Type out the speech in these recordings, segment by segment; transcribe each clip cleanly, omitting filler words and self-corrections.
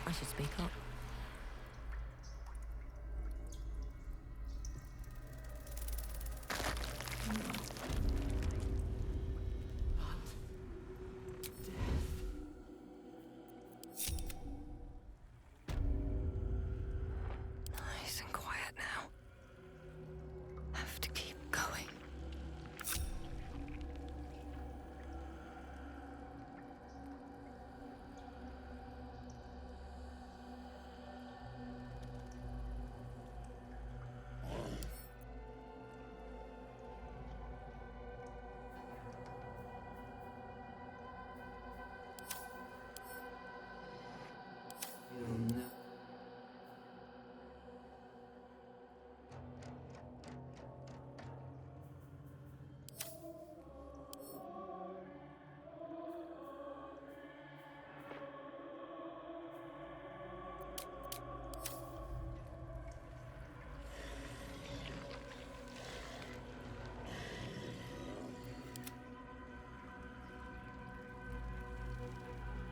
I should speak up. Nice and quiet now. Have to keep going.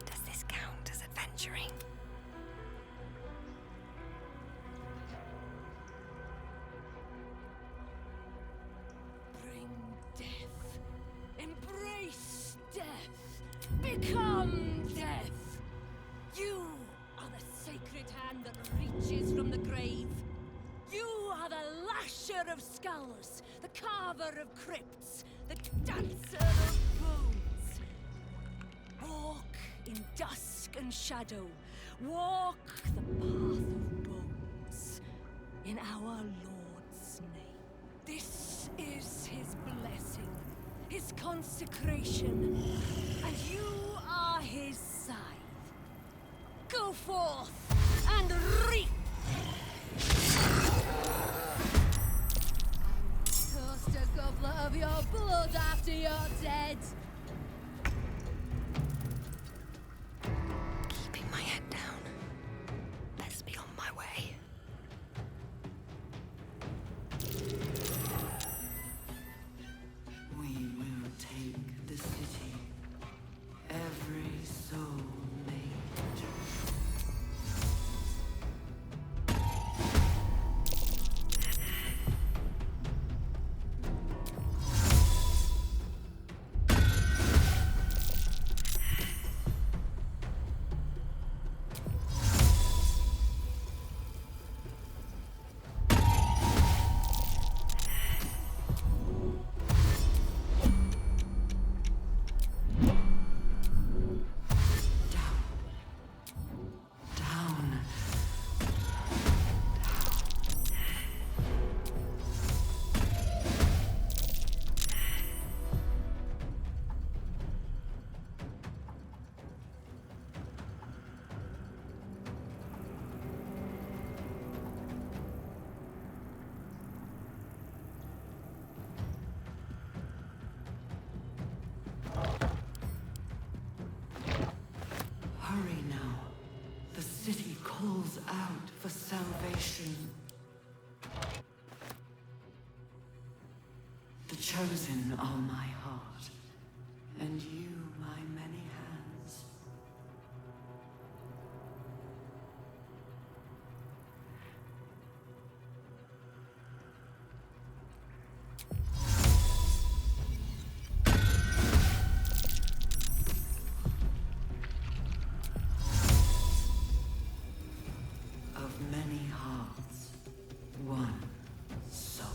Does this count as adventuring? Bring death. Embrace death. Become death. You are the sacred hand that reaches from the grave. You are the lasher of skulls, the carver of crypts, the dancer of bones. Walk in dusk and shadow. Walk the path of bones. In our Lord's name. This is his blessing, his consecration, and you are his scythe. Go forth and reap! Toast a goblet of your blood after you're dead. Keeping my head down. Best be on my way. We will take the city. Every soul made. Down. Hurry now. The city calls out for salvation. The chosen are my heart, and you my many hands. Of many hearts, one soul.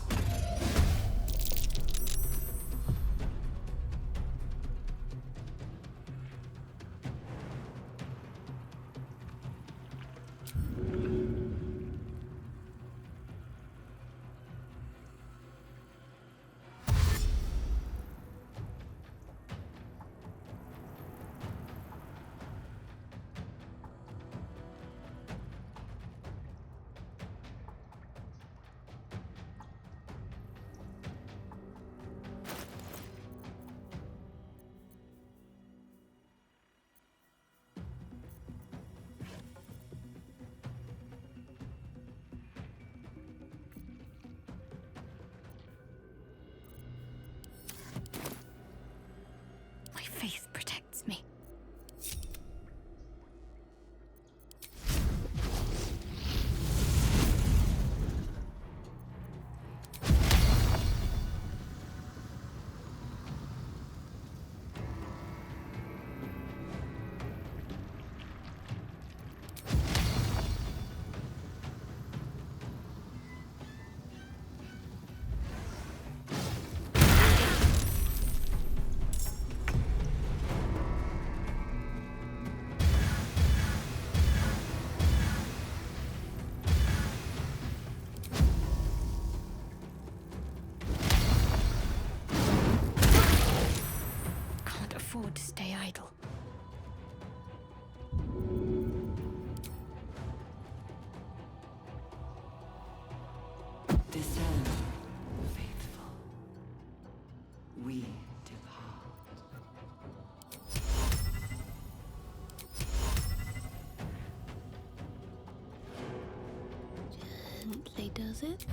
afford to stay idle. Descend, faithful. We depart. Gently does it.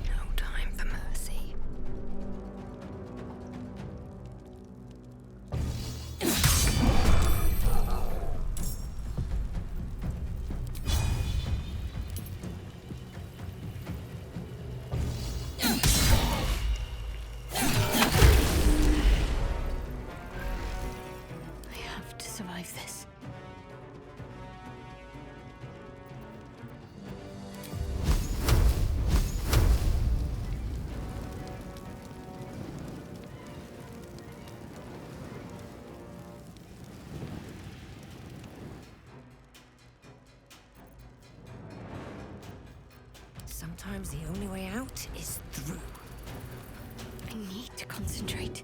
No time for mercy. I have to survive this. Sometimes the only way out is through. I need to concentrate.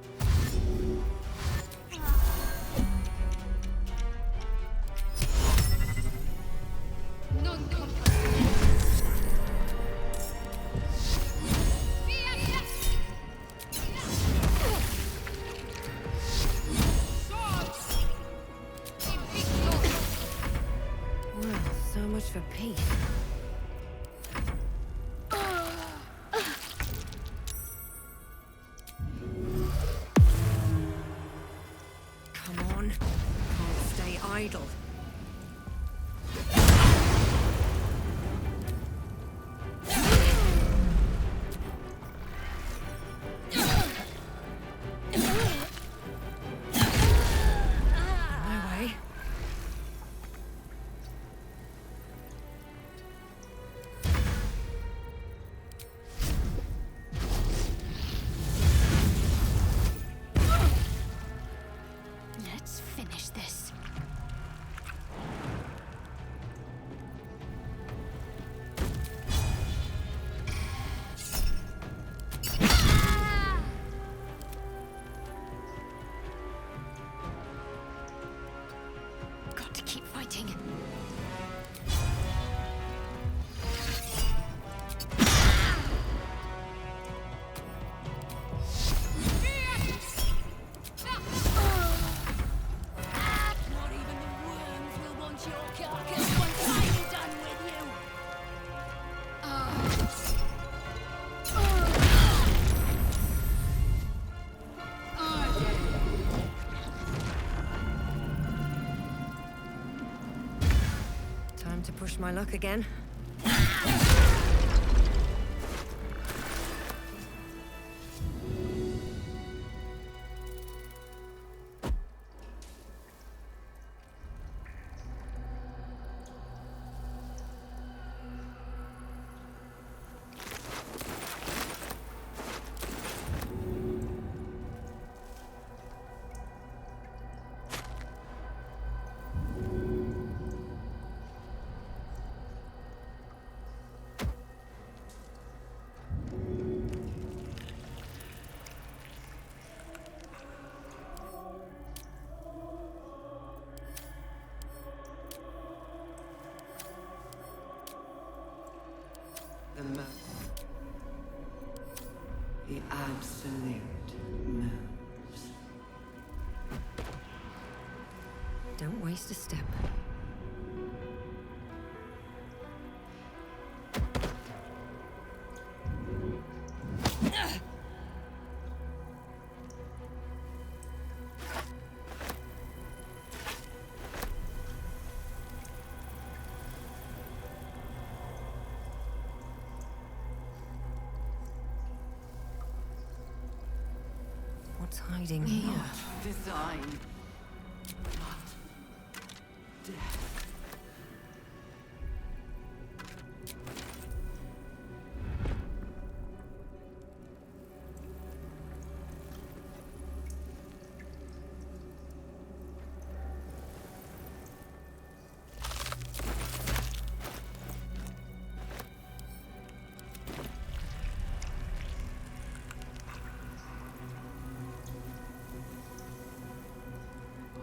Well, so much for peace. Come on. Can't stay idle. My way. Let's finish this. Got to keep fighting. Not even the worms will want your carcass once I'm done with you. Time to push my luck again. The The absolute moves. Don't waste a step. What's hiding here? Not design. Not death.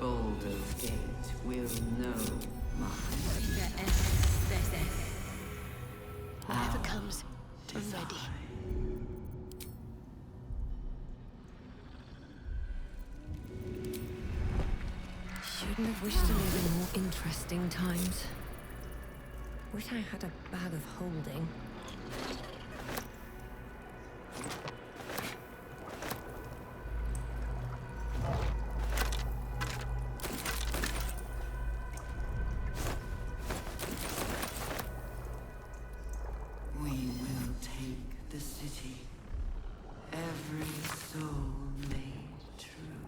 Baldur's Gate will know my Whatever comes, I'm ready. Shouldn't have wished to live in more interesting times. Wish I had a bag of holding. We will take the city. Every soul made true.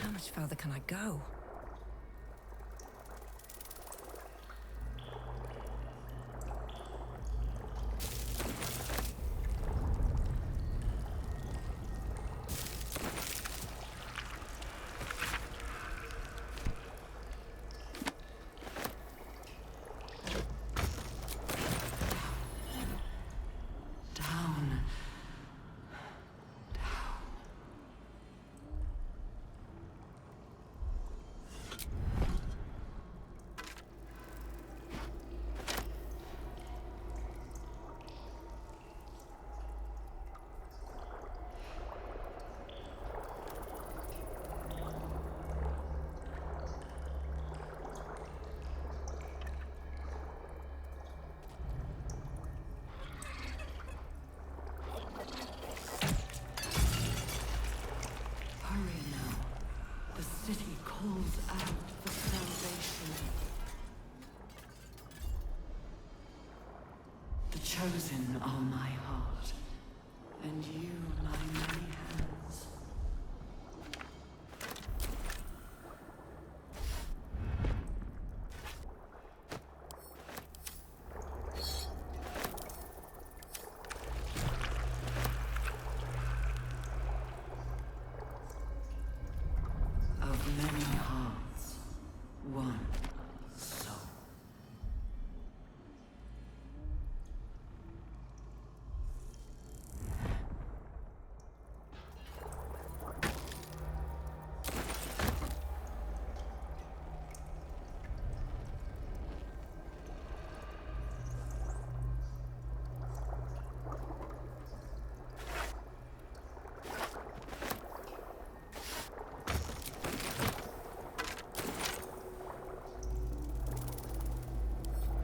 How much further can I go? Down. Hurry now. The city calls out for salvation. The chosen are my heart, and you my many hands. Of many hearts, one soul.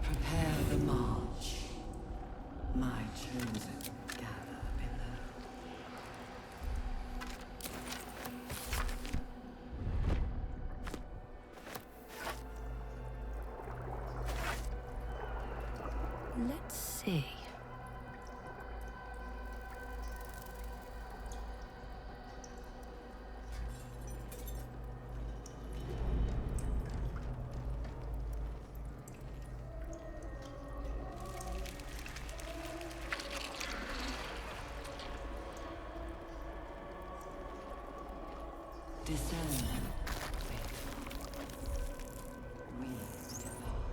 Prepare the march. My chosen gather below. Let's see. Descend. We depart.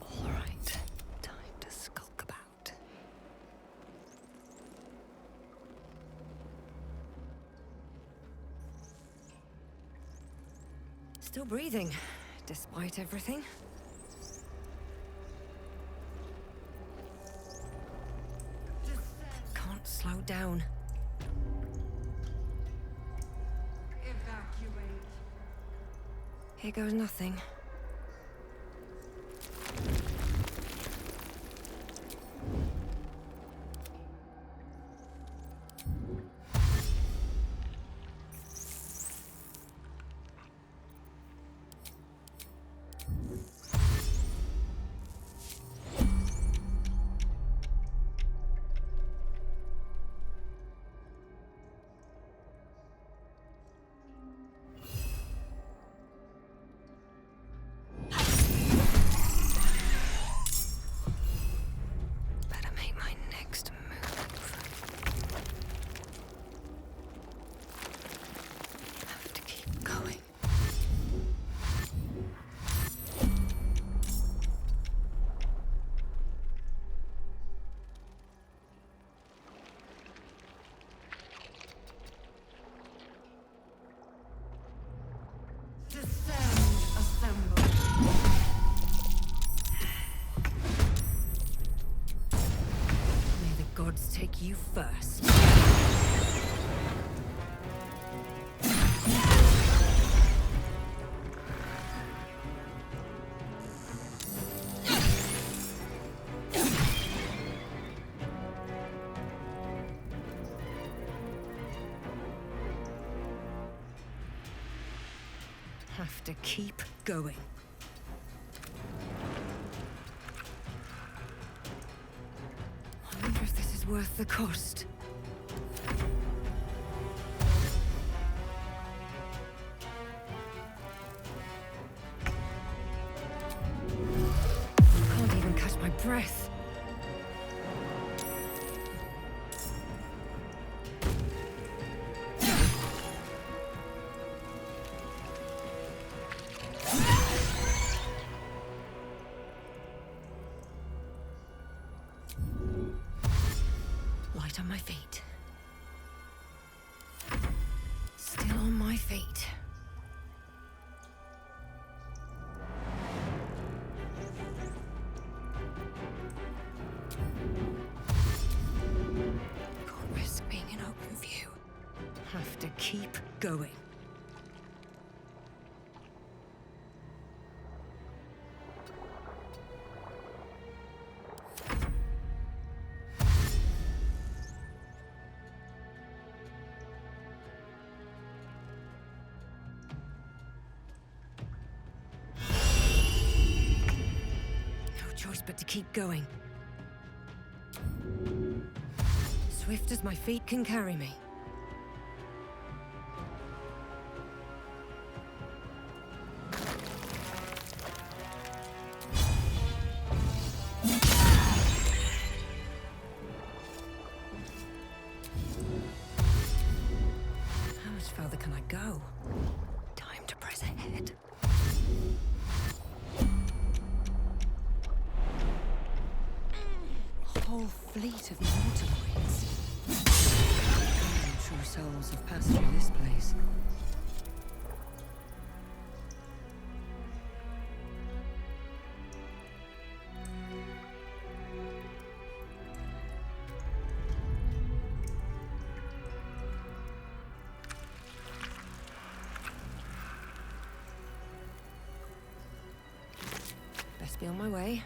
All right, time to skulk about. Still breathing, despite everything. Can't slow down. Evacuate. Here goes nothing. Descend, assemble. May the gods take you first. Have to keep going. I wonder if this is worth the cost. Can't even catch my breath. Light on my feet. Still on my feet. Can't risk being in open view. Have to keep going. Choice but to keep going. Swift as my feet can carry me. How much further can I go? Time to press ahead. Whole fleet of mortaloids. True souls have passed through this place. Best be on my way.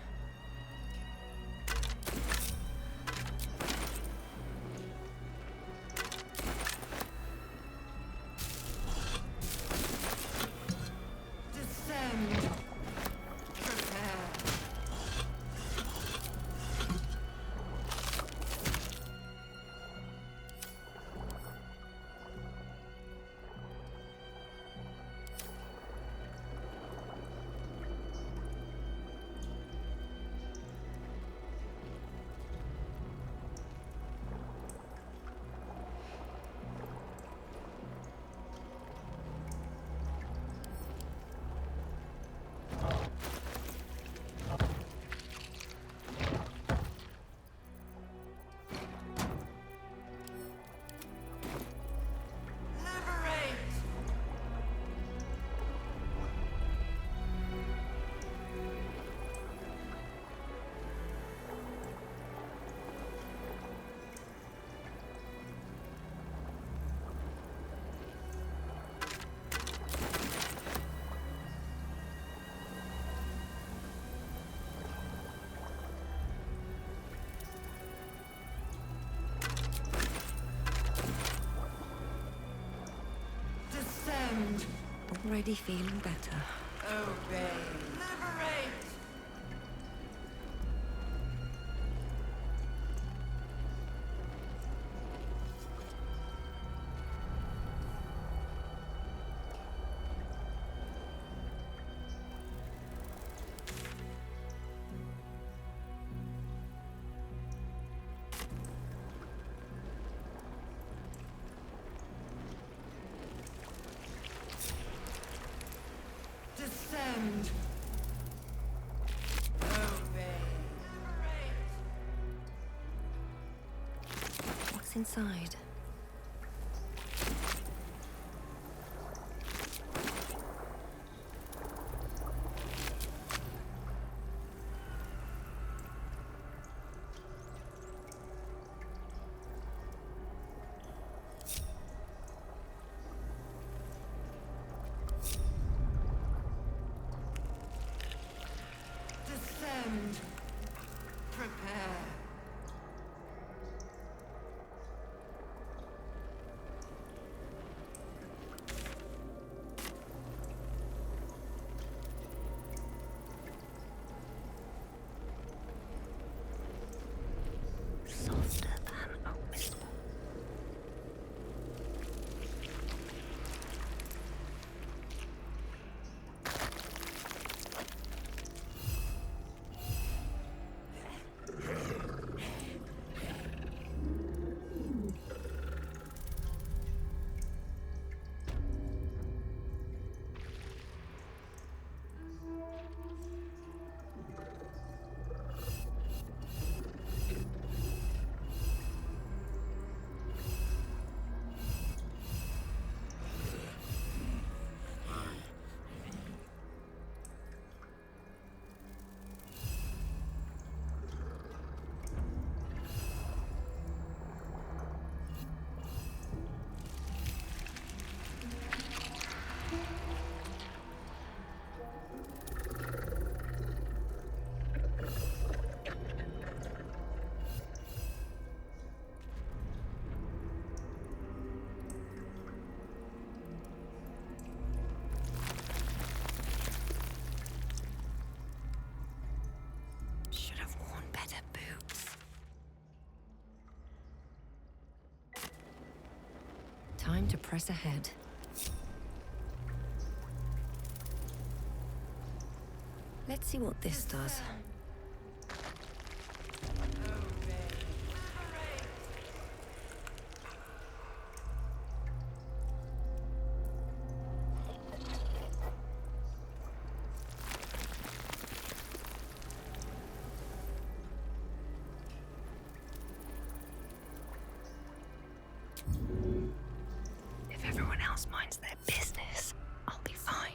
Already feeling better. Obey. Liberate! Descend. Obey. What's inside? Time to press ahead. Let's see what this does. If everyone else minds their business, I'll be fine.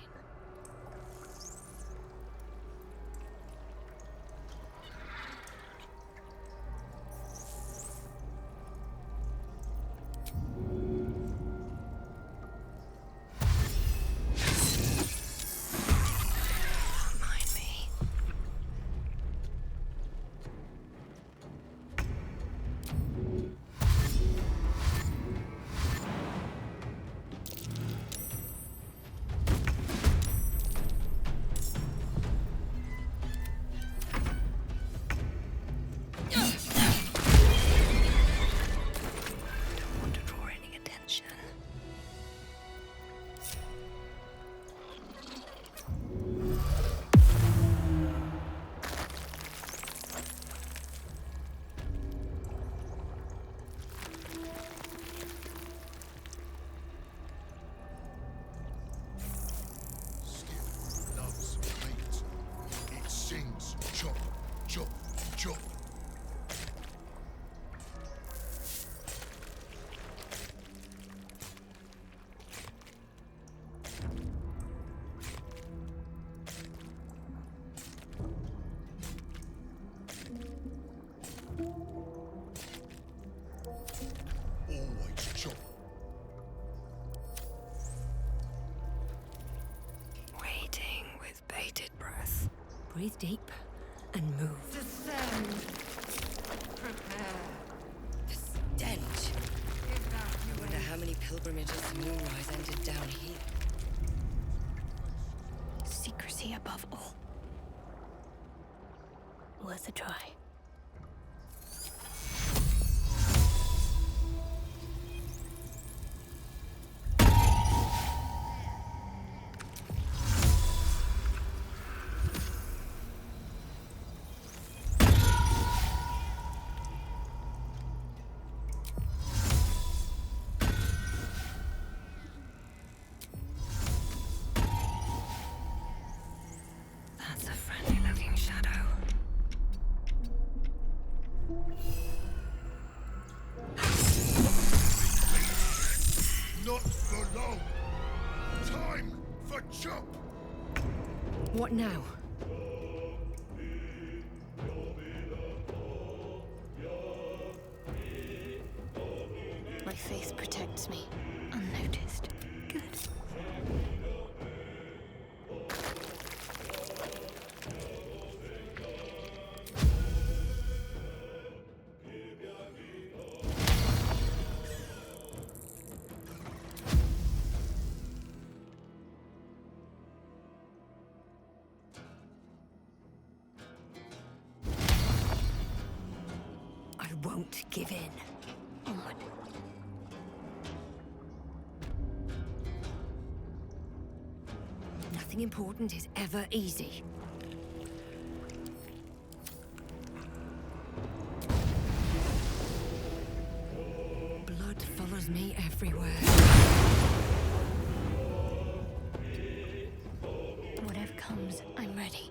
Don't mind me. Don't want to draw any attention. Still loves meat. It sings chop, chop, chop. Always chop. Waiting with bated breath. Breathe deep and move. Descend. Prepare. The stench. I wonder how many pilgrimages to Moonrise ended down here. Secrecy above all. Worth a try. That's a friendly-looking shadow. Not for long. Time for chop. What now? My faith protects me, unnoticed. Good. I won't give in. Onward. Nothing important is ever easy. Blood follows me everywhere. Whatever comes, I'm ready.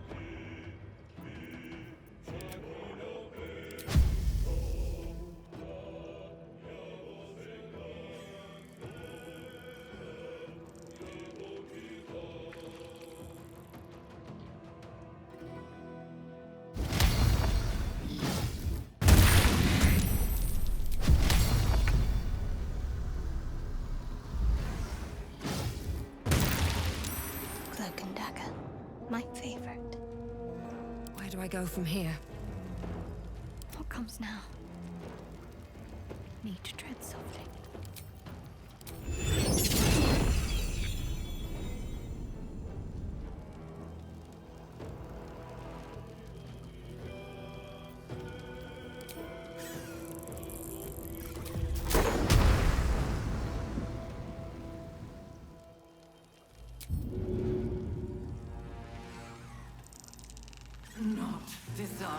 Cloak and dagger. My favorite. Where do I go from here? What comes now? Need to tread softly.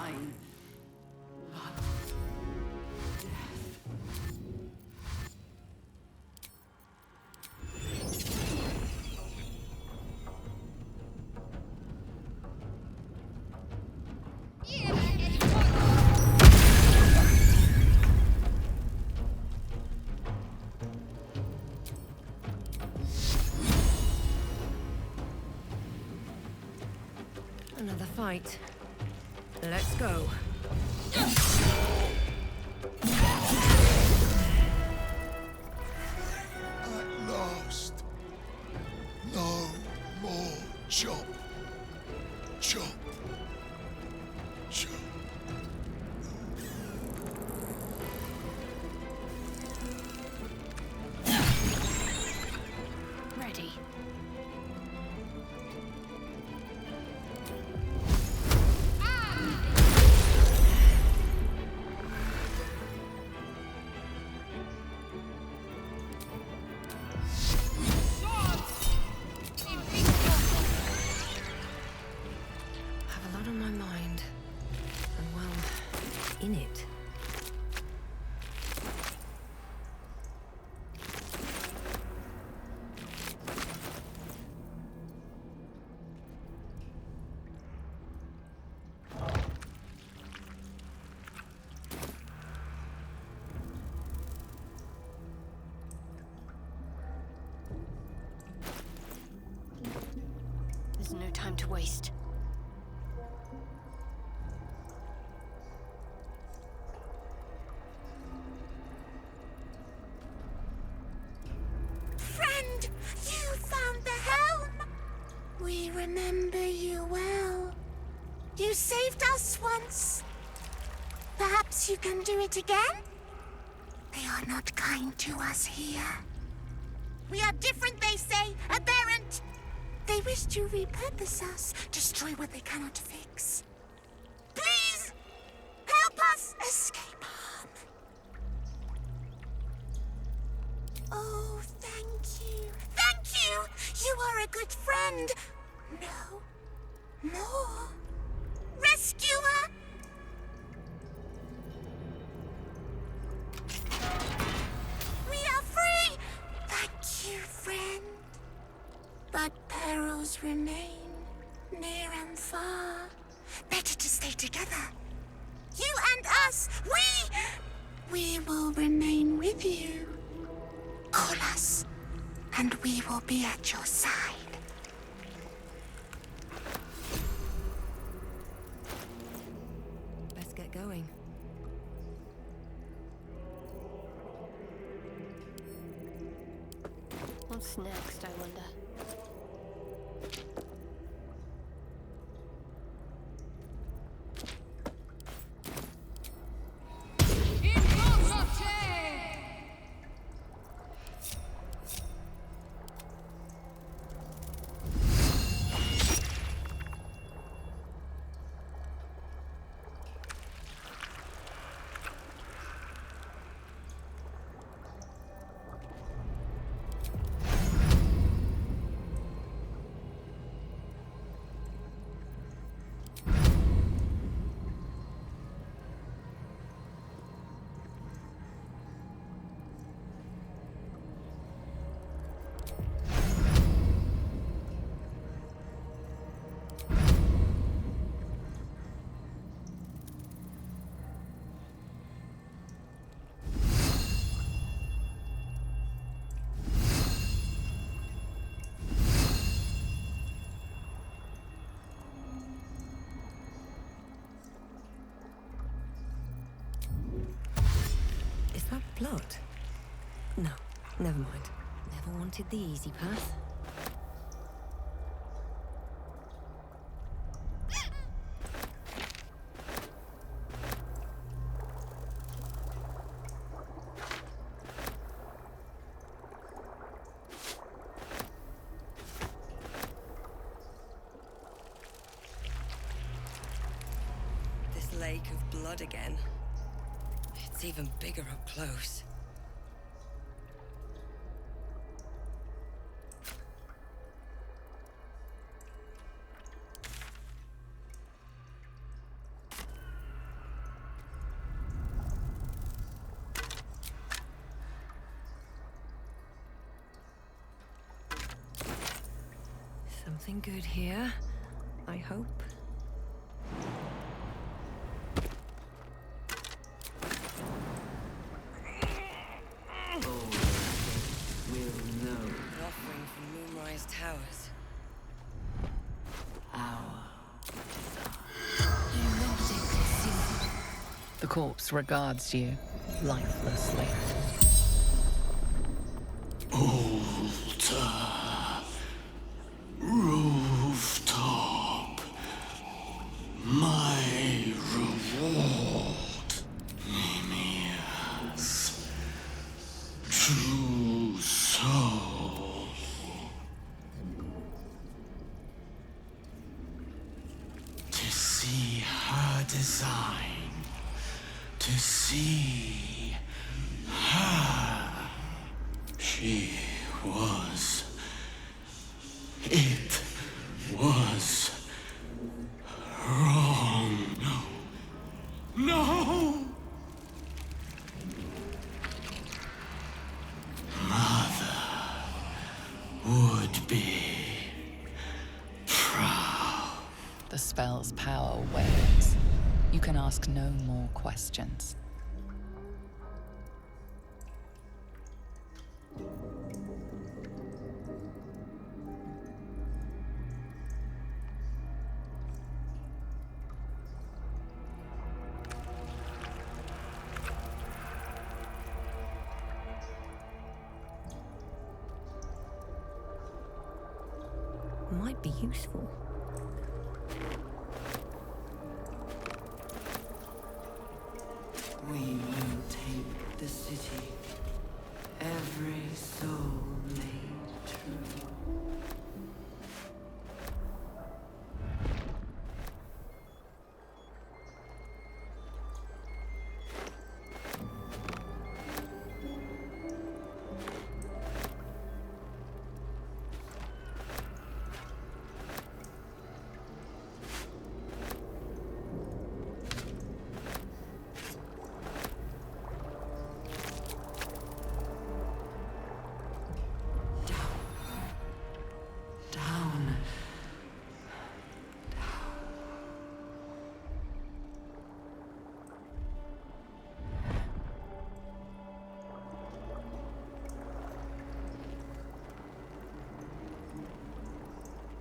mine. But death. Another fight. Let's go. At last. No more chop. Chop. Chop. Ready. Have a lot on my mind. And well, in it. There's no time to waste. Friend, you found the helm! We remember you well. You saved us once. Perhaps you can do it again? They are not kind to us here. We are different, they say, aberrant. They wish to repurpose us, destroy what they cannot fix. Please, help us escape harm. Oh, thank you. Thank you! You are a good friend. No. More. Rescuer! We are free! Thank you, friend. But perils remain, near and far. Better to stay together. You and us, we will remain with you. Call us, and we will be at your side. Best get going. What's next, I wonder? Is that blood? No, never mind. Never wanted the easy path. This lake of blood again. It's even bigger up close. Something good here, I hope. Will know An offering from Moonrise Towers. our You meant it to see. The corpse regards you lifelessly. Rooftop. My reward. Mimir's true soul. To see her design. To see her. She was. It was wrong. No! Mother would be proud. The spell's power wanes. You can ask no more questions. Might be useful. we will take the city. Every soul made true. Down.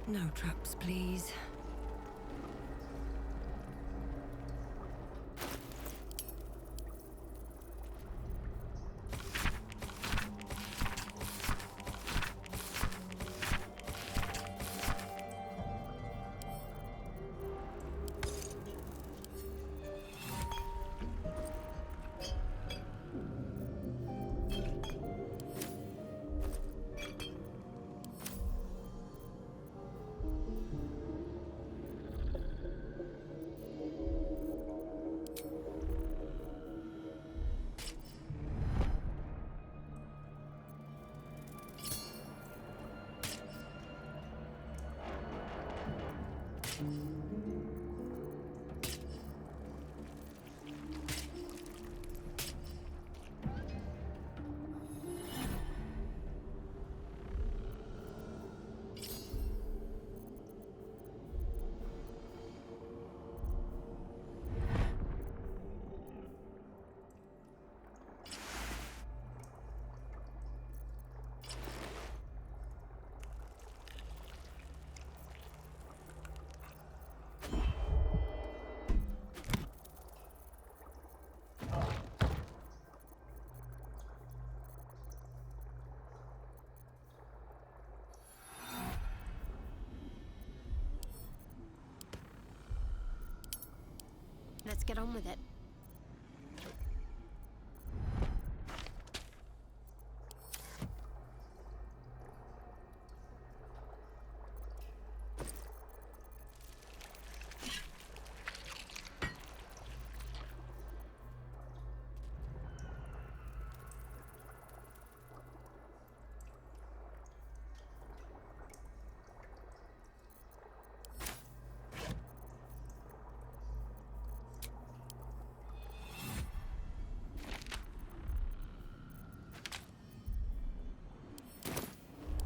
No traps, please. Let's get on with it.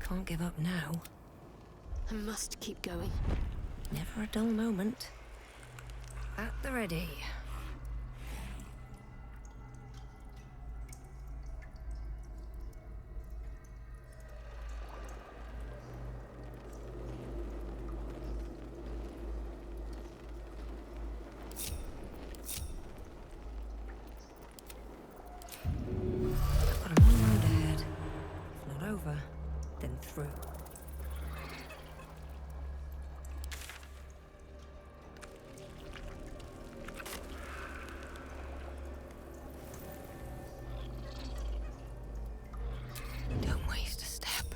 Can't give up now. I must keep going. Never a dull moment. At the ready. I've got a long road ahead. If not over, then through. Don't waste a step.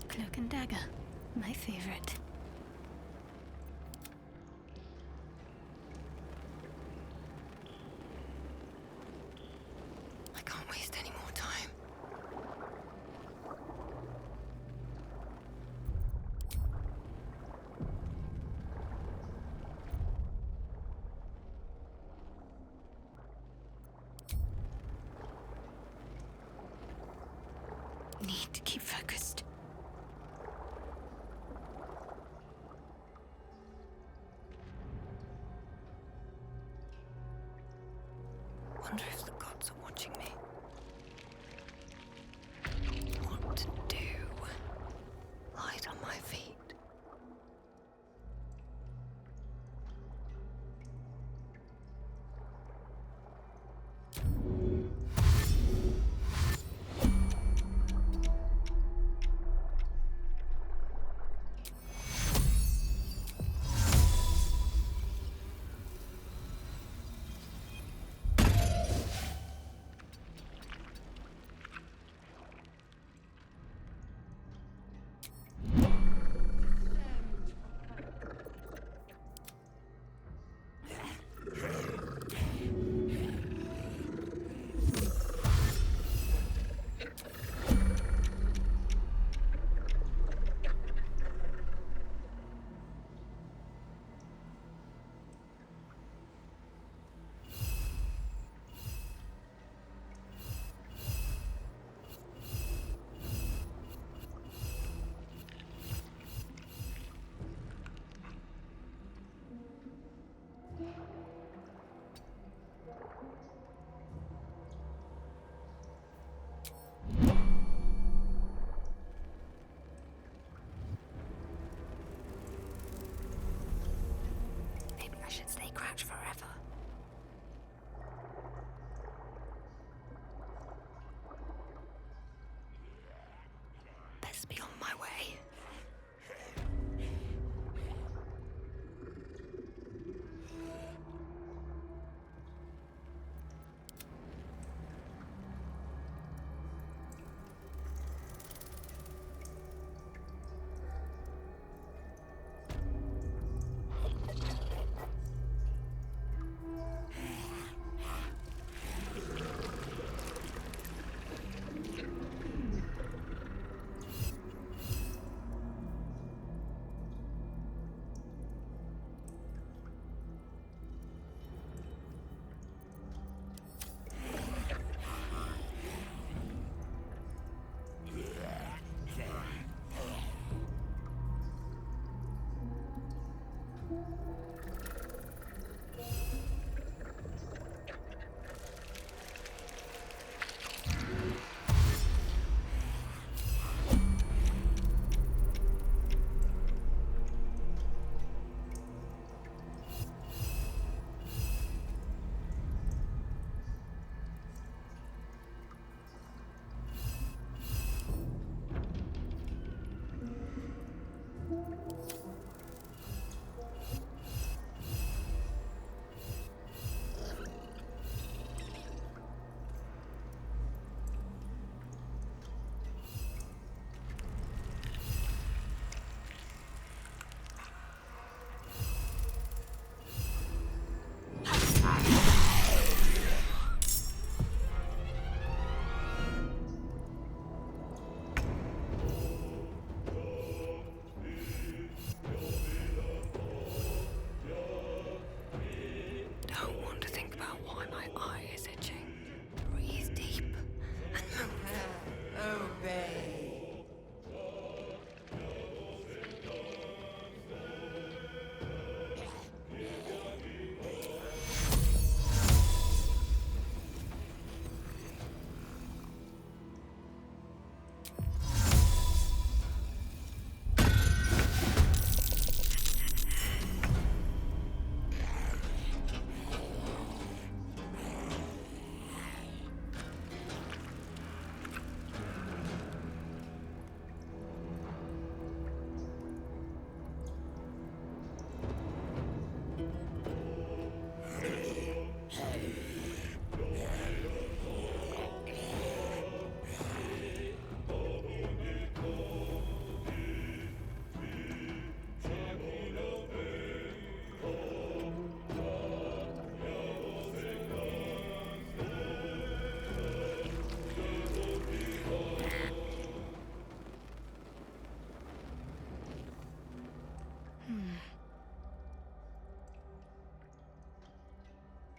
Cloak and dagger. My favorite. I can't waste any more time. Need to keep focused. Wonder if the gods are watching me. What to do? Light on my feet.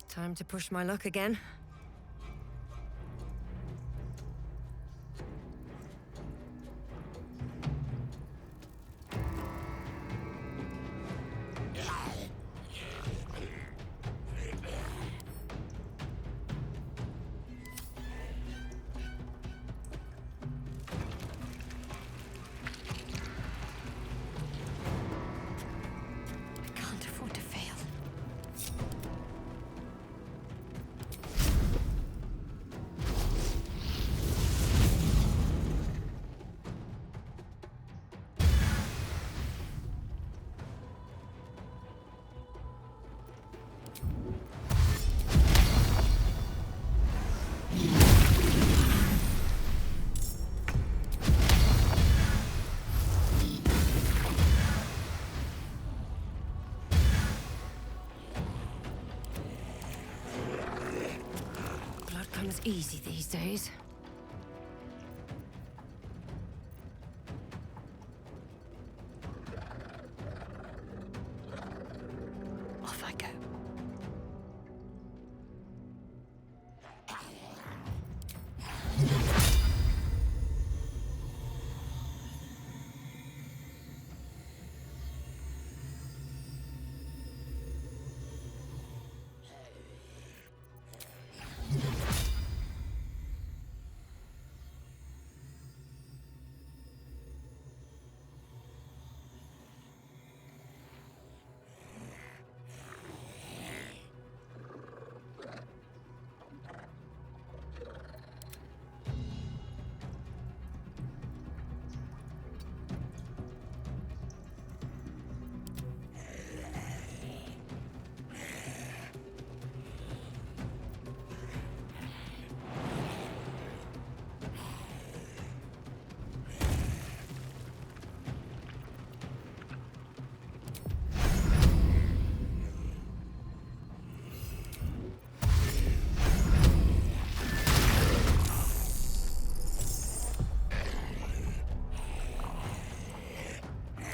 Time to push my luck again. Can't afford to fail. Blood comes easy these days. Off I go.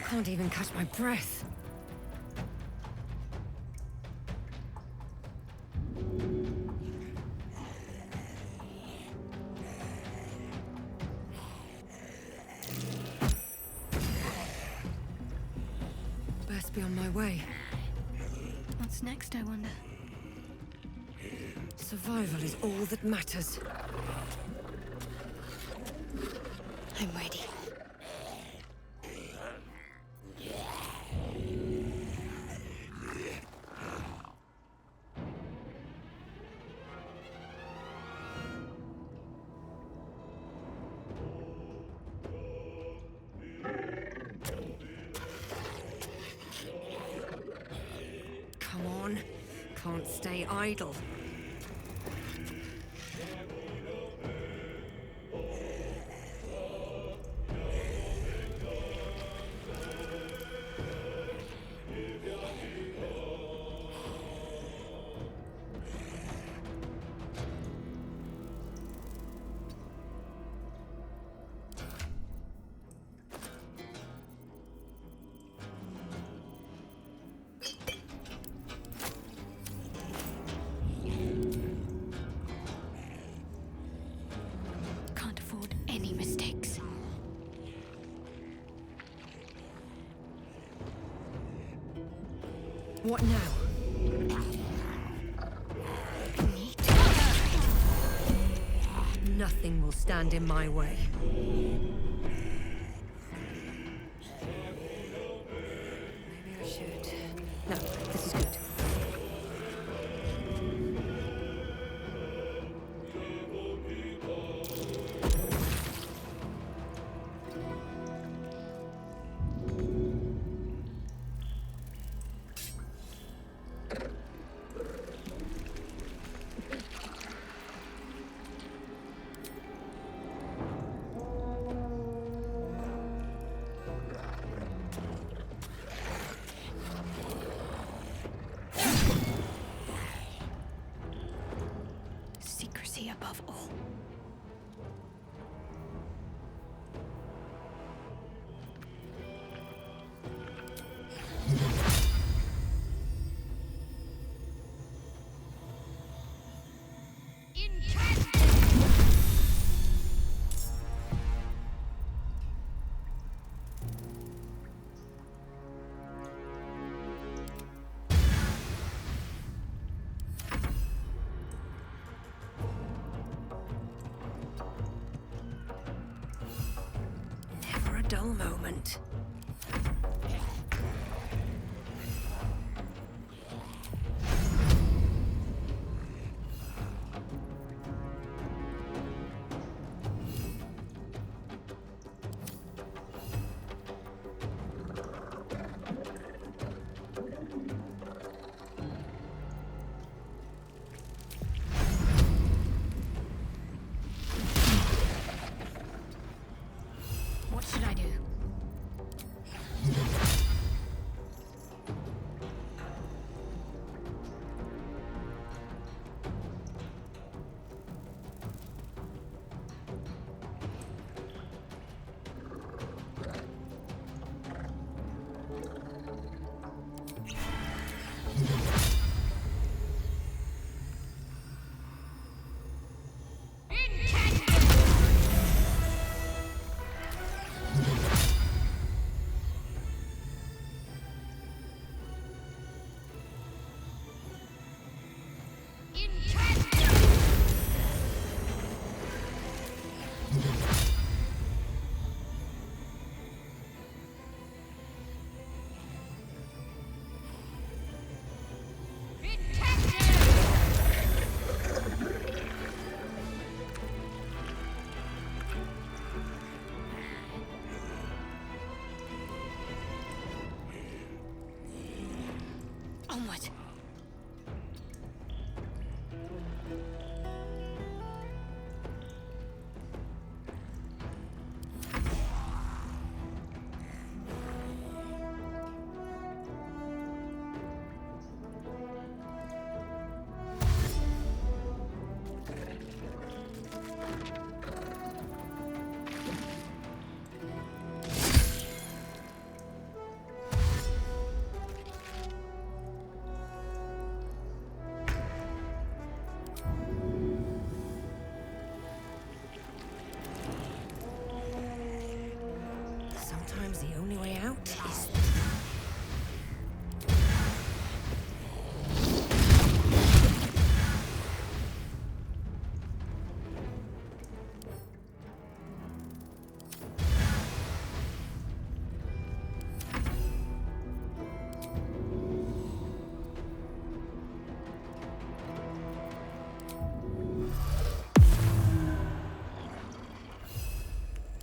Can't even catch my breath. Best be on my way. What's next, I wonder? Survival is all that matters. I'm ready. Come on. Can't stay idle. Can't afford any mistakes. What now? Neat. Nothing will stand in my way. Maybe I should. No, this is good. Secrecy above all. Never a dull moment. What should I do? Onward. Sometimes the only way out is...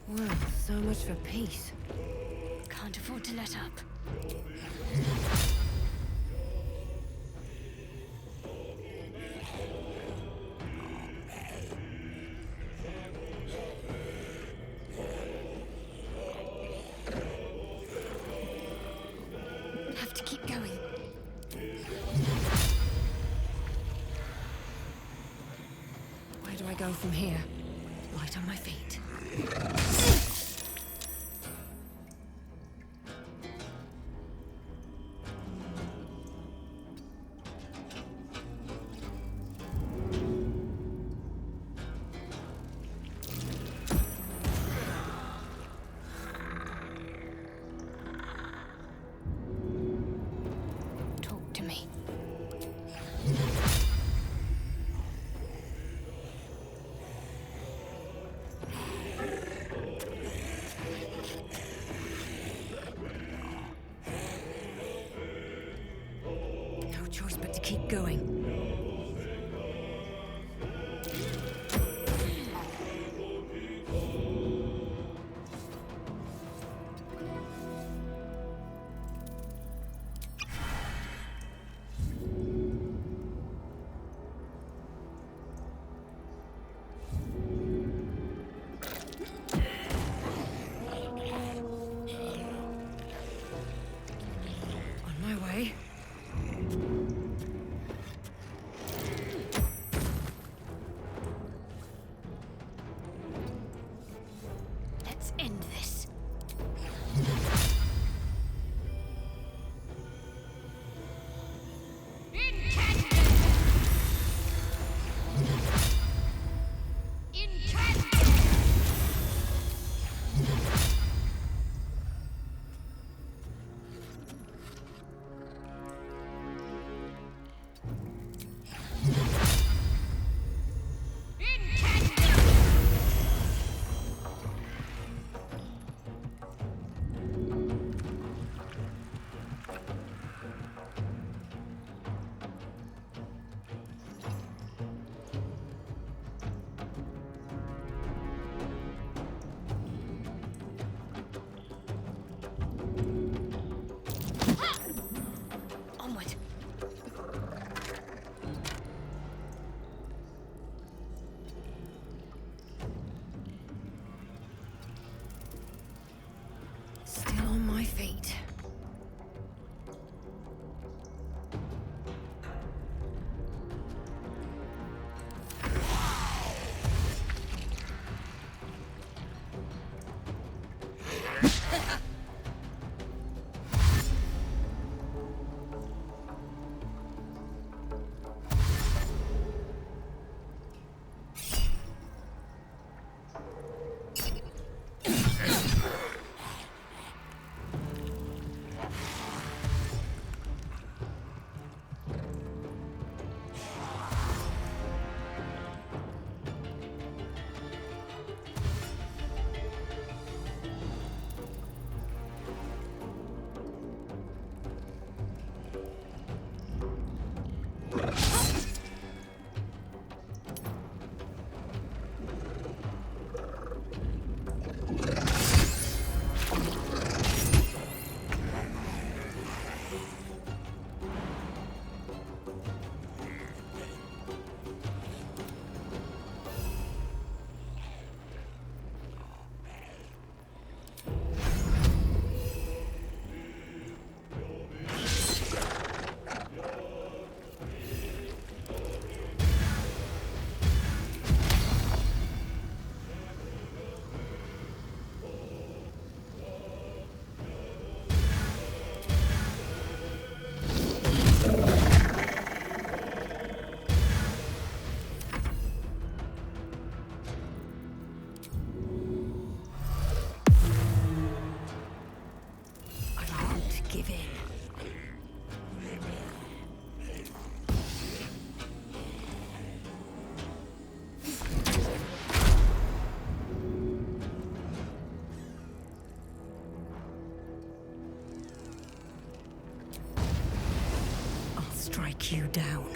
Well, so much for peace. Can't afford to let up. Have to keep going. Where do I go from here? Light on my feet. Talk to me. No choice but to keep going. On my way. Strike you down.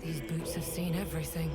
These boots have seen everything.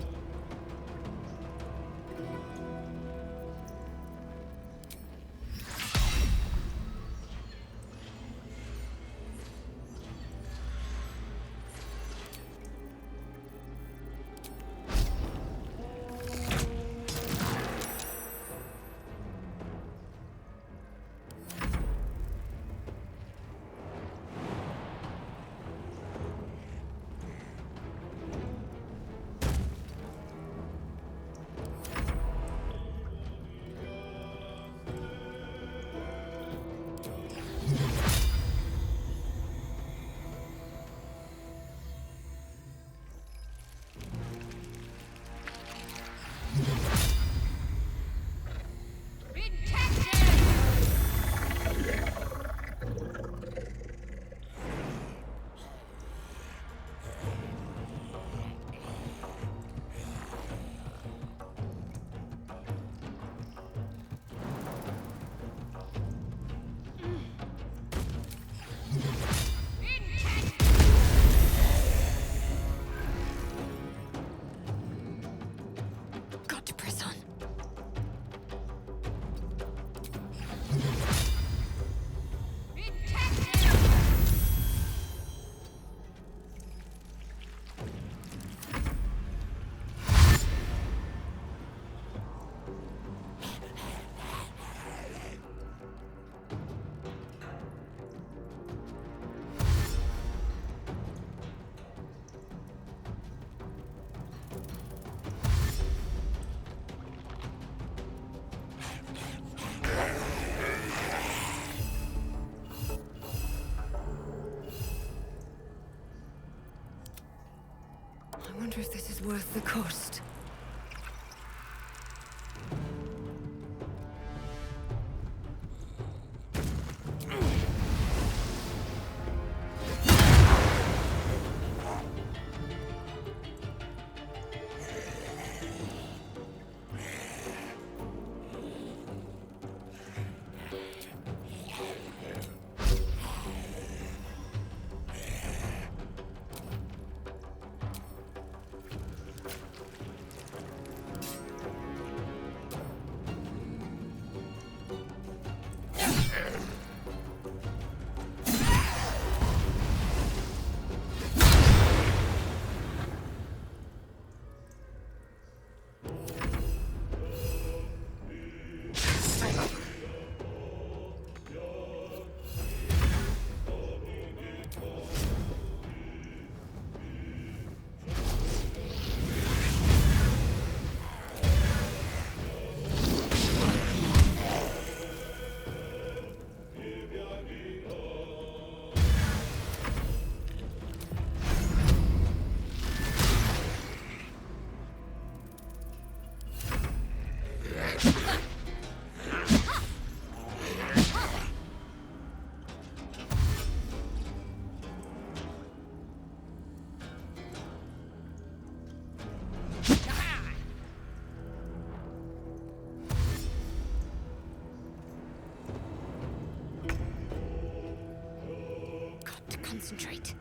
I wonder if this is worth the cost. concentrate.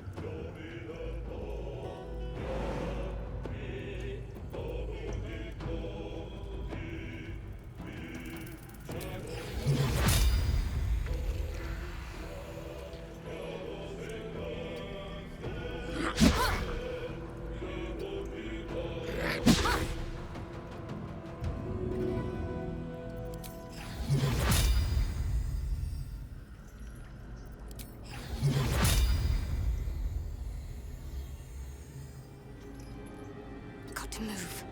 Got to move.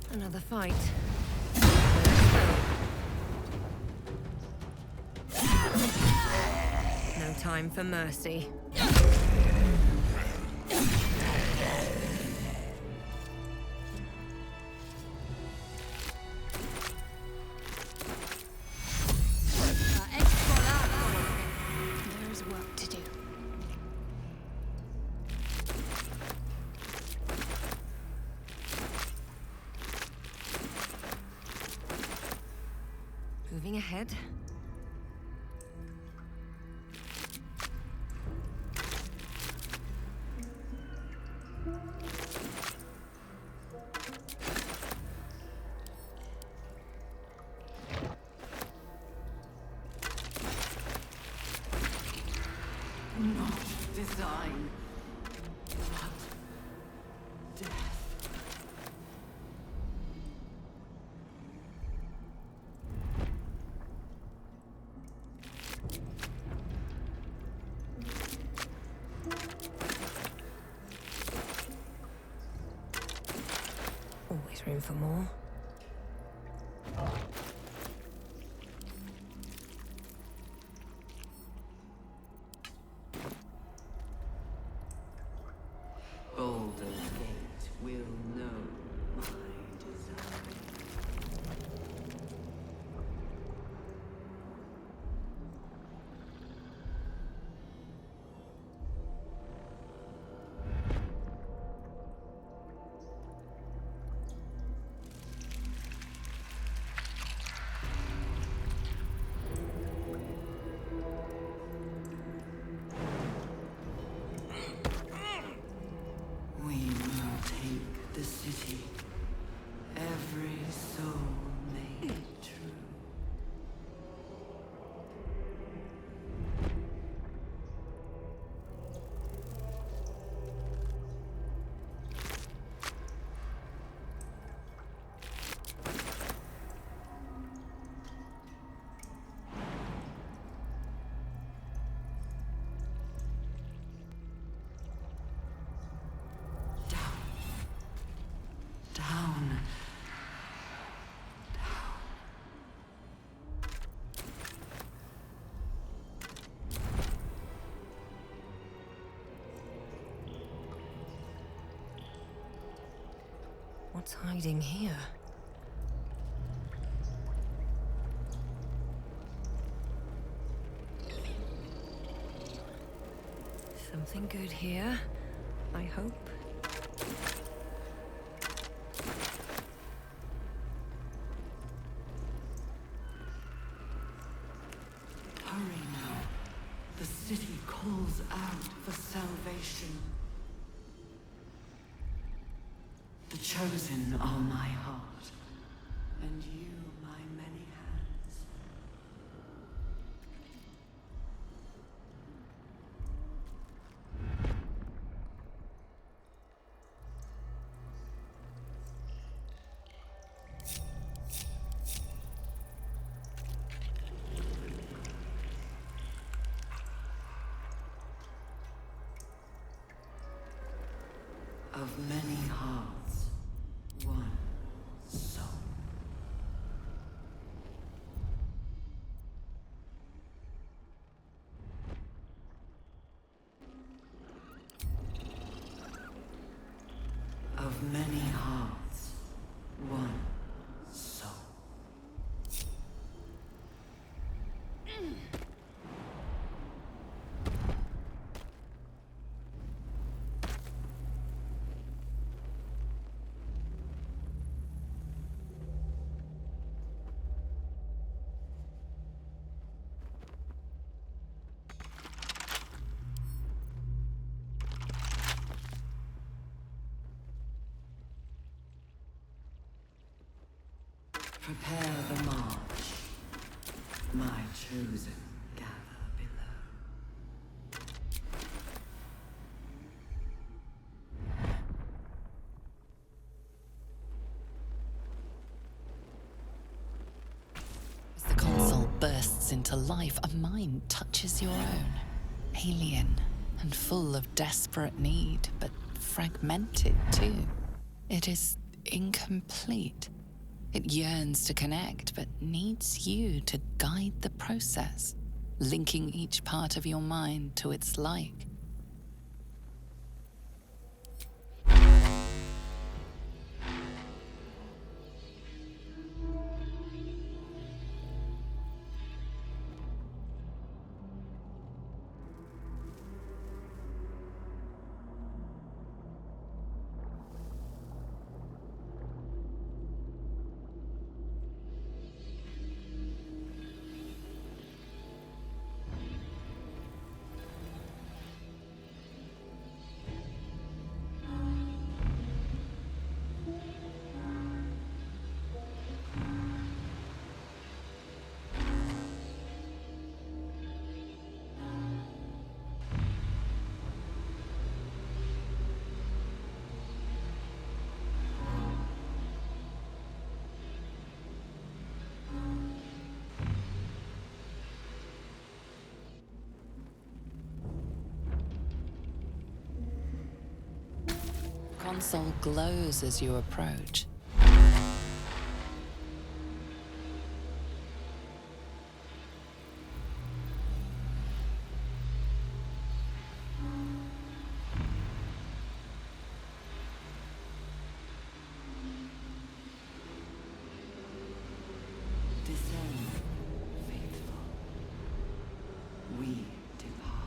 Another fight. No time for mercy. There's work to do. Moving ahead. Not design, but death. Always room for more. Baldur's Gate will know my design. We will take the city. Every soul made true. Down. What's hiding here? Something good here, I hope. The chosen are my heart, and you my many hands. Of many hearts, one soul. Of many hearts, one soul. Prepare the march. My chosen gather below. As the console bursts into life, a mind touches your own. Alien and full of desperate need, but fragmented too. It is incomplete. It yearns to connect, but needs you to guide the process, linking each part of your mind to its like. Console glows as you approach. Descend, faithful. We depart.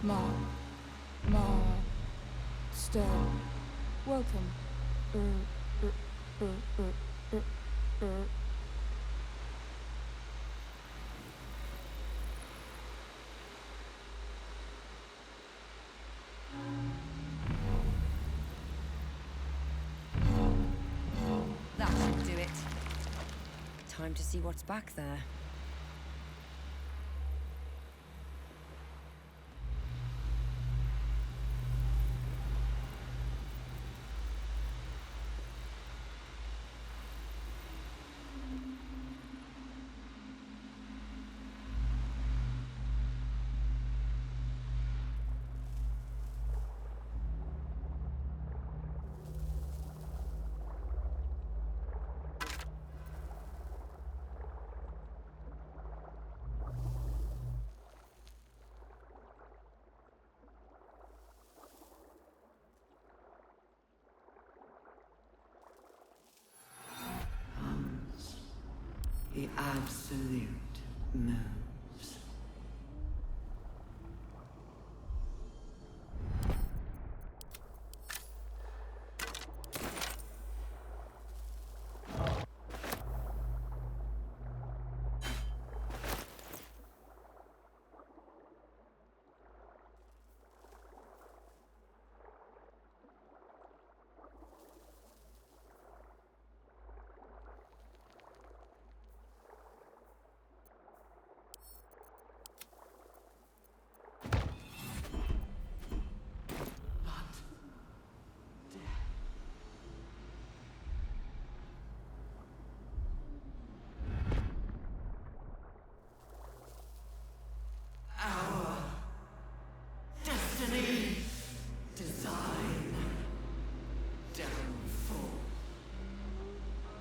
Mystra. Welcome. That should do it. Time to see what's back there. The absolute moves.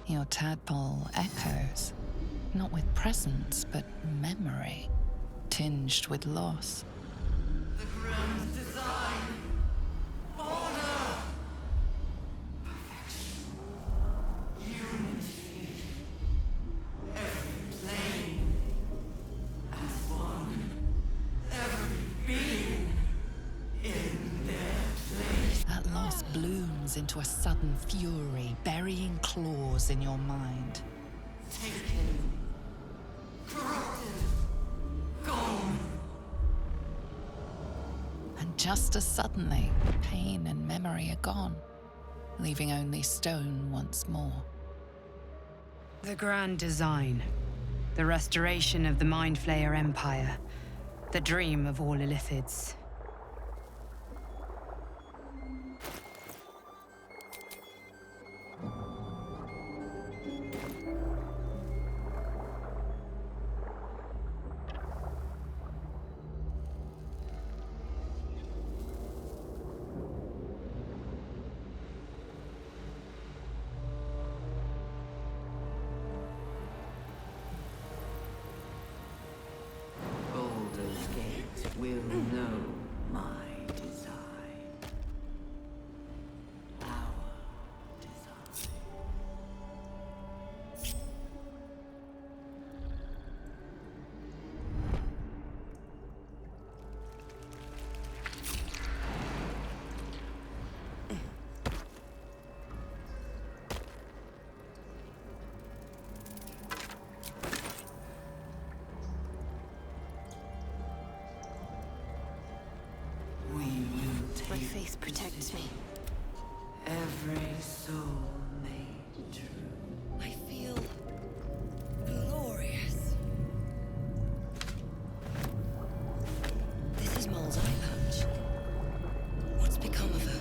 Your tadpole echoes, not with presence, but memory, tinged with loss. The grand design. Order. Perfection. Unity. Every plane as one. Every being in their place. That loss blooms into a sudden fury, burying claws in your mind. Taken. Corrupted. Gone. And just as suddenly, pain and memory are gone, leaving only stone once more. The grand design. The restoration of the Mind Flayer Empire. The dream of all Illithids. Baldur's Gate will know my design. Our design. We will take My faith protects me. every soul made true. I feel glorious. This is Moll's eye patch. What's become of her?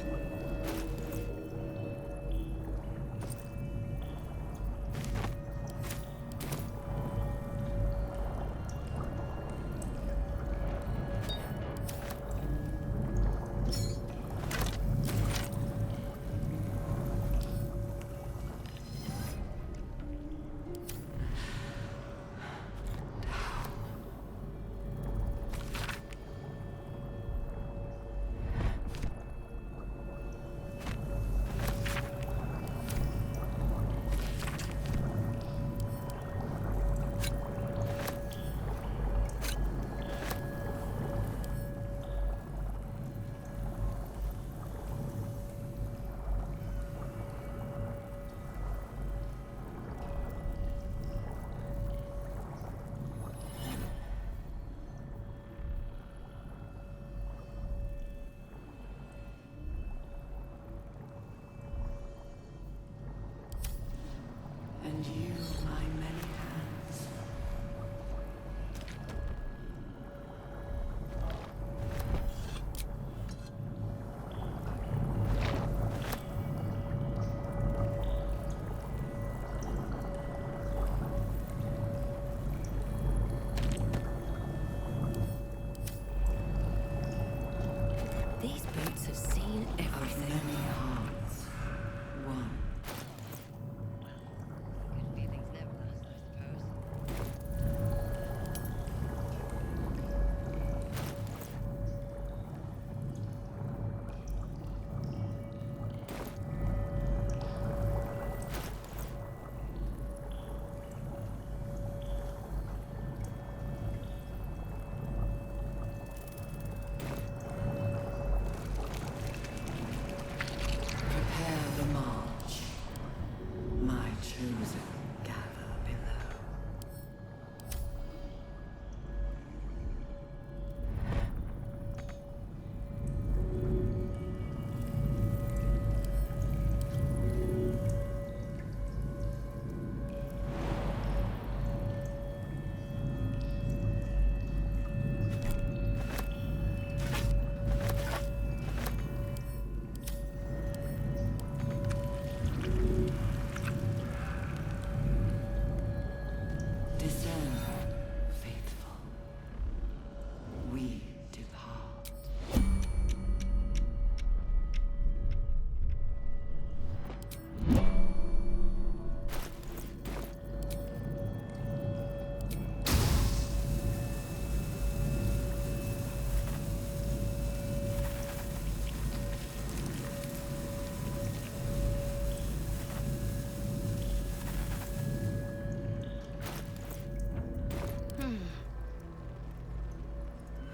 And you, my many hands. These boots have seen everything. Many hearts. One. Good feelings never last, I suppose. Prepare the march. My chosen gather below. Discern, faithful. We depart.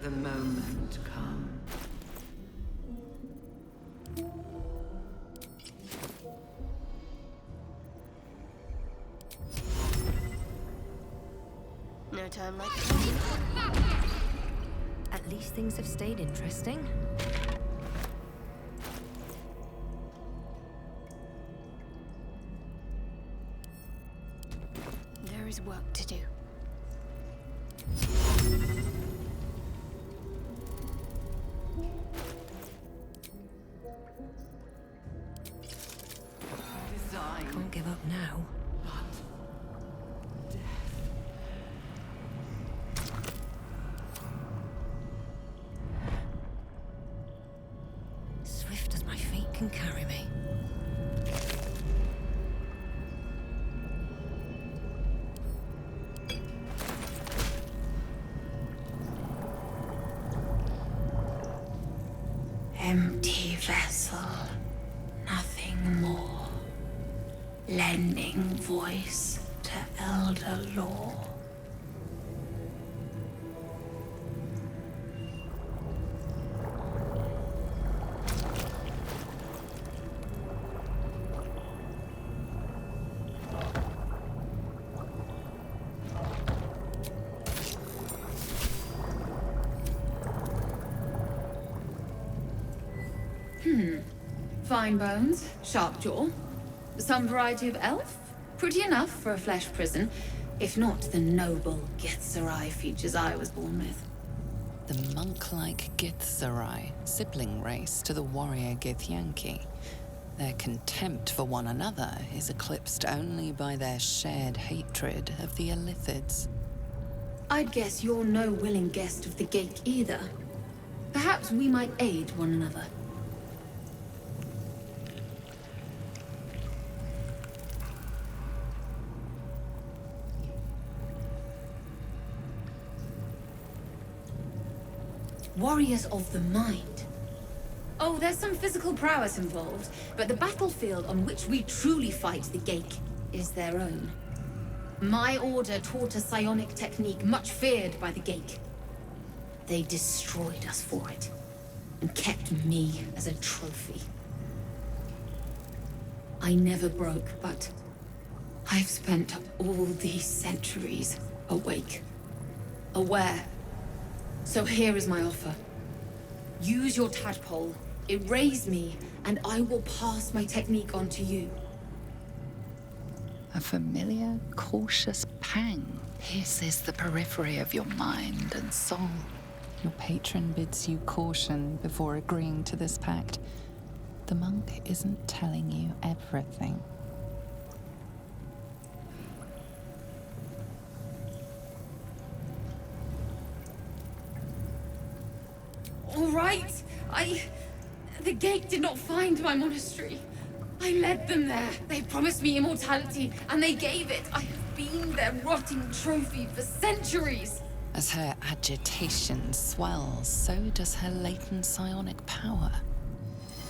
The moment come. No time like At least things have stayed interesting. There is work to do. Design. Can't give up now. But death. Swift as my feet can carry me. Empty vessel, nothing more. Lending voice to elder law. Fine bones, sharp jaw. Some variety of elf? Pretty enough for a flesh prison, if not the noble Githzerai features I was born with. The monk-like Githzerai, sibling race to the warrior Githyanki. Their contempt for one another is eclipsed only by their shared hatred of the Illithids. I'd guess you're no willing guest of the Gate either. Perhaps we might aid one another. Warriors of the mind. Oh, there's some physical prowess involved, but the battlefield on which we truly fight the Gate is their own. My order taught a psionic technique much feared by the Gate. They destroyed us for it, and kept me as a trophy. I never broke, but I've spent all these centuries awake, aware. So here is my offer. Use your tadpole, erase me, and I will pass my technique on to you. A familiar, cautious pang pierces the periphery of your mind and soul. Your patron bids you caution before agreeing to this pact. The monk isn't telling you everything. All right. The gate did not find my monastery. I led them there. They promised me immortality, and they gave it. I have been their rotting trophy for centuries. As her agitation swells, so does her latent psionic power.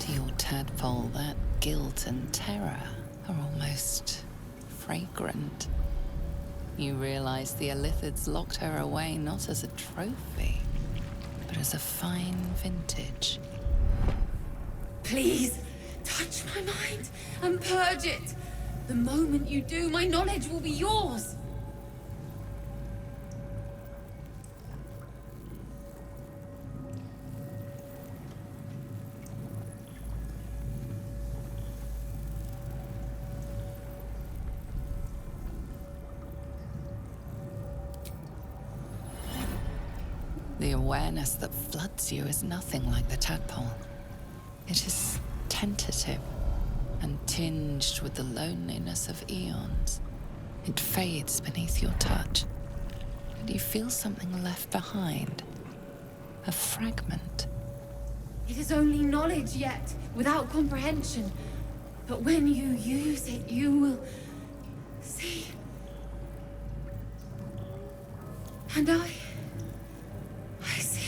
To your tadpole, that guilt and terror are almost fragrant. You realize the Illithids locked her away not as a trophy, but as a fine vintage. Please, touch my mind and purge it. The moment you do, my knowledge will be yours. The awareness that floods you is nothing like the tadpole. It is tentative and tinged with the loneliness of eons. It fades beneath your touch, and you feel something left behind. A fragment. It is only knowledge yet, without comprehension. But when you use it, you will see. And I see.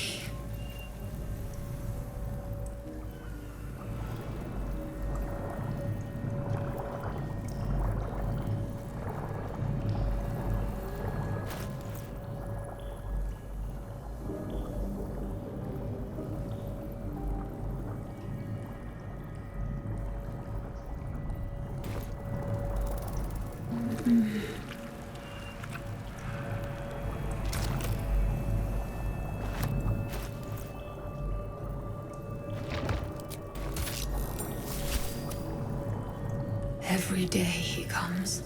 Every day he comes.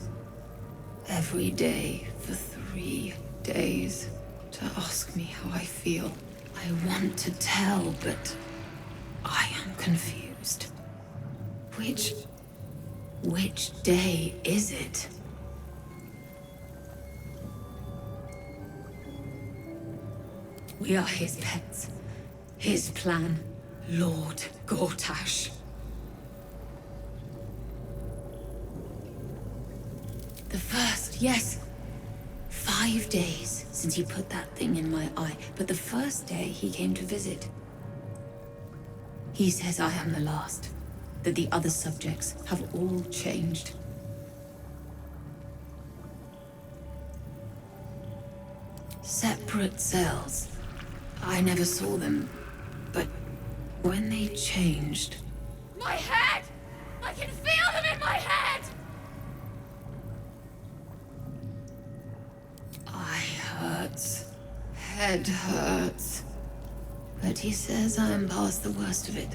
Every day for 3 days to ask me how I feel. I want to tell, but I am confused. Which day is it? We are his pets. His plan. Lord Gortash. The first, yes. 5 days since he put that thing in my eye, but the first day he came to visit. He says I am the last, that the other subjects have all changed. Separate cells. I never saw them, but when they changed... My head! I can feel them in my head! Hurts. Head hurts. But he says I am past the worst of it.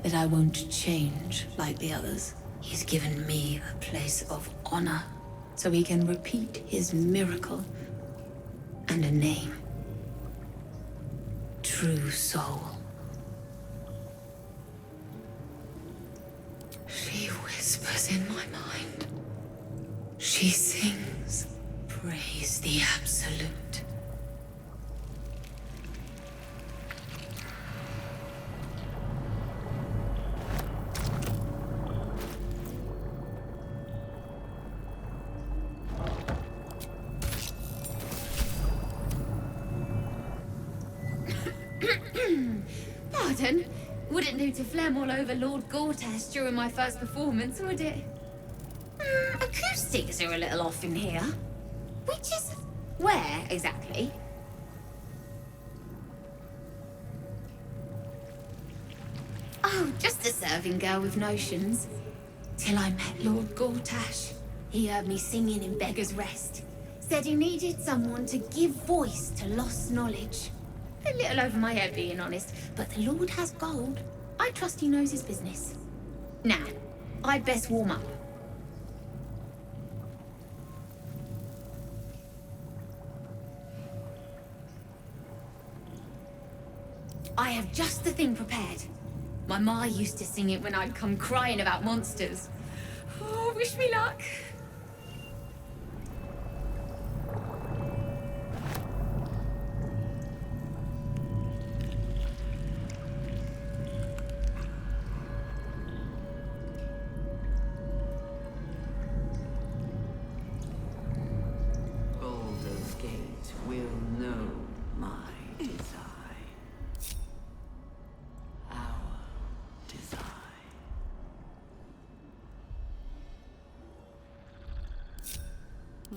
That I won't change like the others. He's given me a place of honor, so he can repeat his miracle. And a name. True Soul. She whispers in my mind. She sings. Praise the Absolute. Pardon? Wouldn't do to phlegm all over Lord Gortash during my first performance, would it? Acoustics are a little off in here. Which is... where, exactly? Oh, just a serving girl with notions. Till I met Lord Gortash. He heard me singing in Beggar's Rest. Said he needed someone to give voice to lost knowledge. A little over my head, being honest, but the Lord has gold. I trust he knows his business. Now, I'd best warm up. I have just the thing prepared. My ma used to sing it when I'd come crying about monsters. Oh, wish me luck. Baldur's Gate will know my design. Our design.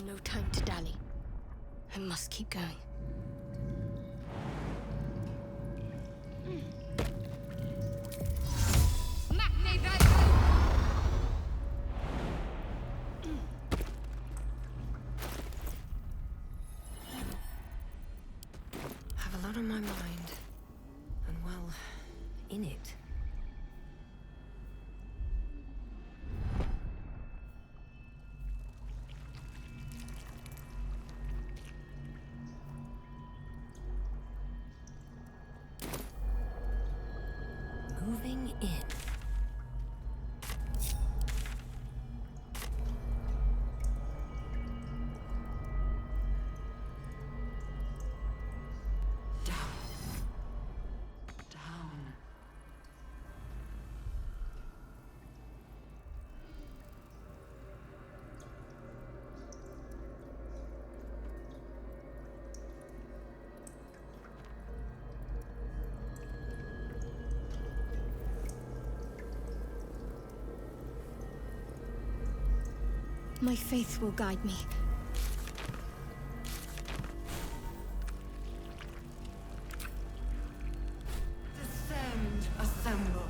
No time to dally. I must keep going. Have a lot on my mind. And well, in it. Moving in. Down. My faith will guide me. Descend, assemble.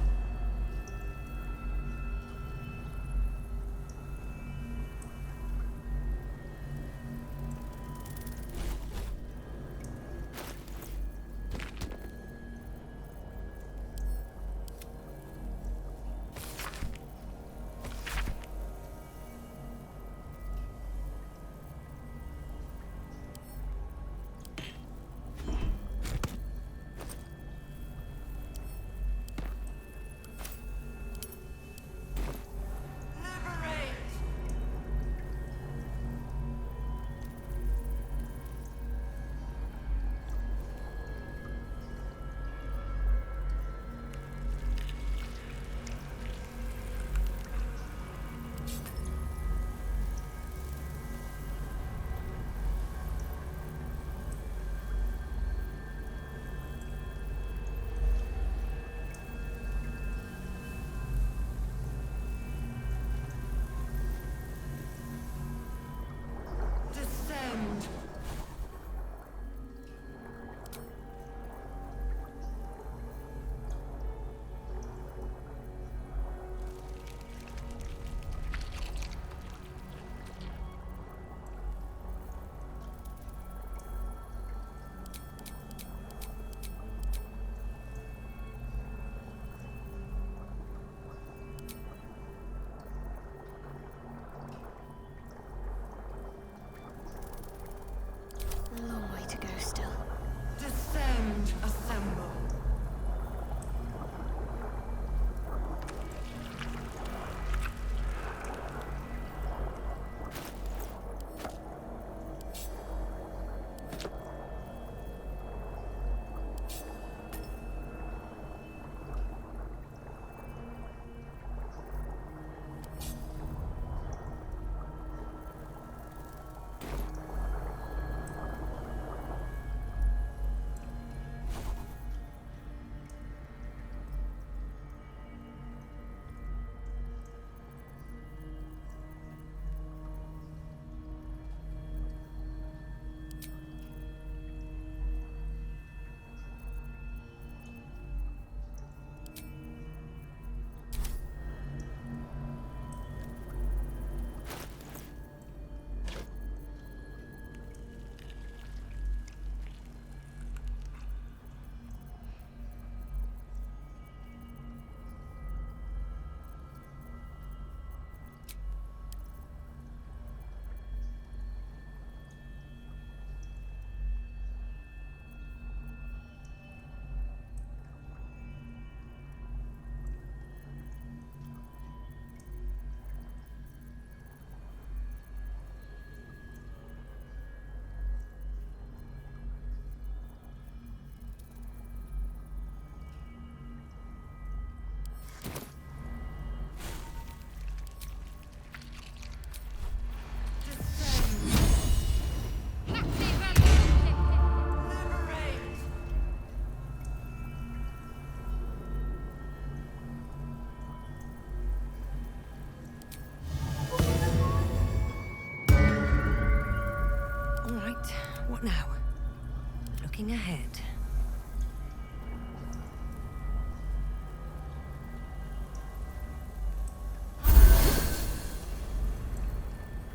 Looking ahead.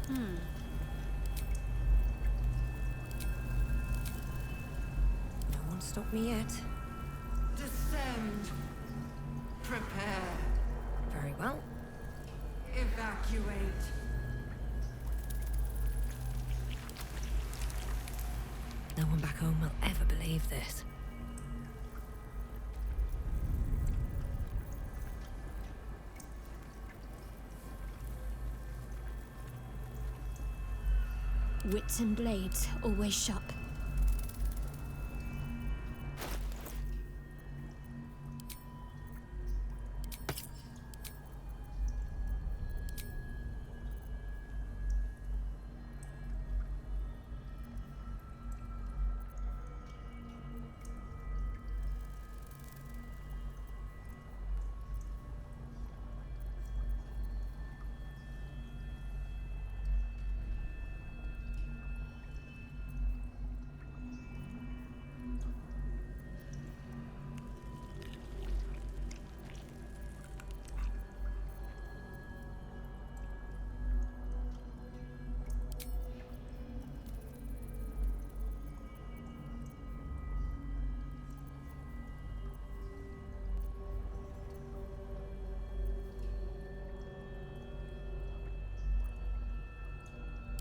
No one stopped me yet. Descend. Prepare. Very well. Evacuate. No one back home will ever believe this. Wits and blades, always sharp.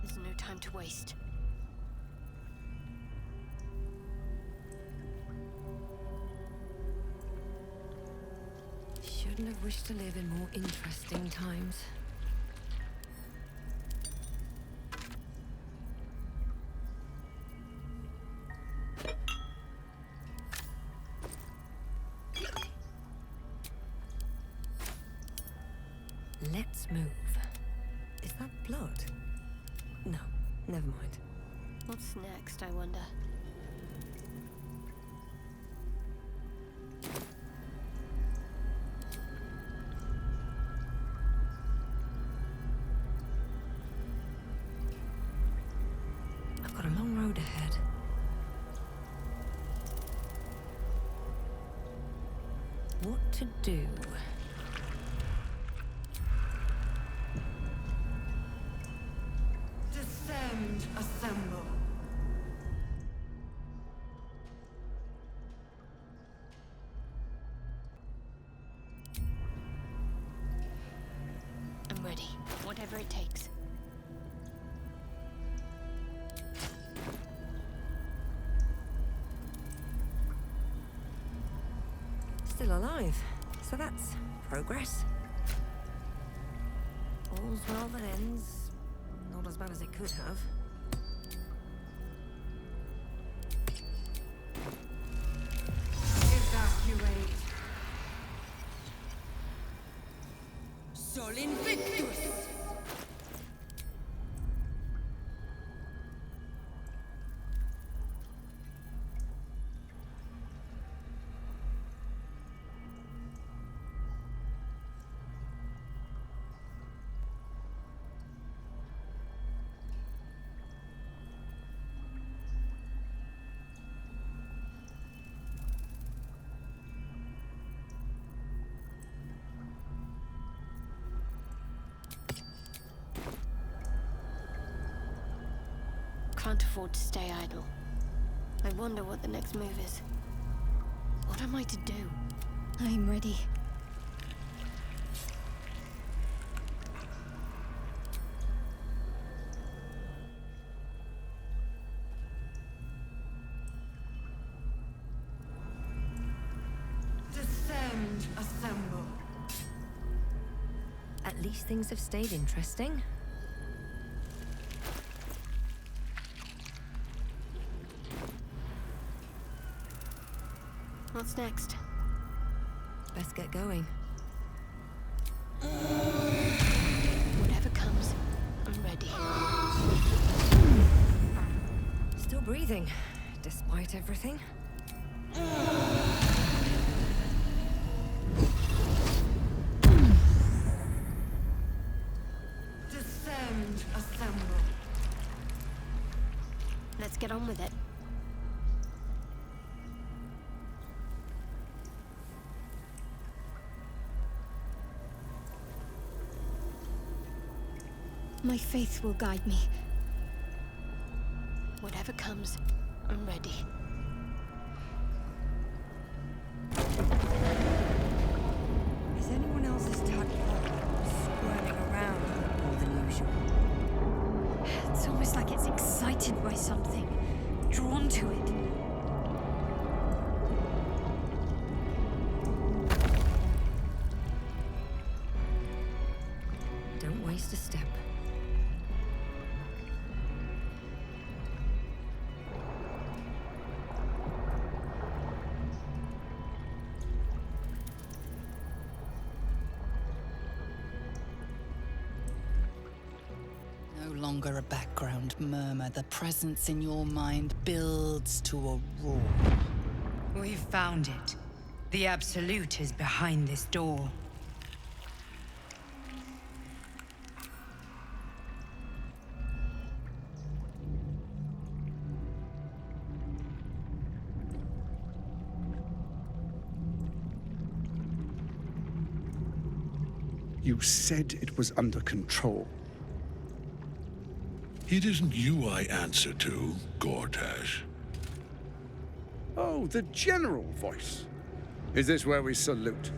There's no time to waste. Shouldn't have wished to live in more interesting times. Let's move. Is that blood? No, never mind. What's next, I wonder? I've got a long road ahead. What to do? Descend. Assemble. I'm ready. Whatever it takes. Still alive, so that's progress. All's well that ends. Not as bad as it could have. Evacuate. Sol Invictus. Can't afford to stay idle. I wonder what the next move is. What am I to do? I'm ready. Descend. Assemble. At least things have stayed interesting. What's next? Best get going. Whatever comes, I'm ready. Still breathing, despite everything. Descend. Assemble. Let's get on with it. My faith will guide me. Whatever comes, I'm ready. Is anyone else's tadpole squirming around more than usual? It's almost like it's excited by something, drawn to it. Don't waste a step. No longer a background murmur, the presence in your mind builds to a roar. We've found it. The Absolute is behind this door. You said it was under control. It isn't you I answer to, Gortash. Oh, the general voice. Is this where we salute?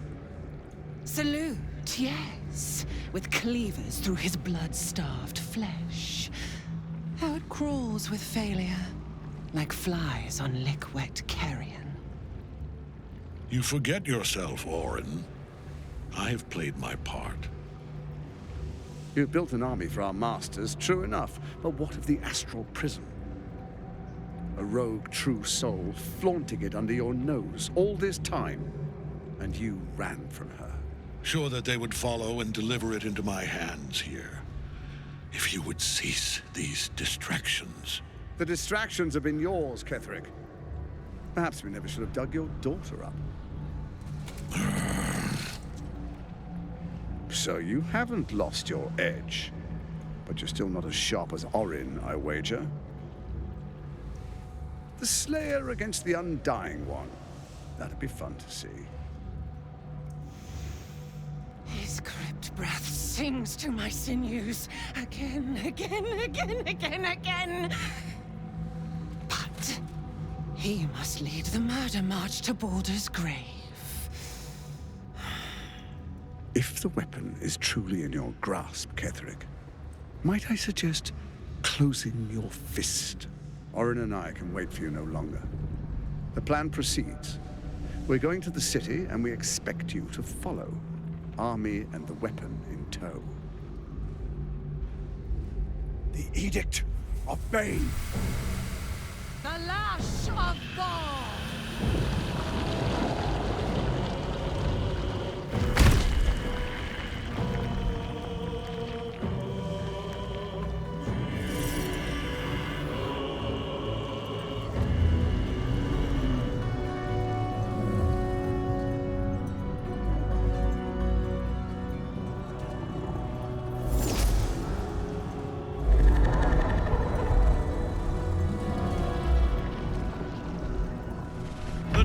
Salute, yes. With cleavers through his blood-starved flesh. How it crawls with failure, like flies on lick-wet carrion. You forget yourself, Orin. I have played my part. You've built an army for our masters, true enough. But what of the astral prison? A rogue true soul flaunting it under your nose all this time, and you ran from her. Sure that they would follow and deliver it into my hands here. If you would cease these distractions. The distractions have been yours, Ketheric. Perhaps we never should have dug your daughter up. So you haven't lost your edge, but you're still not as sharp as Orin, I wager. The Slayer against the Undying One. That'd be fun to see. His crypt breath sings to my sinews. Again, again, again, again, again. But he must lead the murder march to Baldur's grave. If the weapon is truly in your grasp, Ketheric, might I suggest closing your fist? Orin and I can wait for you no longer. The plan proceeds. We're going to the city, and we expect you to follow. Army and the weapon in tow. The Edict of Bane! The lash of God!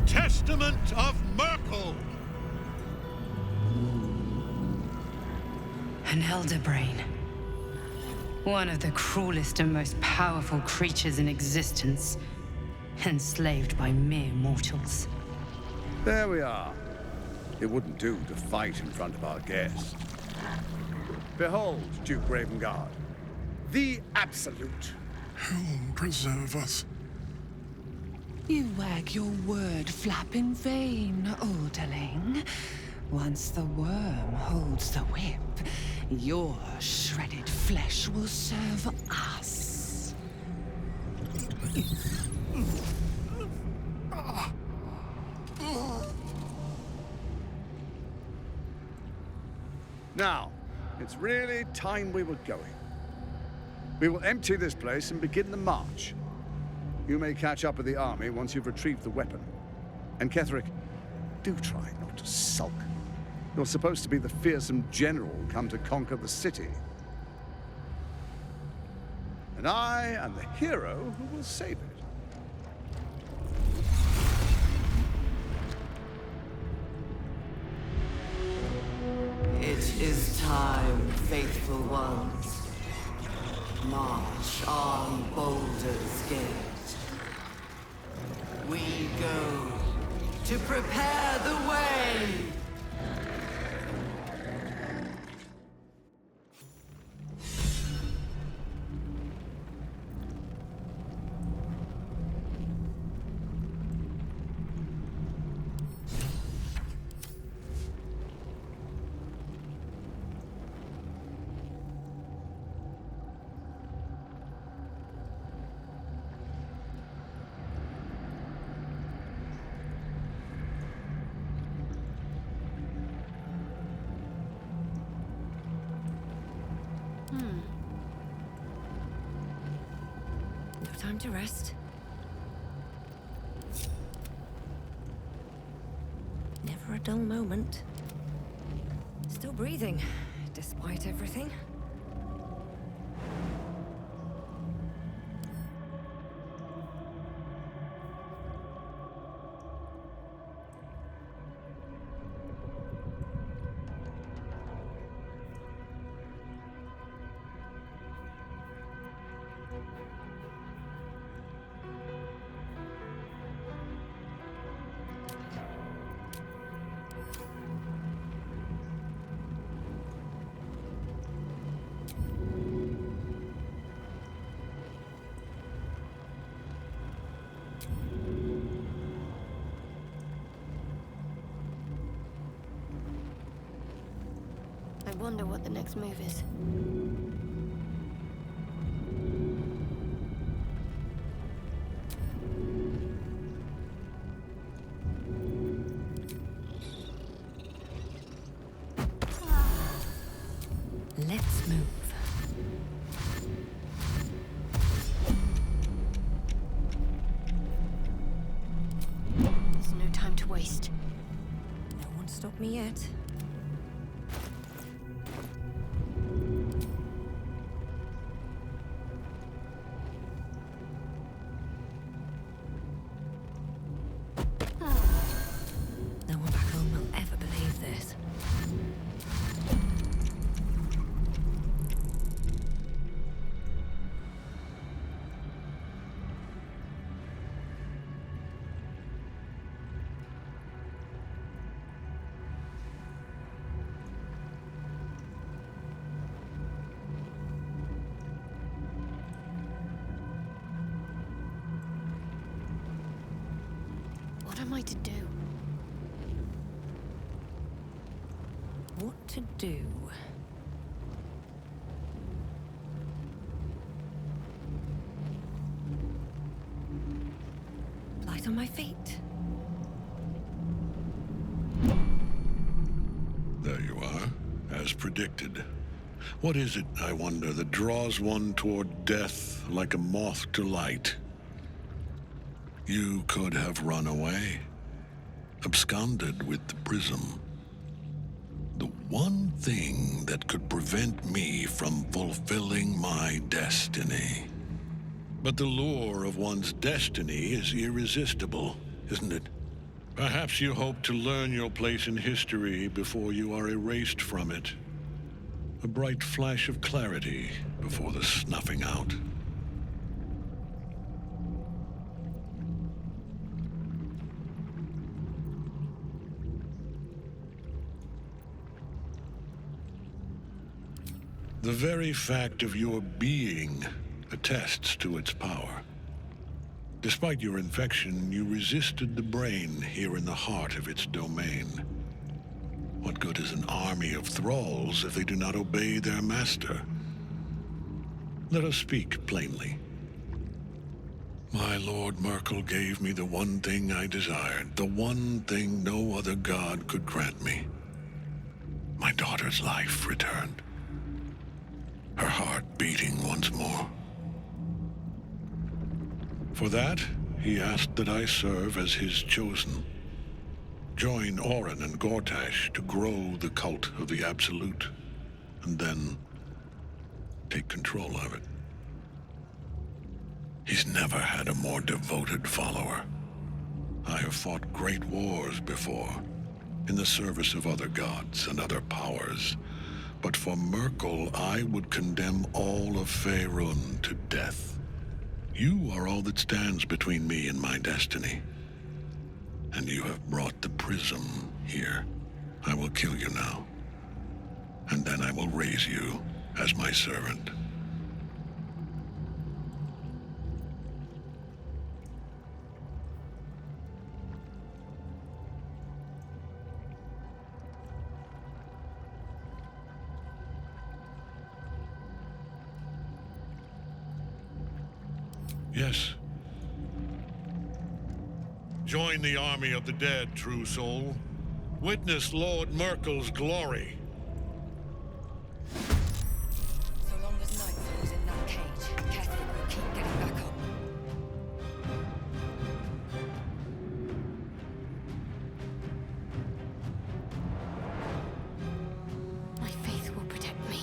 Testament of Myrkul! An elder brain. One of the cruelest and most powerful creatures in existence. Enslaved by mere mortals. There we are. It wouldn't do to fight in front of our guest. Behold, Duke Ravengard. The Absolute. Whom preserve us? You wag your word flap in vain, Alderling. Once the worm holds the whip, your shredded flesh will serve us. Now, it's really time we were going. We will empty this place and begin the march. You may catch up with the army once you've retrieved the weapon. And Ketheric, do try not to sulk. You're supposed to be the fearsome general come to conquer the city. And I am the hero who will save it. It is time, faithful ones. March on Baldur's Gate. We go to prepare the way! No time to rest. Never a dull moment. Still breathing, despite everything. I wonder what the next move is. Let's move. There's no time to waste. No one stopped me yet. No one back home will ever believe this. What am I to do? What to do? Light on my feet. There you are, as predicted. What is it, I wonder, that draws one toward death like a moth to light? You could have run away, absconded with the prism. The one thing that could prevent me from fulfilling my destiny. But the lure of one's destiny is irresistible, isn't it? Perhaps you hope to learn your place in history before you are erased from it. A bright flash of clarity before the snuffing out. The very fact of your being attests to its power. Despite your infection, you resisted the brain here in the heart of its domain. What good is an army of thralls if they do not obey their master? Let us speak plainly. My Lord Myrkul gave me the one thing I desired, the one thing no other god could grant me. My daughter's life returned. Her heart beating once more. For that, he asked that I serve as his chosen. Join Orin and Gortash to grow the cult of the Absolute, and then take control of it. He's never had a more devoted follower. I have fought great wars before, in the service of other gods and other powers, But for Myrkul, I would condemn all of Faerun to death. You are all that stands between me and my destiny. And you have brought the prism here. I will kill you now. And then I will raise you as my servant. Yes. Join the army of the dead, true soul. Witness Lord Myrkul's glory. So long as Nightfall is in that cage, Ketheric will keep getting back up. My faith will protect me.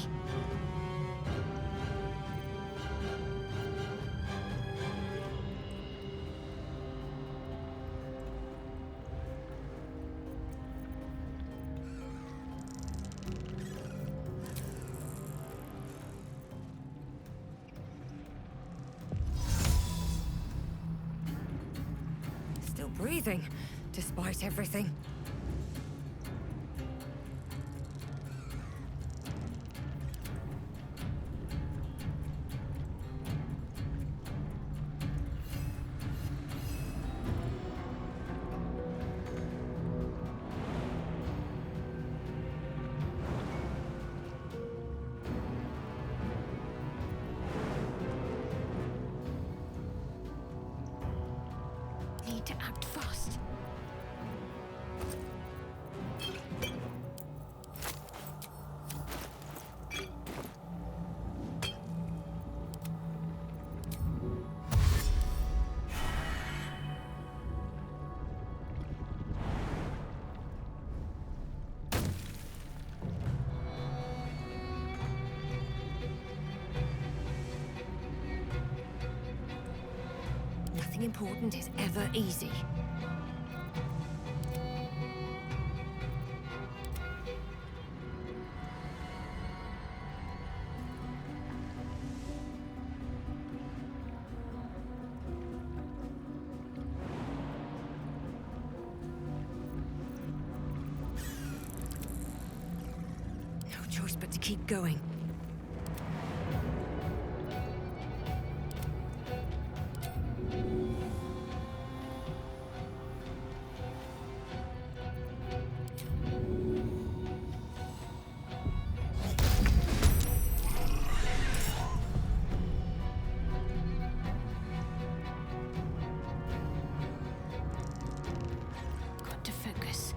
Still breathing, despite everything. Need to act fast. Nothing important is ever easy. No choice but to keep going. Got to focus.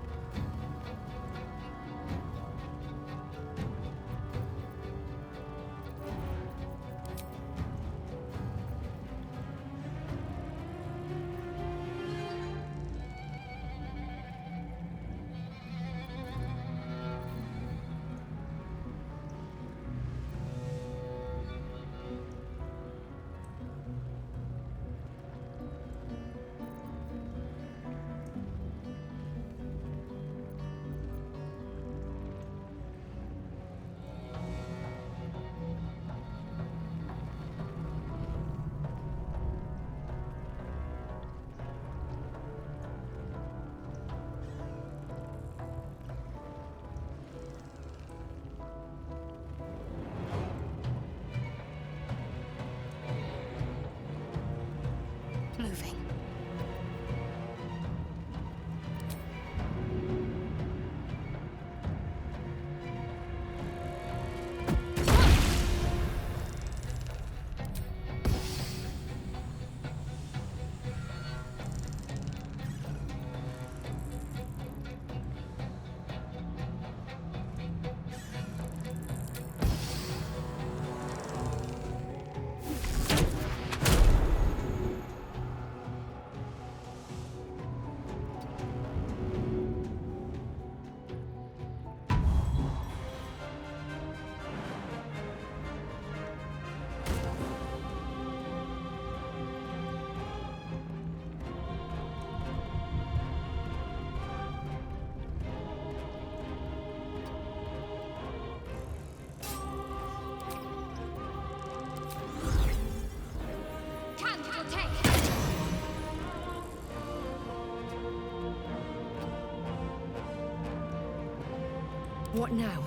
What now?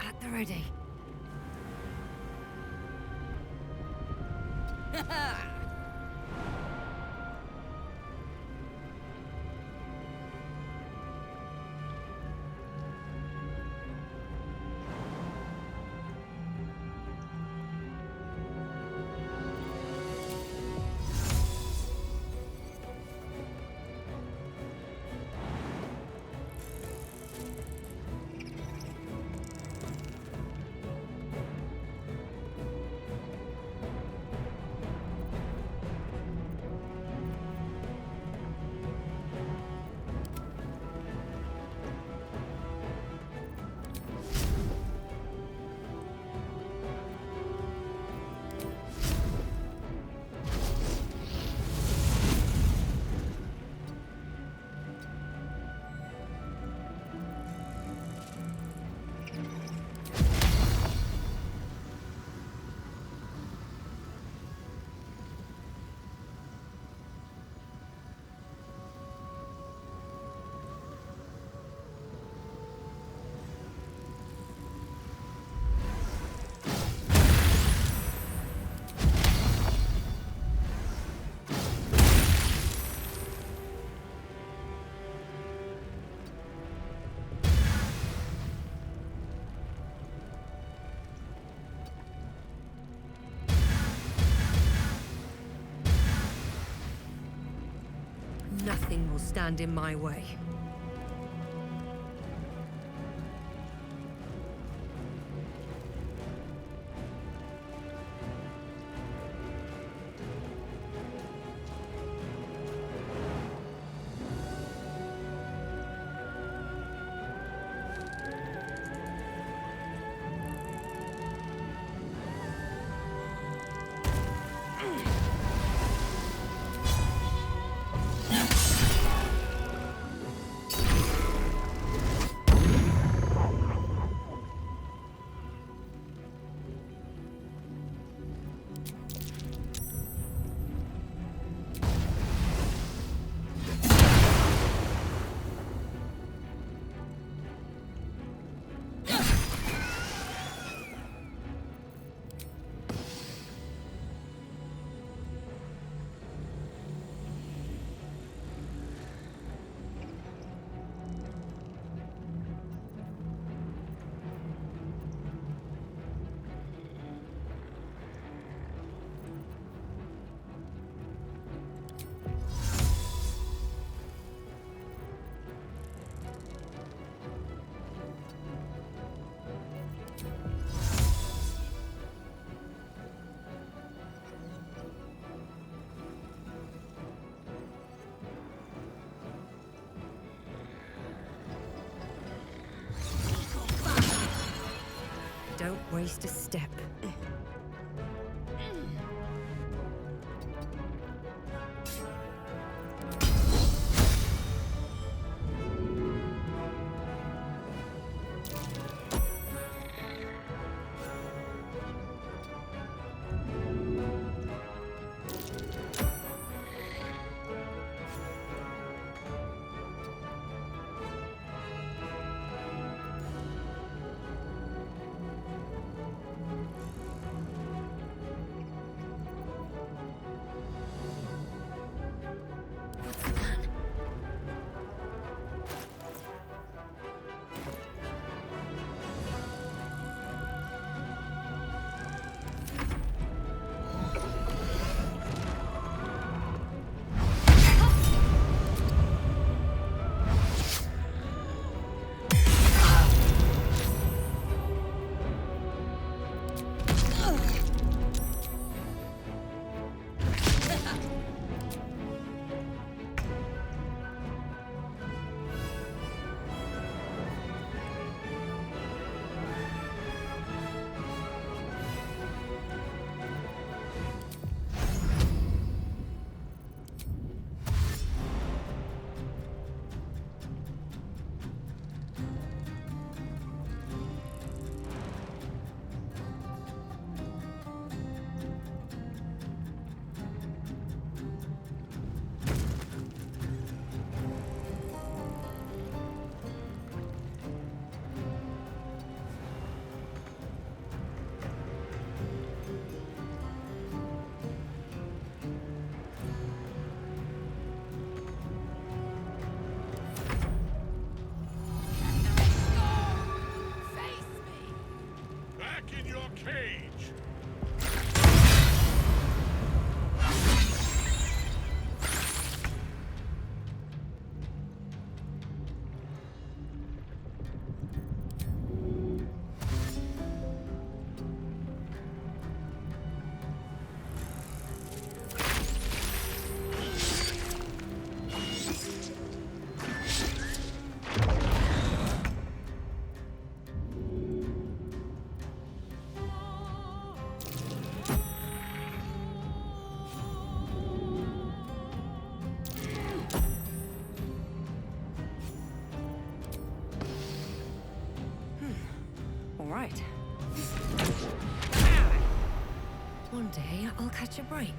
At the ready. Nothing will stand in my way. Don't waste a step. catch a break?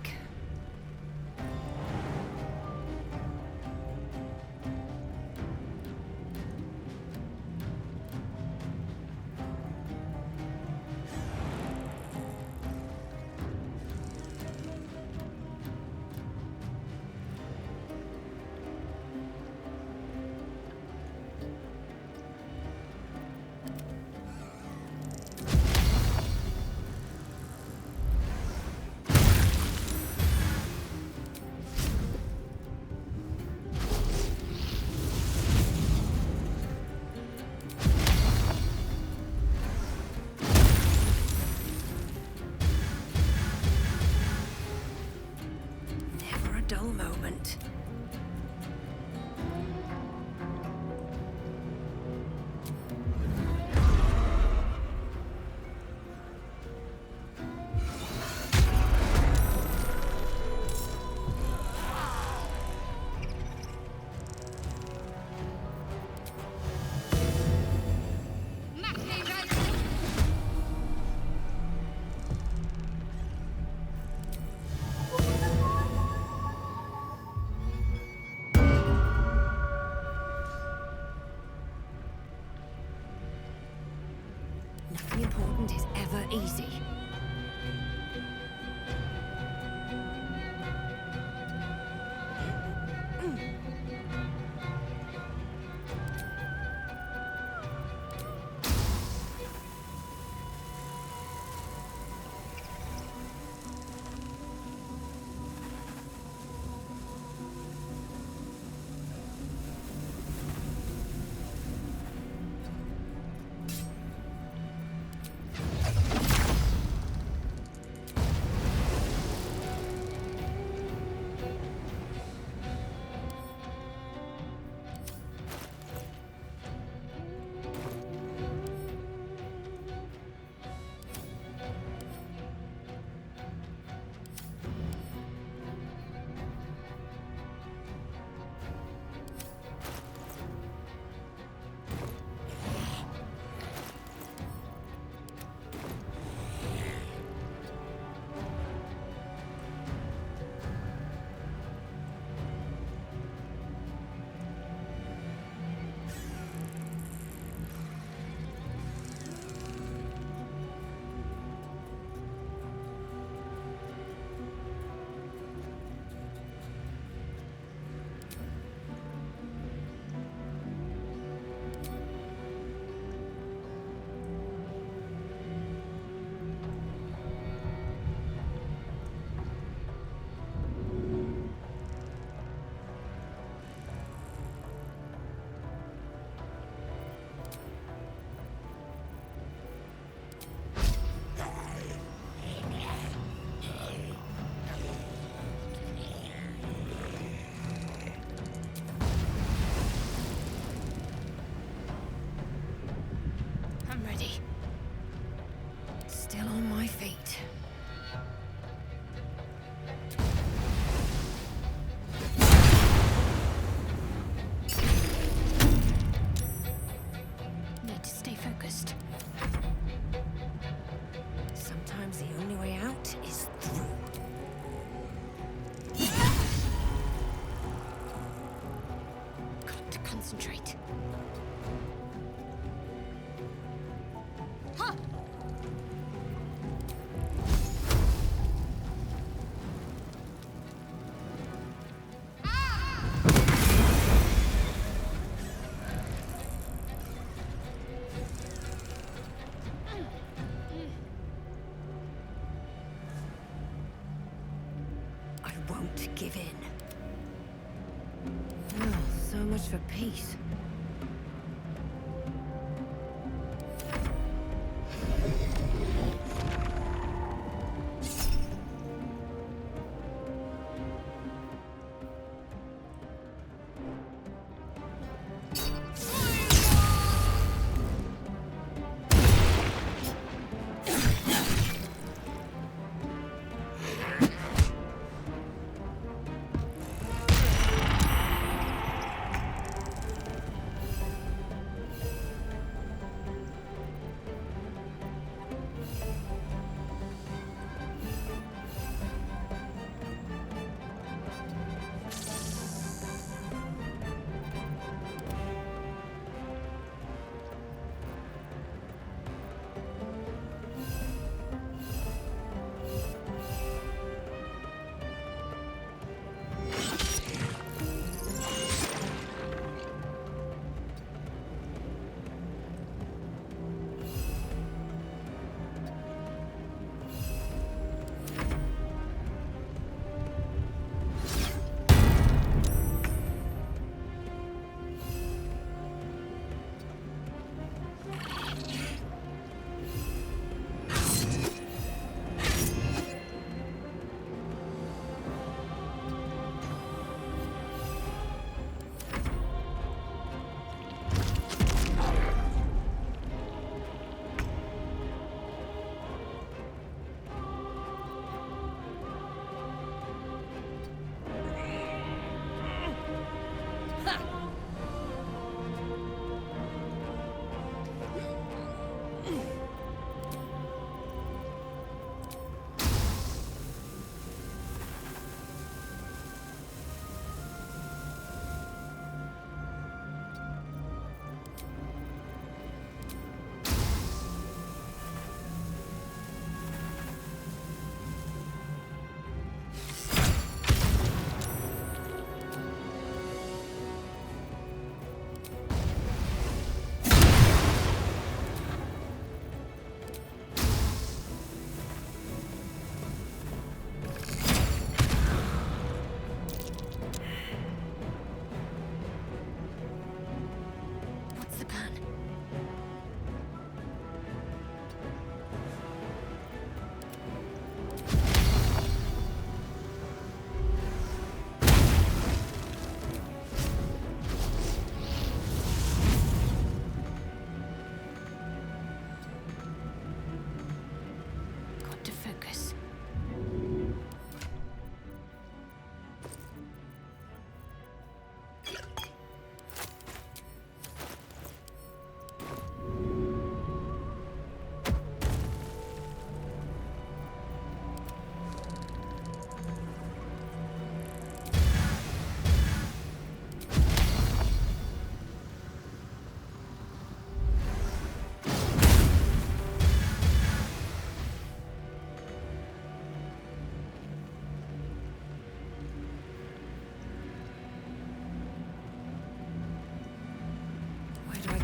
Dull moment. Nothing important is ever easy. Concentrate. Huh! I won't give in. Oh, so much for peace.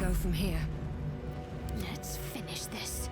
go from here? Let's finish this.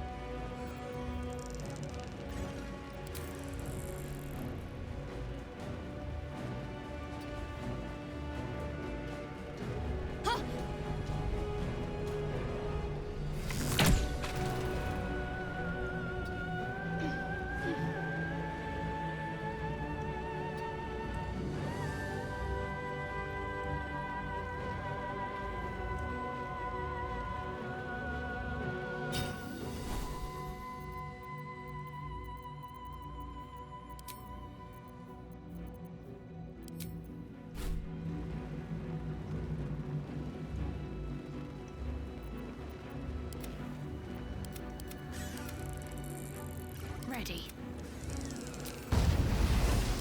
Ready.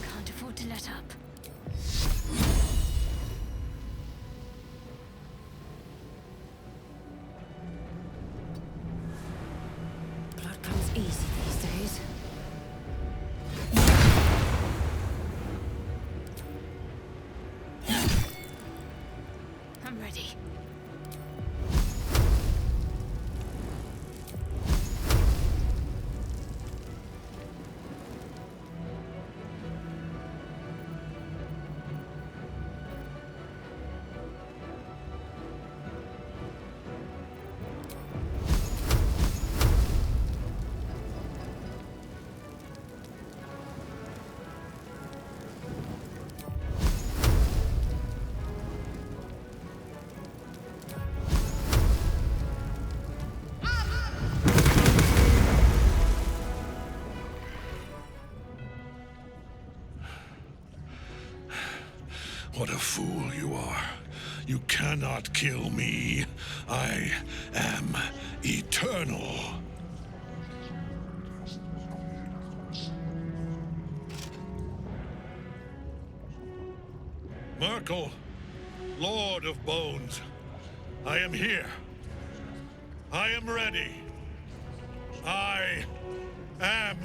Can't afford to let up. Blood comes easy these days. I'm ready. What a fool you are. You cannot kill me. I am eternal. Myrkul, Lord of Bones, I am here. I am ready. I am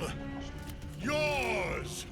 yours!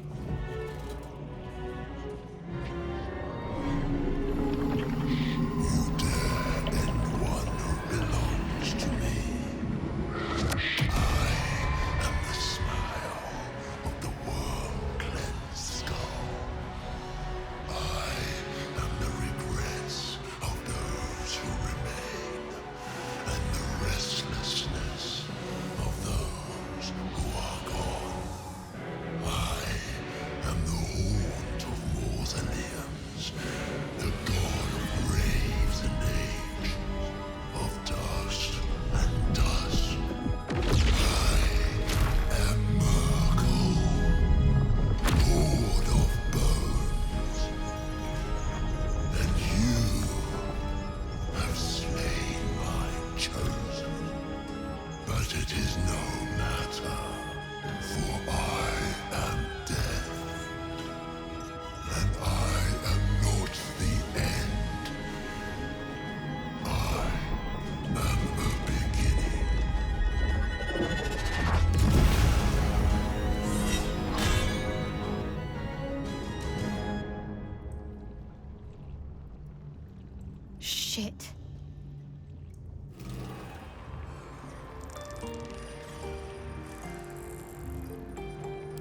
Shit.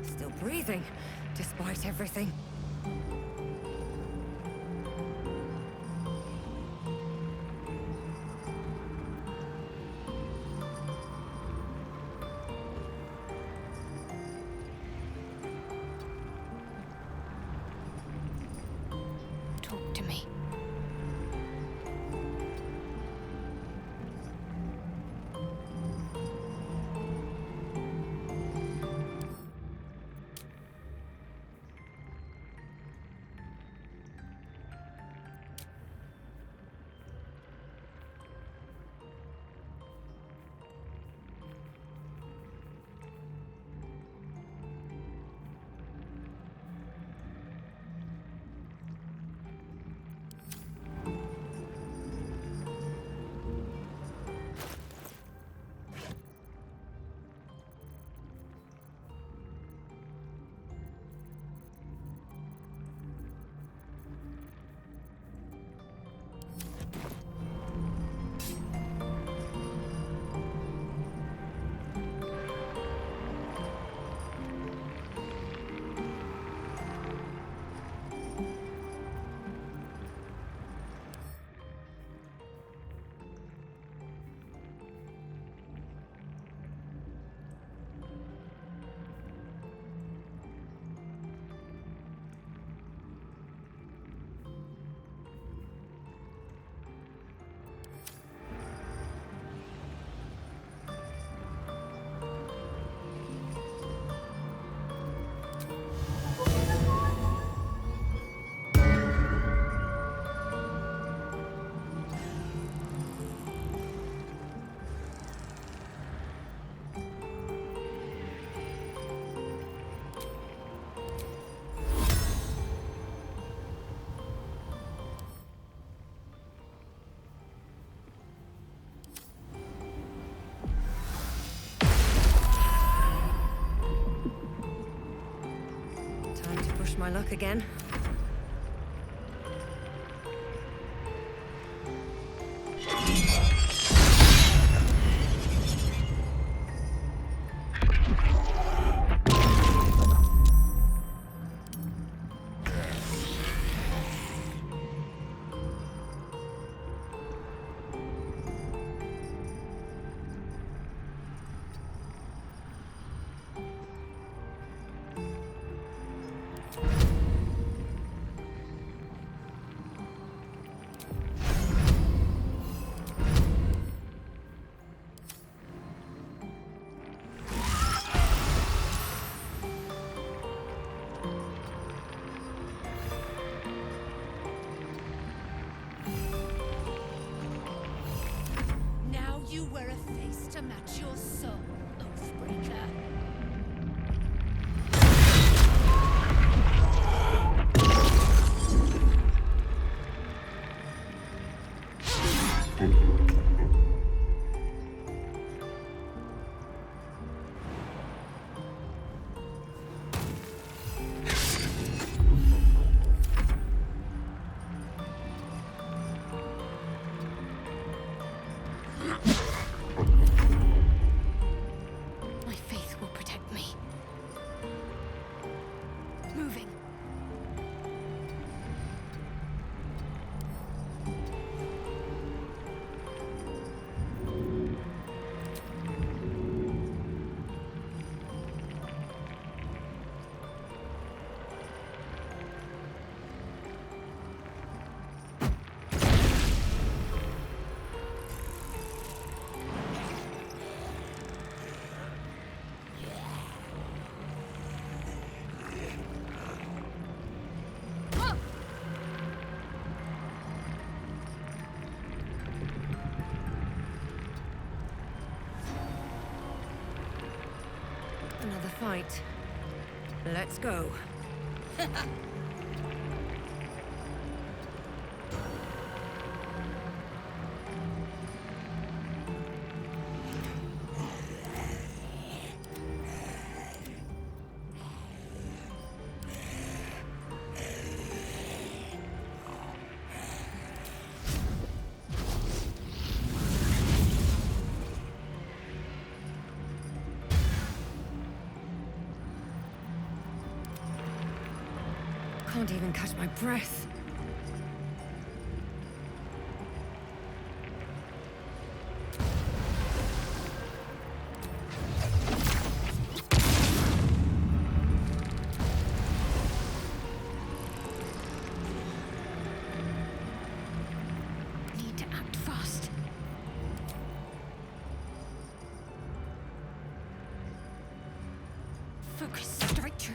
Still breathing, despite everything. Talk to me. my luck again. You wear a face to match your soul, Oathbreaker. Another fight. Let's go. Can't even catch my breath. Need to act fast. Focus, straight through.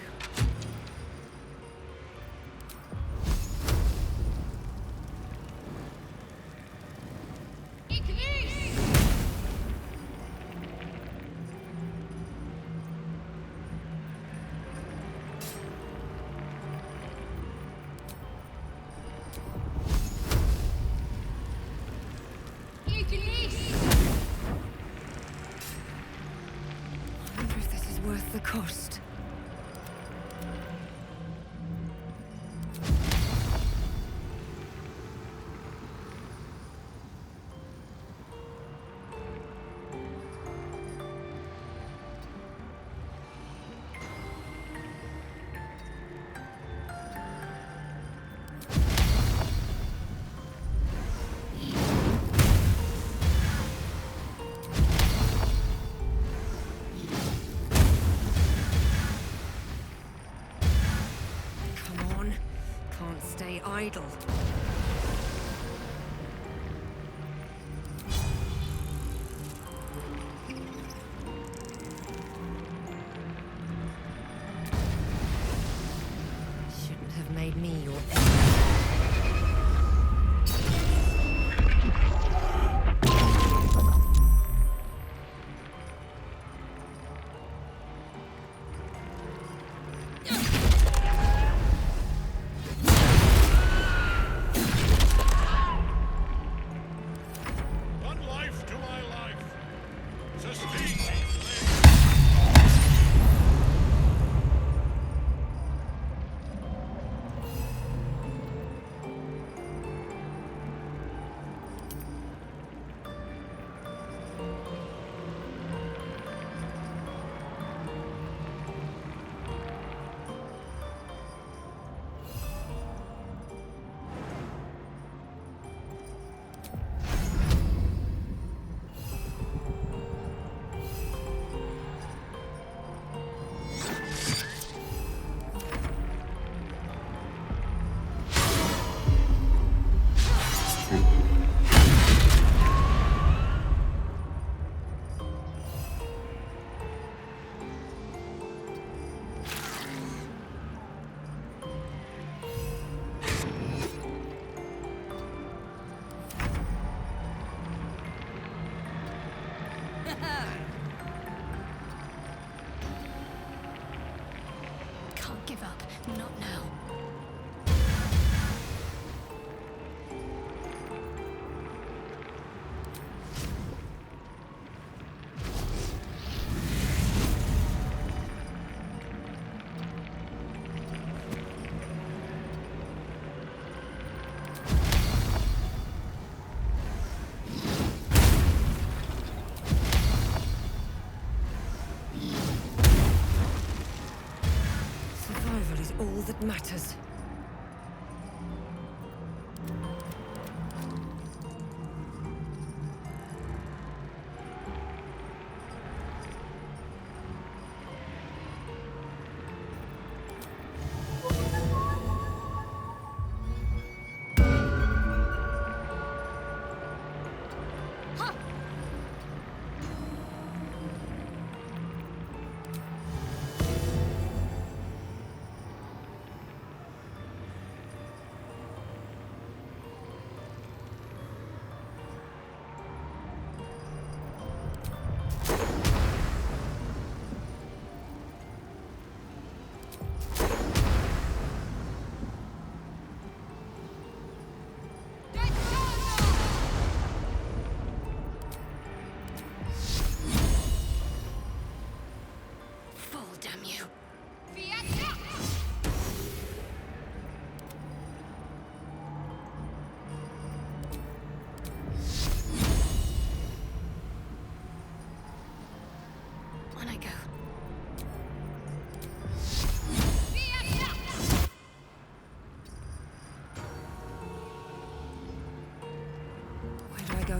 I wonder if this is worth the cost. Stay idle. Shouldn't have made me your enemy. matters.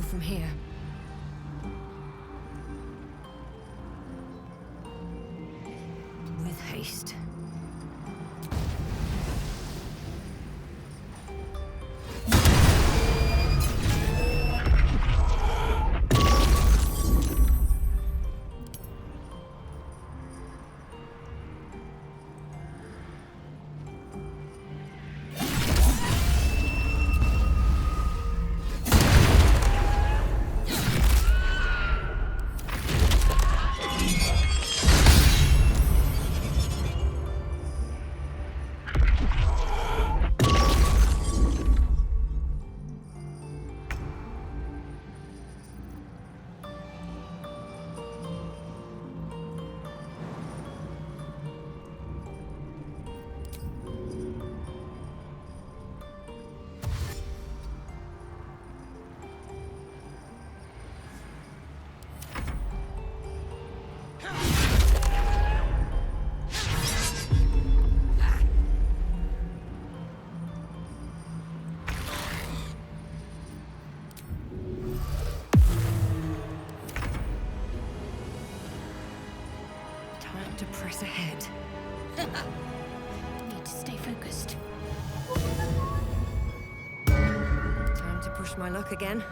From here. With haste. To press ahead. Need to stay focused. Time to push my luck again.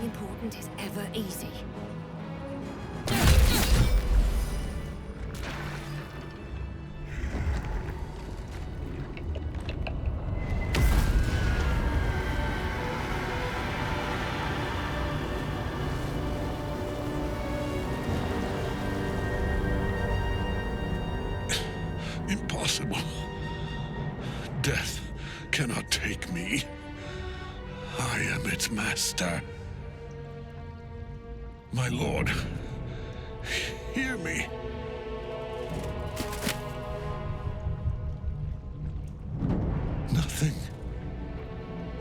Important is ever easy. Impossible. Death cannot take me. I am its master. My lord, hear me. Nothing.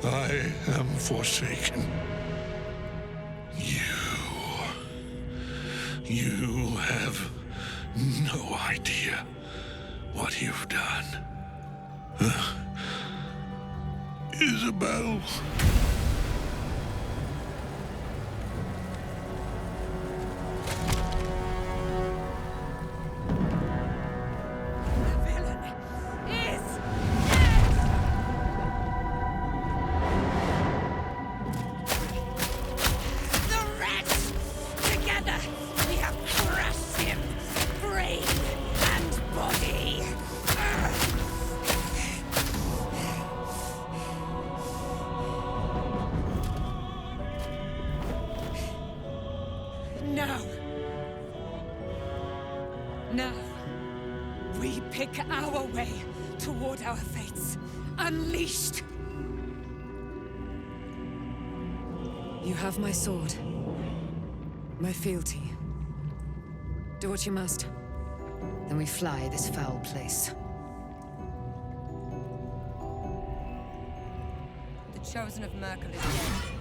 I am forsaken. You have no idea what you've done. Isabel. Now, we pick our way toward our fates. Unleashed! You have my sword. My fealty. Do what you must. Then we fly this foul place. The Chosen of Myrkul is dead.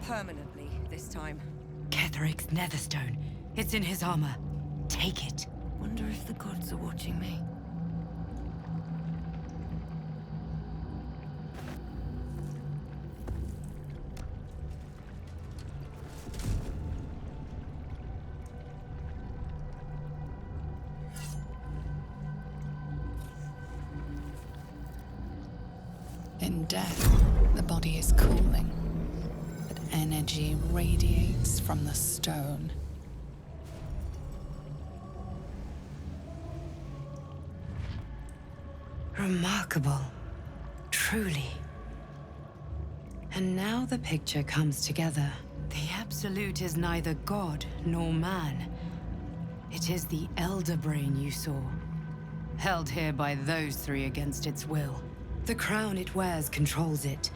Permanently, this time. Ketheric's netherstone. It's in his armor. Take it. Wonder if the gods are watching me. In death, the body is cooling, but energy radiates from the stone. Remarkable. Truly. And now the picture comes together. The Absolute is neither god nor man. It is the Elder Brain you saw, held here by those three against its will. The crown it wears controls it,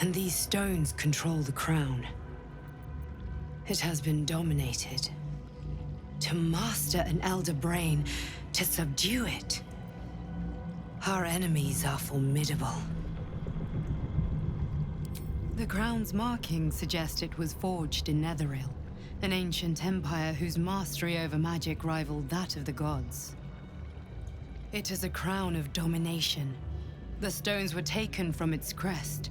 and these stones control the crown. It has been dominated. To master an Elder Brain, to subdue it. Our enemies are formidable. The crown's markings suggest it was forged in Netheril, an ancient empire whose mastery over magic rivaled that of the gods. It is a crown of domination. The stones were taken from its crest.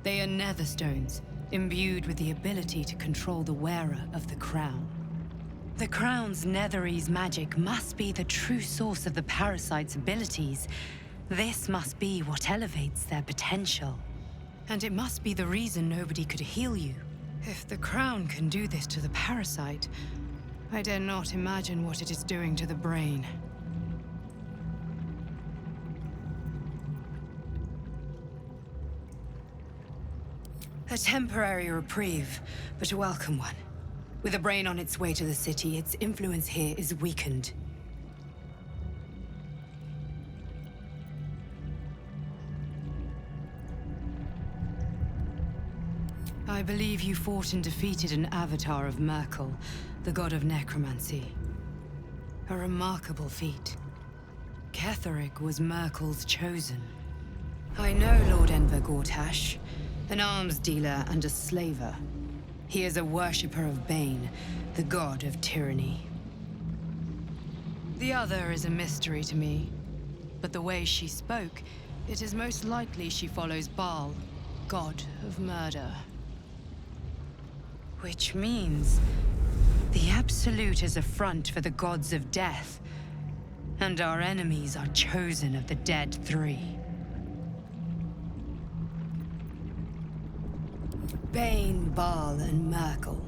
They are nether stones, imbued with the ability to control the wearer of the crown. The crown's Netherese magic must be the true source of the parasite's abilities. This must be what elevates their potential. And it must be the reason nobody could heal you. If the crown can do this to the parasite, I dare not imagine what it is doing to the brain. A temporary reprieve, but a welcome one. With a brain on its way to the city, its influence here is weakened. I believe you fought and defeated an avatar of Myrkul, the god of necromancy. A remarkable feat. Ketheric was Myrkul's chosen. I know Lord Enver Gortash, an arms dealer and a slaver. He is a worshipper of Bane, the god of tyranny. The other is a mystery to me, but the way she spoke, it is most likely she follows Baal, god of murder. Which means the Absolute is a front for the gods of death, and our enemies are chosen of the dead three. Bane, Baal, and Myrkul.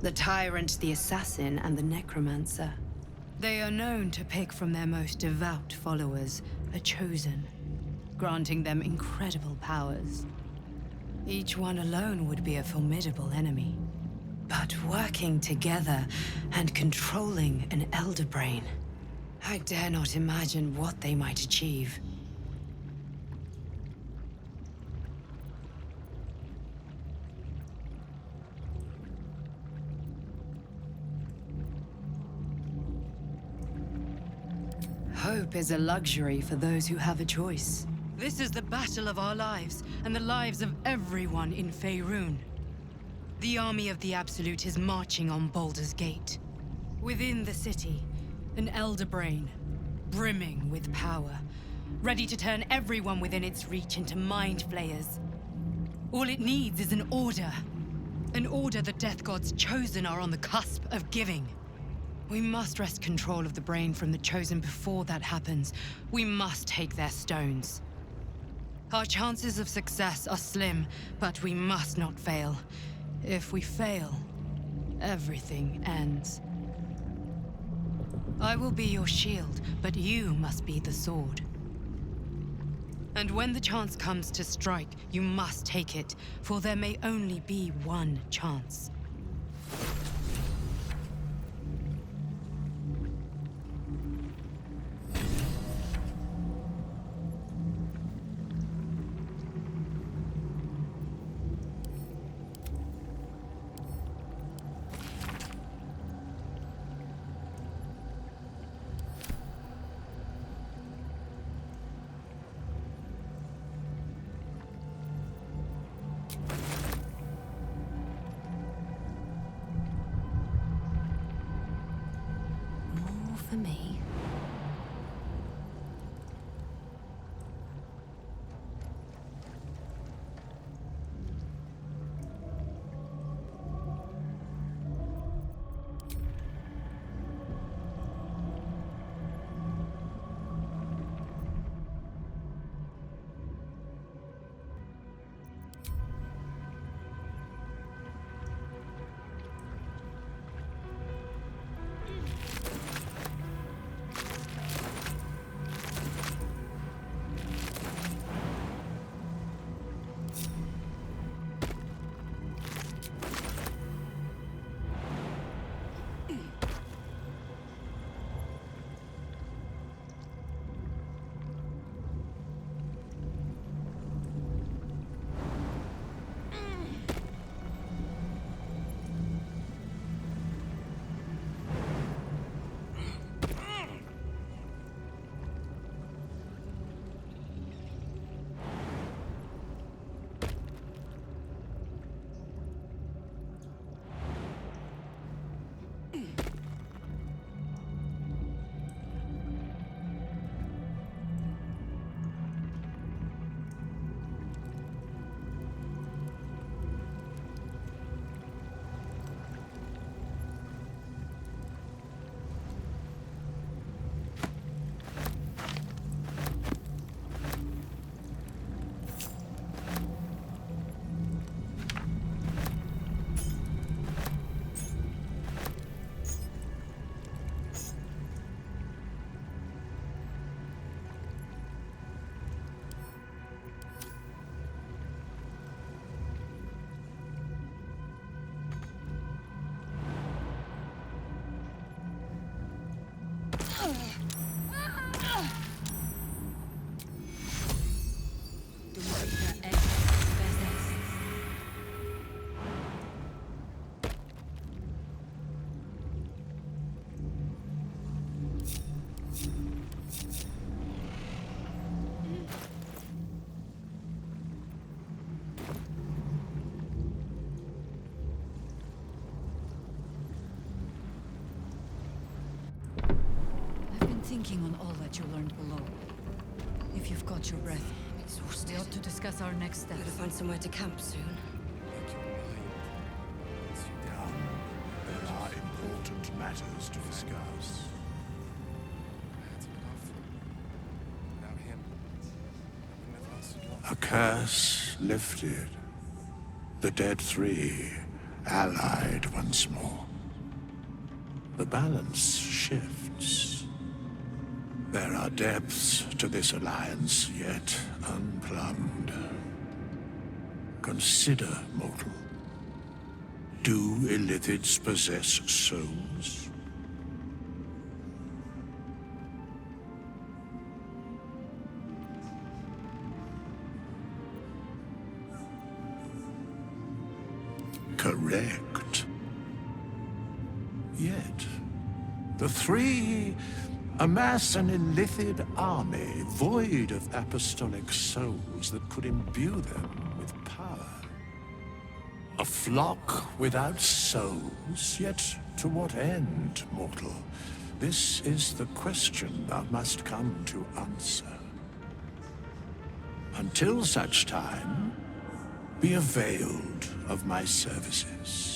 The tyrant, the assassin, and the necromancer. They are known to pick from their most devout followers a chosen, granting them incredible powers. Each one alone would be a formidable enemy. But working together and controlling an Elder Brain, I dare not imagine what they might achieve. Hope is a luxury for those who have a choice. This is the battle of our lives, and the lives of everyone in Faerun. The army of the Absolute is marching on Baldur's Gate. Within the city, an Elder Brain, brimming with power, ready to turn everyone within its reach into mind flayers. All it needs is an order. An order the Death Gods chosen are on the cusp of giving. We must wrest control of the brain from the Chosen before that happens. We must take their stones. Our chances of success are slim, but we must not fail. If we fail, everything ends. I will be your shield, but you must be the sword. And when the chance comes to strike, you must take it, for there may only be one chance. thinking on all that you learned below? If you've got your breath, we ought to discuss our next steps. Better find somewhere to camp soon. There are important matters to discuss. A curse lifted. The dead three allied once more. The balance shifts. There are depths to this alliance yet unplumbed. Consider, mortal. Do illithids possess souls? Correct. Yet, the three amass an illithid army void of apostolic souls that could imbue them with power. A flock without souls, yet to what end, mortal? This is the question thou must come to answer. Until such time, be availed of my services.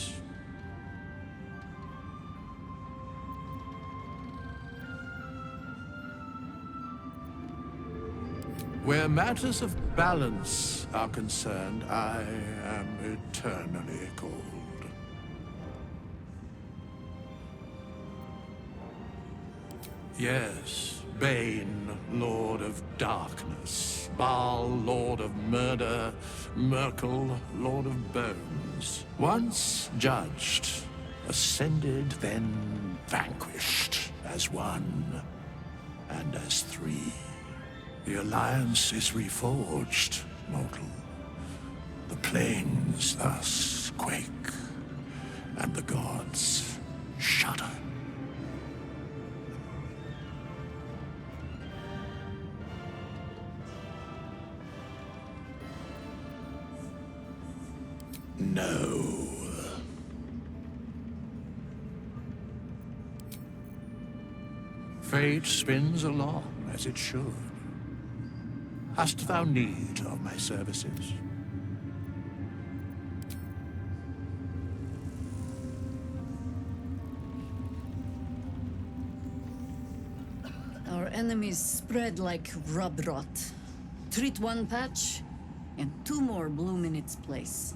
Where matters of balance are concerned, I am eternally cold. Yes, Bane, Lord of Darkness, Baal, Lord of Murder, Myrkul, Lord of Bones. Once judged, ascended, then vanquished, as one, and as three. The Alliance is reforged, mortal. The plains thus quake, and the gods shudder. No. Fate spins along as it should. Hast thou need of my services? Our enemies spread like rub rot. Treat one patch, and two more bloom in its place.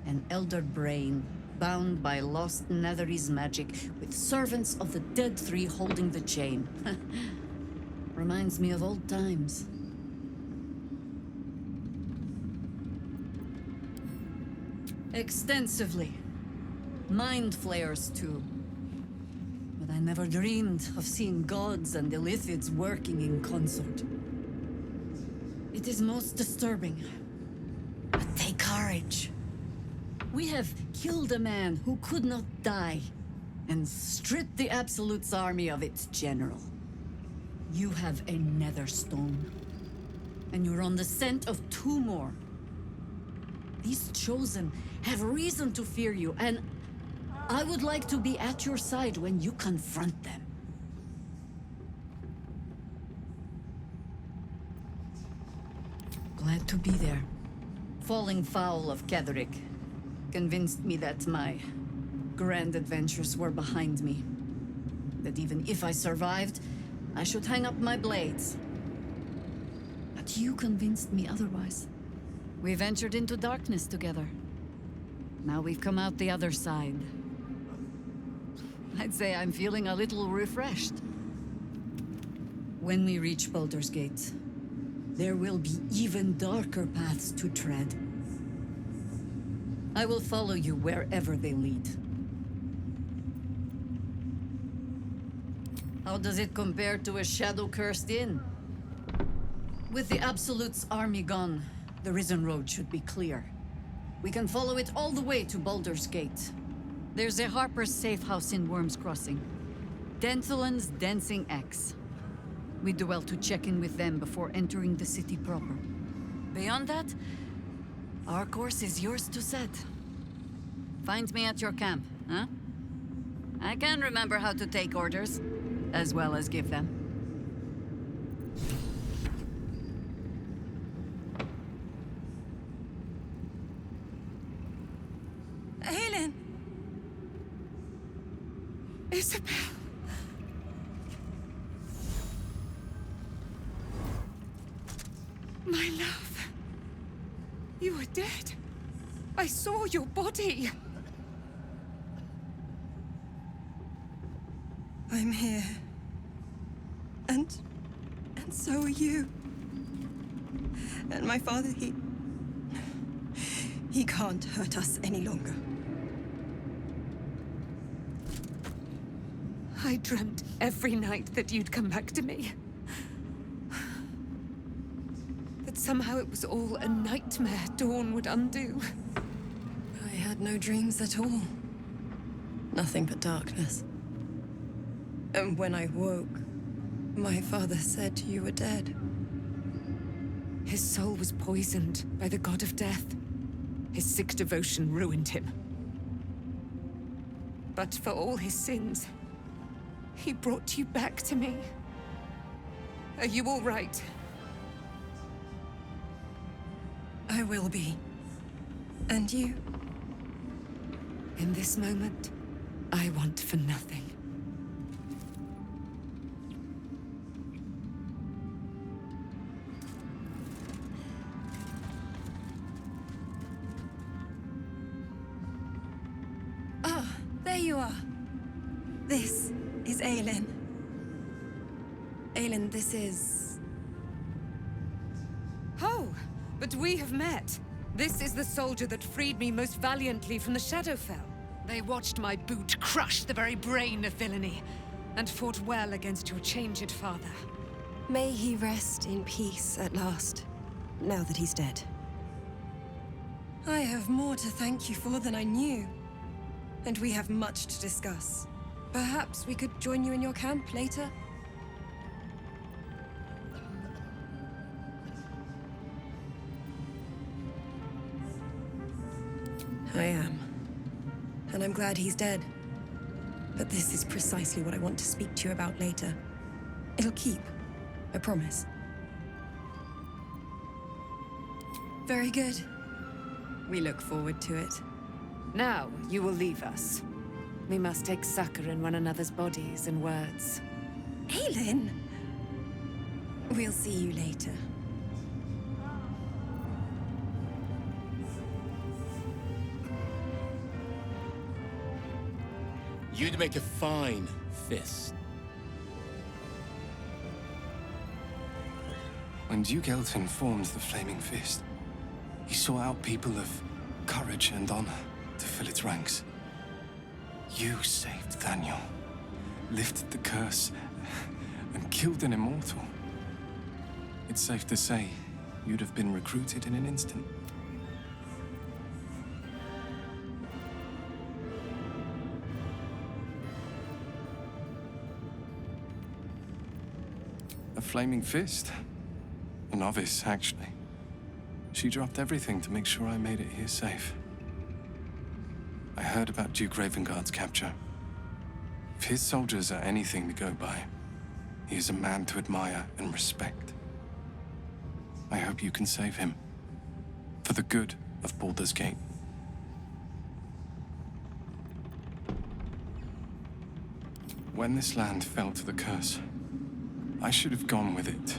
An elder brain, bound by lost Netherese magic, with servants of the dead three holding the chain. Reminds me of old times. Extensively. Mind flayers, too. But I never dreamed of seeing gods and illithids working in consort. It is most disturbing. But take courage. We have killed a man who could not die, and stripped the Absolute's army of its general. You have a nether stone, and you're on the scent of two more. These Chosen have reason to fear you, and I would like to be at your side when you confront them. Glad to be there. Falling foul of Ketheric convinced me that my grand adventures were behind me. That even if I survived, I should hang up my blades. But you convinced me otherwise. We ventured into darkness together. Now we've come out the other side. I'd say I'm feeling a little refreshed. When we reach Baldur's Gate, there will be even darker paths to tread. I will follow you wherever they lead. How does it compare to a shadow-cursed inn? With the Absolute's army gone, the Risen Road should be clear. We can follow it all the way to Baldur's Gate. There's a Harper's safe house in Worm's Crossing. Denthelan's Dancing X. We do well to check in with them before entering the city proper. Beyond that, our course is yours to set. Find me at your camp, huh? I can remember how to take orders, as well as give them. Isabel. My love. You were dead. I saw your body. I'm here. And so are you. And my father, he can't hurt us any longer. I dreamt every night that you'd come back to me. That somehow it was all a nightmare Dawn would undo. I had no dreams at all. Nothing but darkness. And when I woke, my father said you were dead. His soul was poisoned by the god of death. His sick devotion ruined him. But for all his sins, he brought you back to me. Are you all right? I will be. And you? In this moment, I want for nothing. Ah, there you are. This is Aelin. Aelin, this is... Oh, but we have met. This is the soldier that freed me most valiantly from the Shadowfell. They watched my boot crush the very brain of villainy, and fought well against your changed father. May he rest in peace at last, now that he's dead. I have more to thank you for than I knew. And we have much to discuss. Perhaps we could join you in your camp later? I am. And I'm glad he's dead. But this is precisely what I want to speak to you about later. It'll keep. I promise. Very good. We look forward to it. Now, you will leave us. We must take succor in one another's bodies and words. Aelin! We'll see you later. You'd make a fine fist. When Duke Elton formed the Flaming Fist, he sought out people of courage and honor to fill its ranks. You saved Thaniel, lifted the curse, and killed an immortal. It's safe to say you'd have been recruited in an instant. A Flaming Fist? A novice, actually. She dropped everything to make sure I made it here safe. I heard about Duke Ravengard's capture. If his soldiers are anything to go by, he is a man to admire and respect. I hope you can save him, for the good of Baldur's Gate. When this land fell to the curse, I should have gone with it.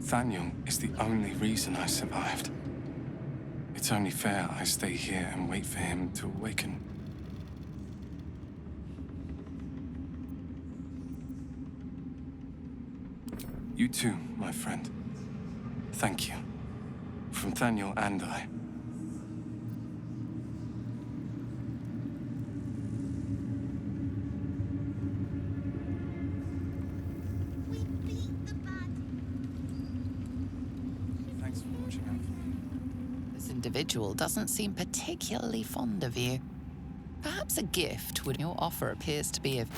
Thaniel is the only reason I survived. It's only fair I stay here and wait for him to awaken. You too, my friend. Thank you. From Thaniel and I. Thanks for watching out for me. This individual doesn't seem particularly fond of you. Perhaps a gift when your offer appears to be of...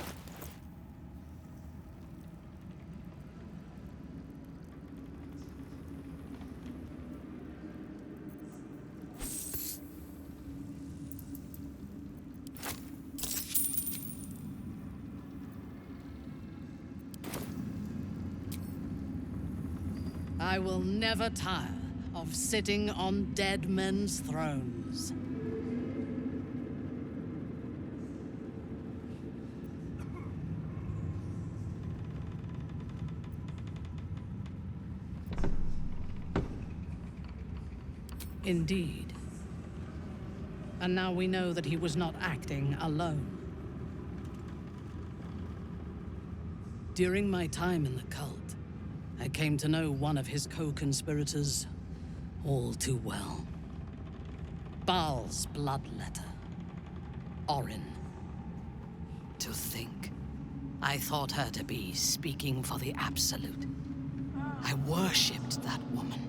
I will never tire of sitting on dead men's thrones. Indeed. And now we know that he was not acting alone. During my time in the cult, I came to know one of his co-conspirators all too well. Baal's bloodletter. Orin. To think, I thought her to be speaking for the Absolute. I worshipped that woman.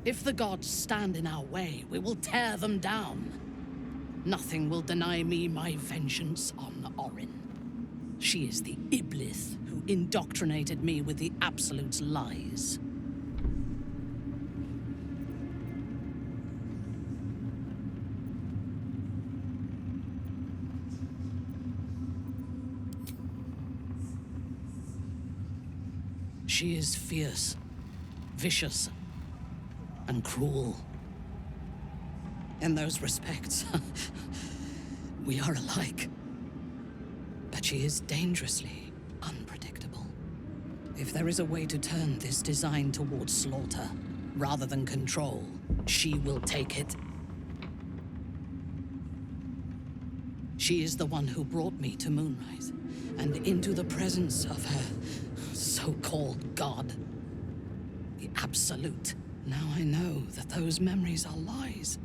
If the gods stand in our way, we will tear them down. Nothing will deny me my vengeance on Orin. She is the Iblis who indoctrinated me with the Absolute's lies. She is fierce, vicious, and cruel. In those respects, we are alike. But she is dangerously unpredictable. If there is a way to turn this design towards slaughter, rather than control, she will take it. She is the one who brought me to Moonrise, and into the presence of her so-called god. The Absolute. Now I know that those memories are lies.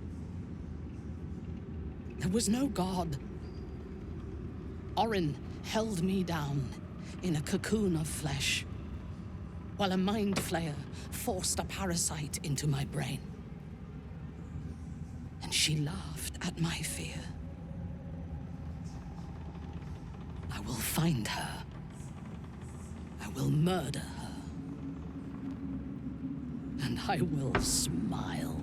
There was no god. Orin held me down in a cocoon of flesh, while a mind flayer forced a parasite into my brain. And she laughed at my fear. I will find her. I will murder her. And I will smile.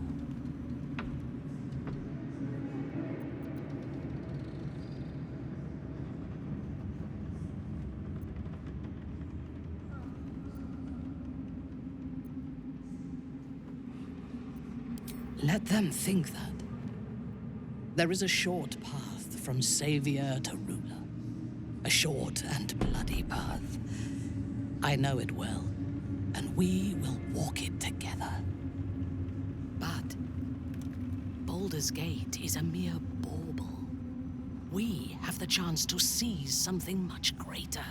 Let them think that. There is a short path from savior to ruler. A short and bloody path. I know it well, and we will walk it together. But Baldur's Gate is a mere bauble. We have the chance to seize something much greater.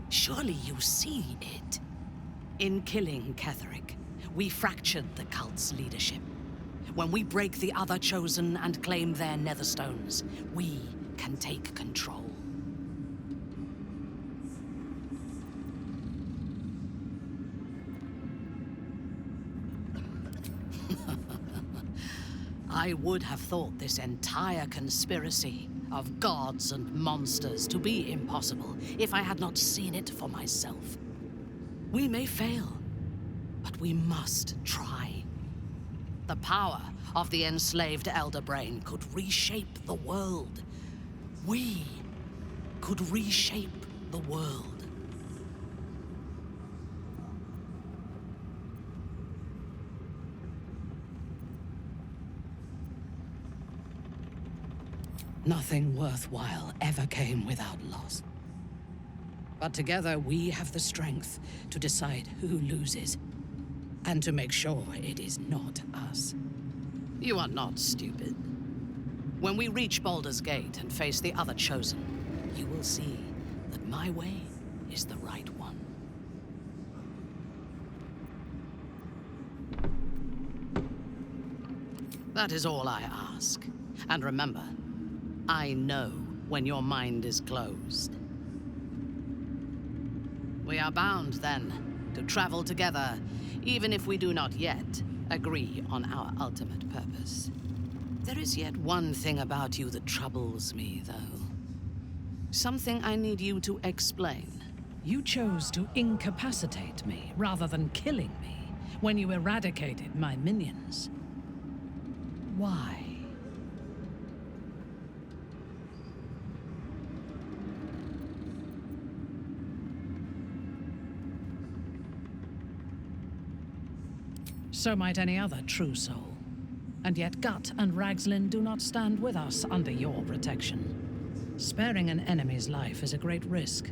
Surely you see it. In killing Ketheric, we fractured the cult's leadership. When we break the other Chosen and claim their Netherstones, we can take control. I would have thought this entire conspiracy of gods and monsters to be impossible if I had not seen it for myself. We may fail, but we must try. The power of the enslaved Elder Brain could reshape the world. We could reshape the world. Nothing worthwhile ever came without loss. But together we have the strength to decide who loses, and to make sure it is not us. You are not stupid. When we reach Baldur's Gate and face the other Chosen, you will see that my way is the right one. That is all I ask. And remember, I know when your mind is closed. We are bound, then, to travel together, even if we do not yet agree on our ultimate purpose. There is yet one thing about you that troubles me, though. Something I need you to explain. You chose to incapacitate me rather than killing me when you eradicated my minions. Why? So might any other true soul. And yet Gut and Ragslin do not stand with us under your protection. Sparing an enemy's life is a great risk.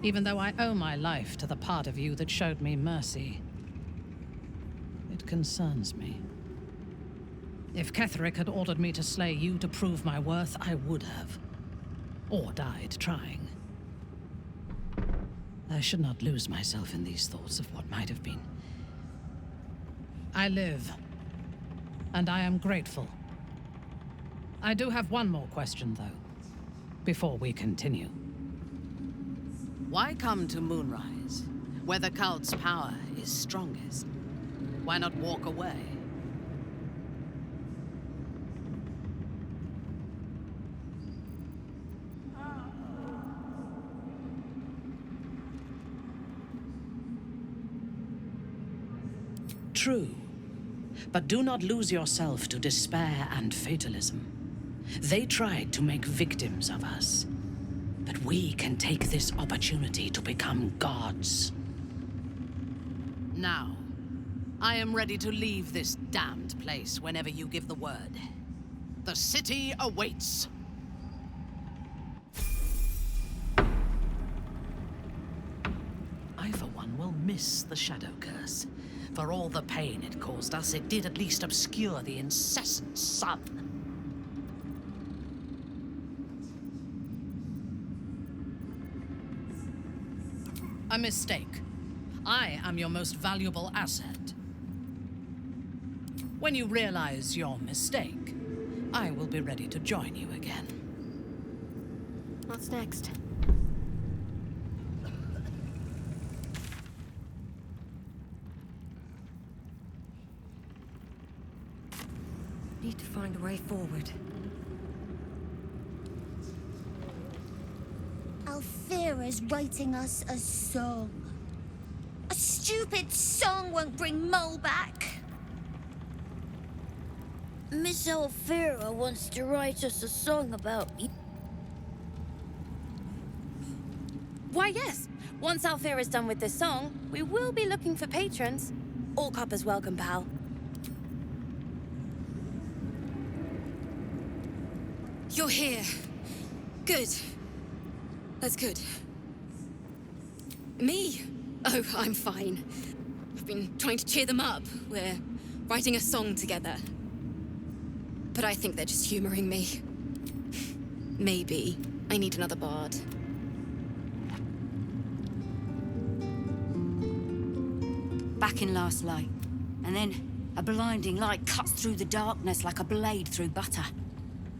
even though I owe my life to the part of you that showed me mercy. It concerns me. If Ketheric had ordered me to slay you to prove my worth, I would have. Or died trying. I should not lose myself in these thoughts of what might have been. I live, and I am grateful. I do have one more question, though, before we continue. Why come to Moonrise, where the cult's power is strongest? Why not walk away? True, but do not lose yourself to despair and fatalism. They tried to make victims of us, but we can take this opportunity to become gods. Now, I am ready to leave this damned place whenever you give the word. The city awaits. I, for one, will miss the Shadow Curse. For all the pain it caused us, it did at least obscure the incessant sun. A mistake. I am your most valuable asset. When you realize your mistake, I will be ready to join you again. What's next? Need to find a way forward. Alfira's writing us a song. A stupid song won't bring Mole back. Miss Alfira wants to write us a song about you. Why, yes. Once Alfira's done with this song, we will be looking for patrons. All coppers welcome, pal. You're here. Good. That's good. Me? Oh, I'm fine. I've been trying to cheer them up. We're writing a song together. But I think they're just humoring me. Maybe I need another bard. Back in last light, and then a blinding light cuts through the darkness like a blade through butter.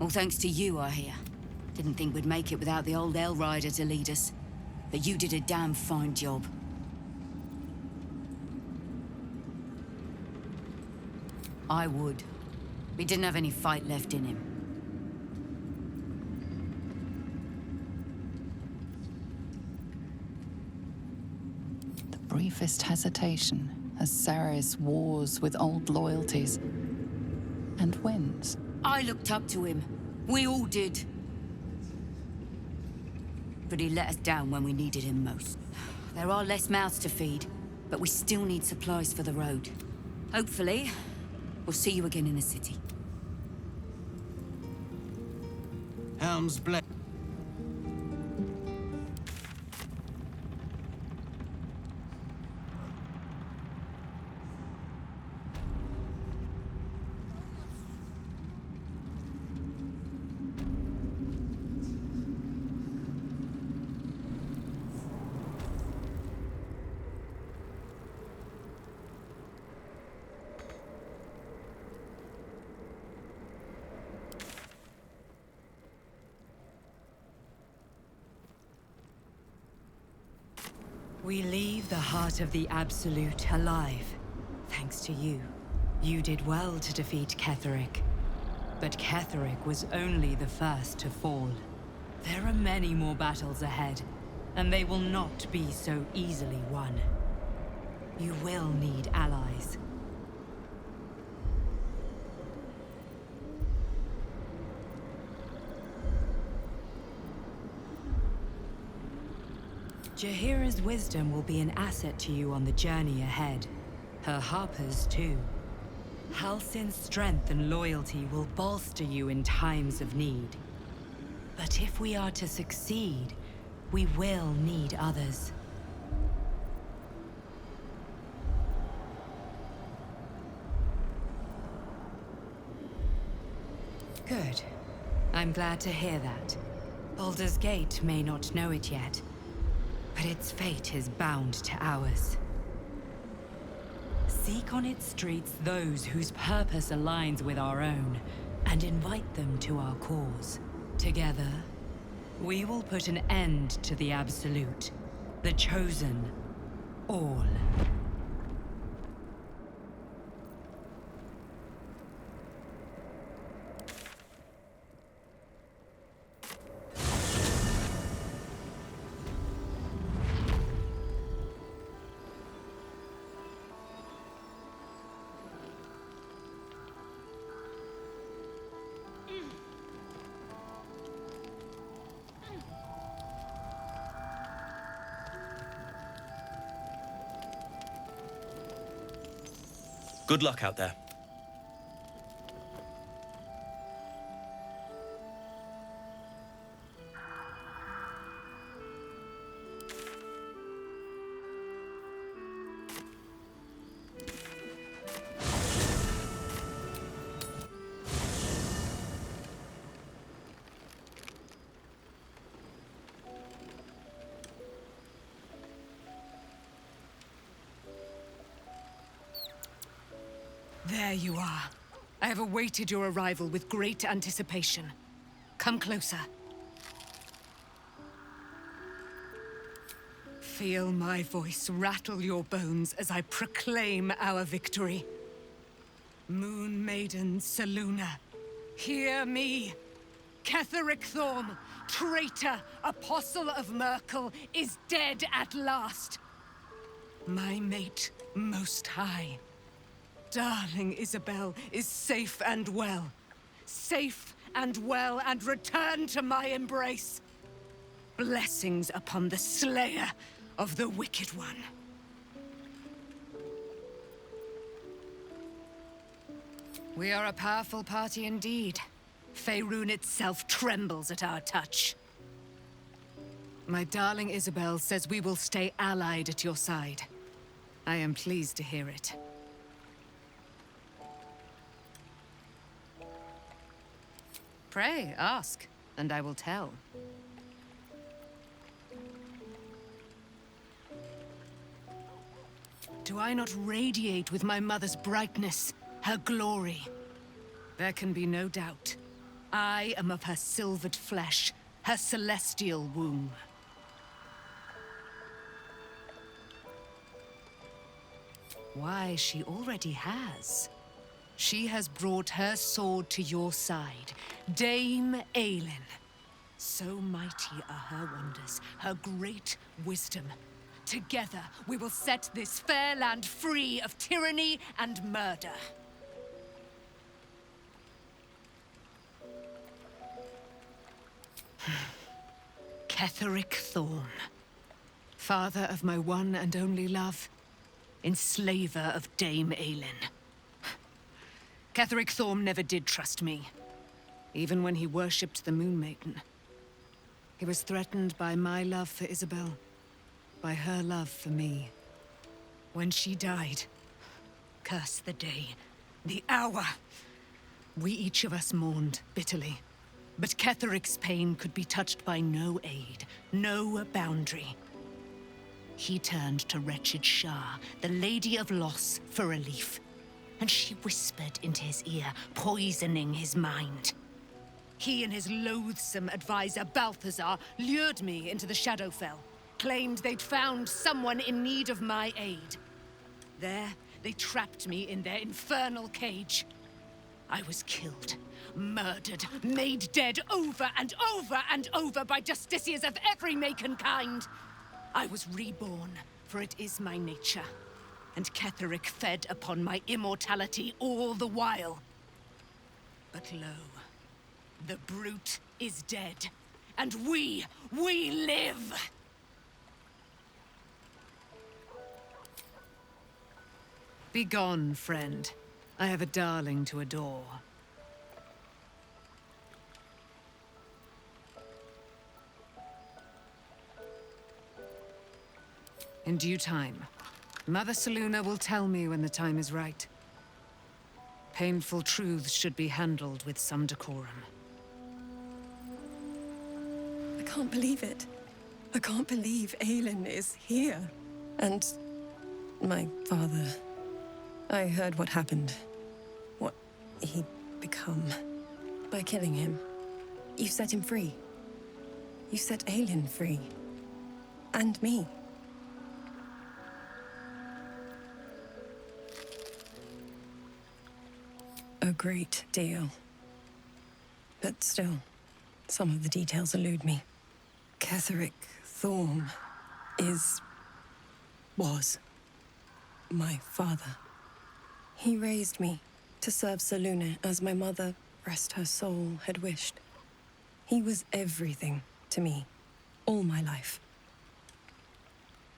All thanks to you, I hear. Didn't think we'd make it without the old El Rider to lead us. But you did a damn fine job. I would. We didn't have any fight left in him. The briefest hesitation as Ceres wars with old loyalties and wins. I looked up to him. We all did. But he let us down when we needed him most. There are less mouths to feed, but we still need supplies for the road. Hopefully, we'll see you again in the city. Helm's blade. We leave the heart of the Absolute alive, thanks to you. You did well to defeat Ketheric. But Ketheric was only the first to fall. There are many more battles ahead, and they will not be so easily won. You will need allies. Jaheira's wisdom will be an asset to you on the journey ahead. Her harpers, too. Halsin's strength and loyalty will bolster you in times of need. But if we are to succeed, we will need others. Good. I'm glad to hear that. Baldur's Gate may not know it yet, but its fate is bound to ours. Seek on its streets those whose purpose aligns with our own, and invite them to our cause. Together, we will put an end to the Absolute, the Chosen, all. Good luck out there. There you are. I have awaited your arrival with great anticipation. Come closer. Feel my voice rattle your bones as I proclaim our victory. Moon Maiden Selûne, hear me! Ketheric Thorm, traitor, apostle of Myrkul, is dead at last. My mate, Most High. Darling Isabel is safe and well. Safe and well, and return to my embrace. Blessings upon the slayer of the Wicked One. We are a powerful party indeed. Faerun itself trembles at our touch. My darling Isabel says we will stay allied at your side. I am pleased to hear it. Pray, ask, and I will tell. Do I not radiate with my mother's brightness, her glory? There can be no doubt. I am of her silvered flesh, her celestial womb. Why, she already has. She has brought her sword to your side, Dame Aelin. So mighty are her wonders, her great wisdom. Together, we will set this fair land free of tyranny and murder. Ketheric Thorm, father of my one and only love, enslaver of Dame Aelin. Ketheric Thorm never did trust me, even when he worshipped the Moon Maiden. He was threatened by my love for Isabel, by her love for me. When she died, curse the day, the hour, we each of us mourned bitterly. But Ketheric's pain could be touched by no aid, no boundary. He turned to wretched Shah, the Lady of Loss, for relief. And she whispered into his ear, poisoning his mind. He and his loathsome advisor, Balthazar, lured me into the Shadowfell, claimed they'd found someone in need of my aid. There, they trapped me in their infernal cage. I was killed, murdered, made dead over and over and over by justiciars of every make and kind. I was reborn, for it is my nature. And Ketheric fed upon my immortality all the while. But lo, the brute is dead, and we live! Begone, friend. I have a darling to adore. In due time. Mother Selûne will tell me when the time is right. Painful truths should be handled with some decorum. I can't believe it. I can't believe Aelin is here. And my father. I heard what happened. What he'd become. By killing him. You set him free. You set Aelin free. And me. A great deal. But still, some of the details elude me. Ketheric Thorm was my father. He raised me to serve Selûne as my mother, rest her soul, had wished. He was everything to me, all my life.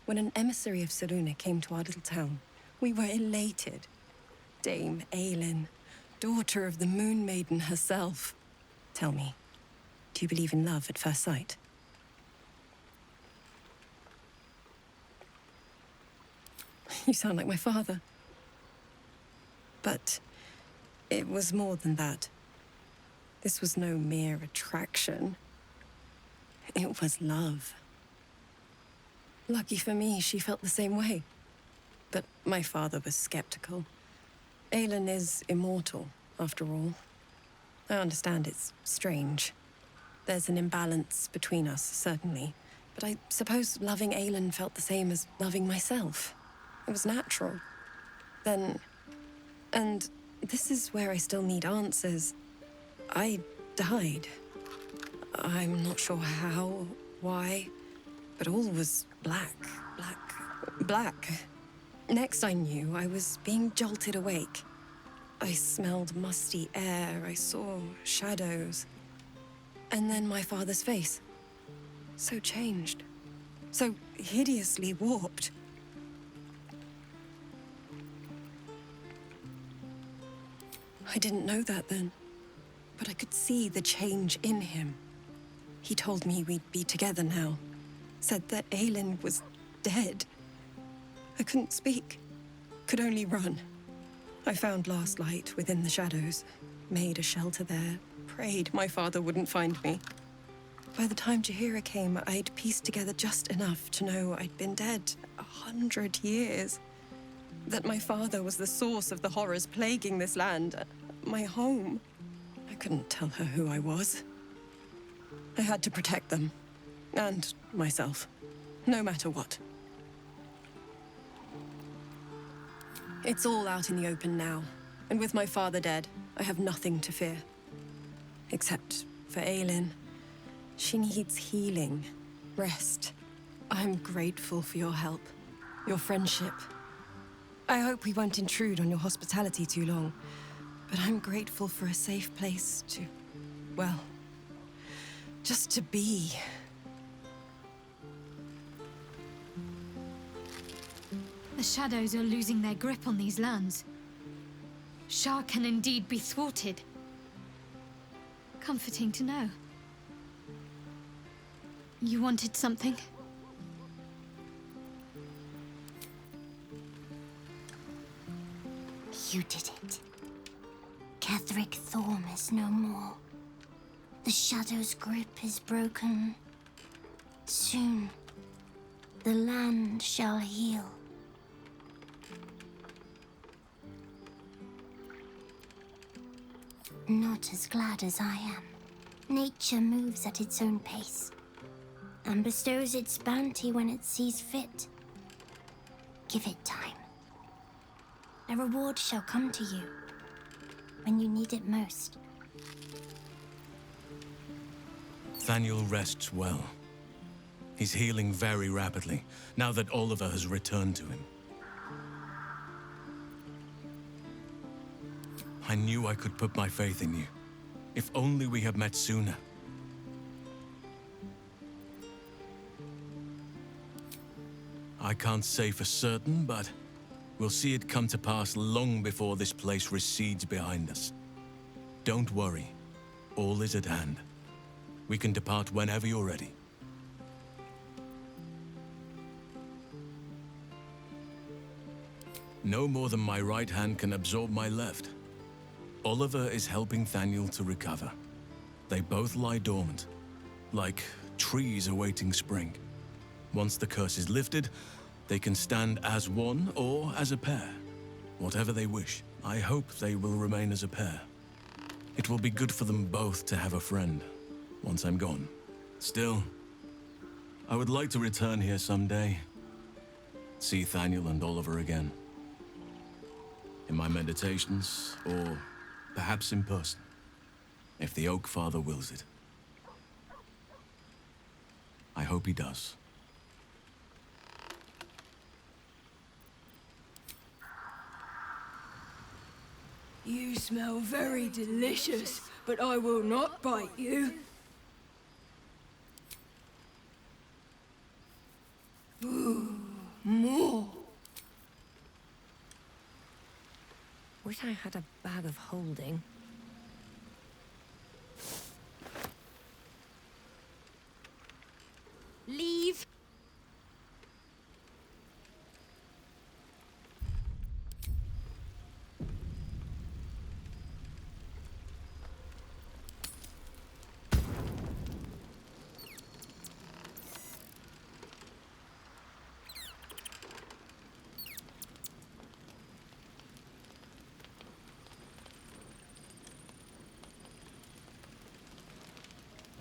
When an emissary of Selûne came to our little town, we were elated. Dame Aelin, daughter of the Moon Maiden herself. Tell me, do you believe in love at first sight? You sound like my father. But it was more than that. This was no mere attraction. It was love. Lucky for me, she felt the same way. But my father was skeptical. Aelin is immortal, after all. I understand it's strange. There's an imbalance between us, certainly. But I suppose loving Aelin felt the same as loving myself. It was natural. Then... And this is where I still need answers. I died. I'm not sure how, why, but all was black. Next I knew, I was being jolted awake. I smelled musty air, I saw shadows. And then my father's face. So changed. So hideously warped. I didn't know that then, but I could see the change in him. He told me we'd be together now, said that Aelin was dead. I couldn't speak, could only run. I found last light within the shadows, made a shelter there, prayed my father wouldn't find me. By the time Jaheira came, I'd pieced together just enough to know I'd been dead 100 years. That my father was the source of the horrors plaguing this land, my home. I couldn't tell her who I was. I had to protect them, and myself, no matter what. It's all out in the open now, and with my father dead, I have nothing to fear. Except for Aelin. She needs healing, rest. I'm grateful for your help, your friendship. I hope we won't intrude on your hospitality too long, but I'm grateful for a safe place to, well, just to be. The shadows are losing their grip on these lands. Shah can indeed be thwarted. Comforting to know. You wanted something? You did it. Ketheric Thorm is no more. The Shadow's grip is broken. Soon, the land shall heal. Not as glad as I am. Nature moves at its own pace, and bestows its bounty when it sees fit. Give it time. A reward shall come to you when you need it most. Thaniel rests well. He's healing very rapidly, now that Oliver has returned to him. I knew I could put my faith in you. If only we had met sooner. I can't say for certain, but we'll see it come to pass long before this place recedes behind us. Don't worry. All is at hand. We can depart whenever you're ready. No more than my right hand can absorb my left. Oliver is helping Thaniel to recover. They both lie dormant, like trees awaiting spring. Once the curse is lifted, they can stand as one or as a pair. Whatever they wish. I hope they will remain as a pair. It will be good for them both to have a friend, once I'm gone. Still, I would like to return here someday. See Thaniel and Oliver again. In my meditations, or perhaps in person, if the Oak Father wills it. I hope he does. You smell very delicious, but I will not bite you. Ooh, more. Wish I had a bag of holding. Leave.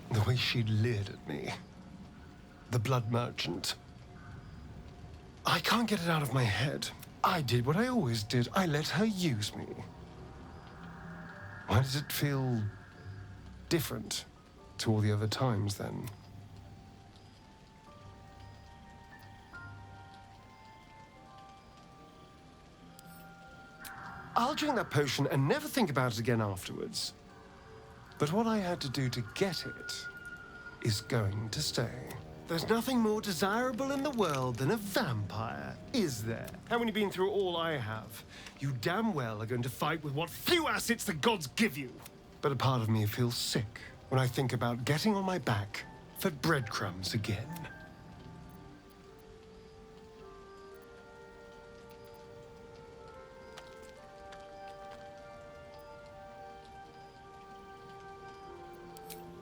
The way she leered at me. The blood merchant. I can't get it out of my head. I did what I always did. I let her use me. Why does it feel different to all the other times then? I'll drink that potion and never think about it again afterwards. But what I had to do to get it is going to stay. There's nothing more desirable in the world than a vampire, is there? And when you've been through all I have, you damn well are going to fight with what few assets the gods give you. But a part of me feels sick when I think about getting on my back for breadcrumbs again.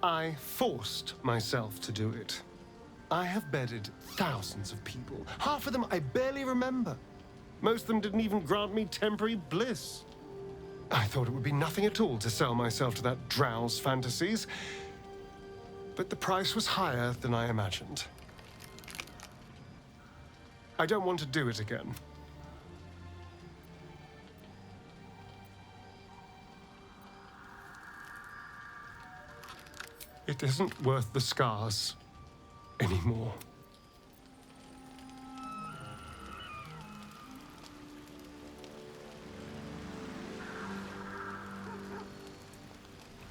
I forced myself to do it. I have bedded thousands of people. Half of them I barely remember. Most of them didn't even grant me temporary bliss. I thought it would be nothing at all to sell myself to that drow's fantasies. But the price was higher than I imagined. I don't want to do it again. It isn't worth the scars anymore.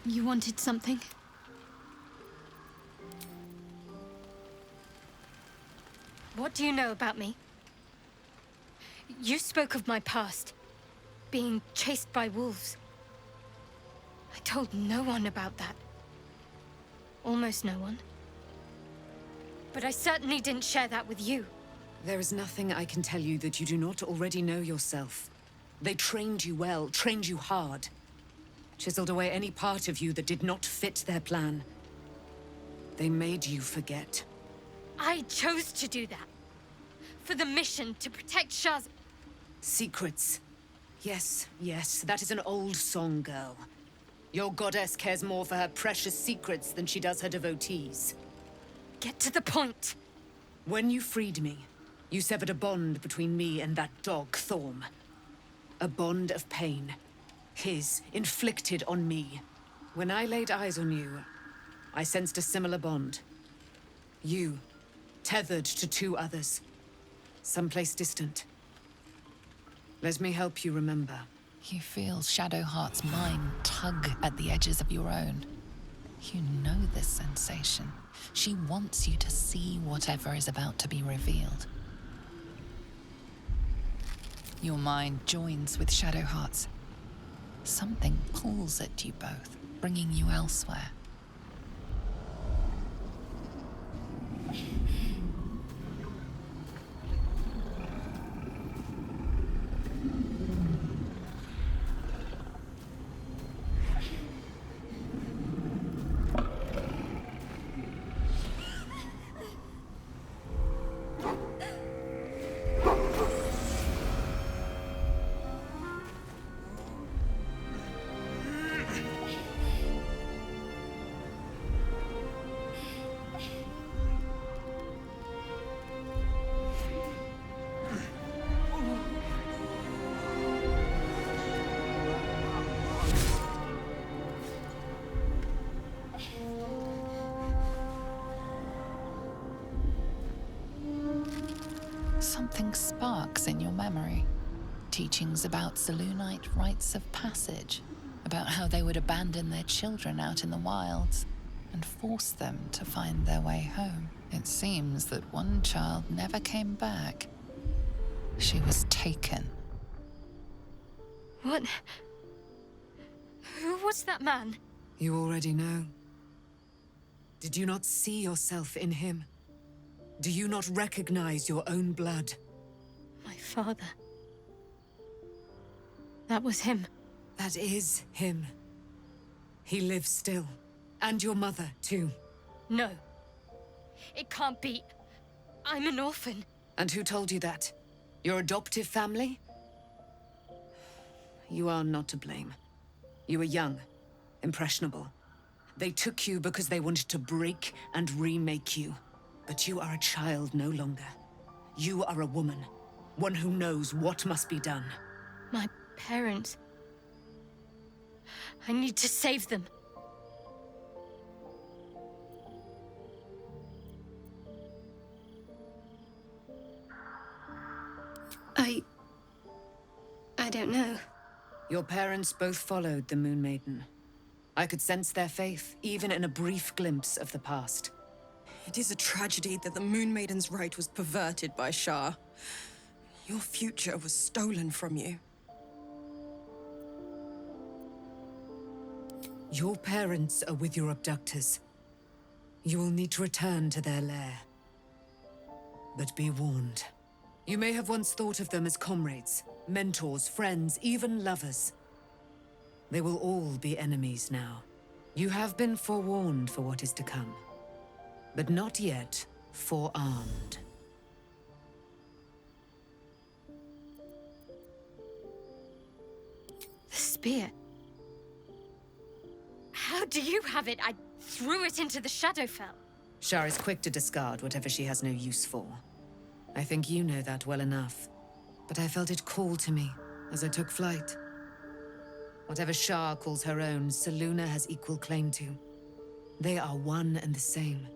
You wanted something? What do you know about me? You spoke of my past, being chased by wolves. I told no one about that. Almost no one. But I certainly didn't share that with you. There is nothing I can tell you that you do not already know yourself. They trained you well, trained you hard. Chiseled away any part of you that did not fit their plan. They made you forget. I chose to do that. For the mission to protect Shaz. Secrets. Yes, yes, that is an old song, girl. Your goddess cares more for her precious secrets than she does her devotees. Get to the point. When you freed me, you severed a bond between me and that dog, Thorm. A bond of pain. His, inflicted on me. When I laid eyes on you, I sensed a similar bond. You, tethered to two others. Someplace distant. Let me help you remember. You feel Shadowheart's mind tug at the edges of your own. You know this sensation. She wants you to see whatever is about to be revealed. Your mind joins with Shadowheart's. Something pulls at you both, bringing you elsewhere. something sparks in your memory. Teachings about Selûnite rites of passage, about how they would abandon their children out in the wilds and force them to find their way home. It seems that one child never came back. She was taken. What? Who was that man? You already know. Did you not see yourself in him? Do you not recognize your own blood? My father. That was him. That is him. He lives still. And your mother, too. No. It can't be. I'm an orphan. And who told you that? Your adoptive family? You are not to blame. You were young, impressionable. They took you because they wanted to break and remake you. But you are a child no longer. You are a woman, one who knows what must be done. My parents. I need to save them. I don't know. Your parents both followed the Moon Maiden. I could sense their faith, even in a brief glimpse of the past. It is a tragedy that the Moon Maiden's right was perverted by Shah. Your future was stolen from you. Your parents are with your abductors. You will need to return to their lair. But be warned. You may have once thought of them as comrades, mentors, friends, even lovers. They will all be enemies now. You have been forewarned for what is to come, but not yet forearmed. The spear. How do you have it? I threw it into the Shadowfell. Shah is quick to discard whatever she has no use for. I think you know that well enough. But I felt it call to me as I took flight. Whatever Shah calls her own, Selûne has equal claim to. They are one and the same.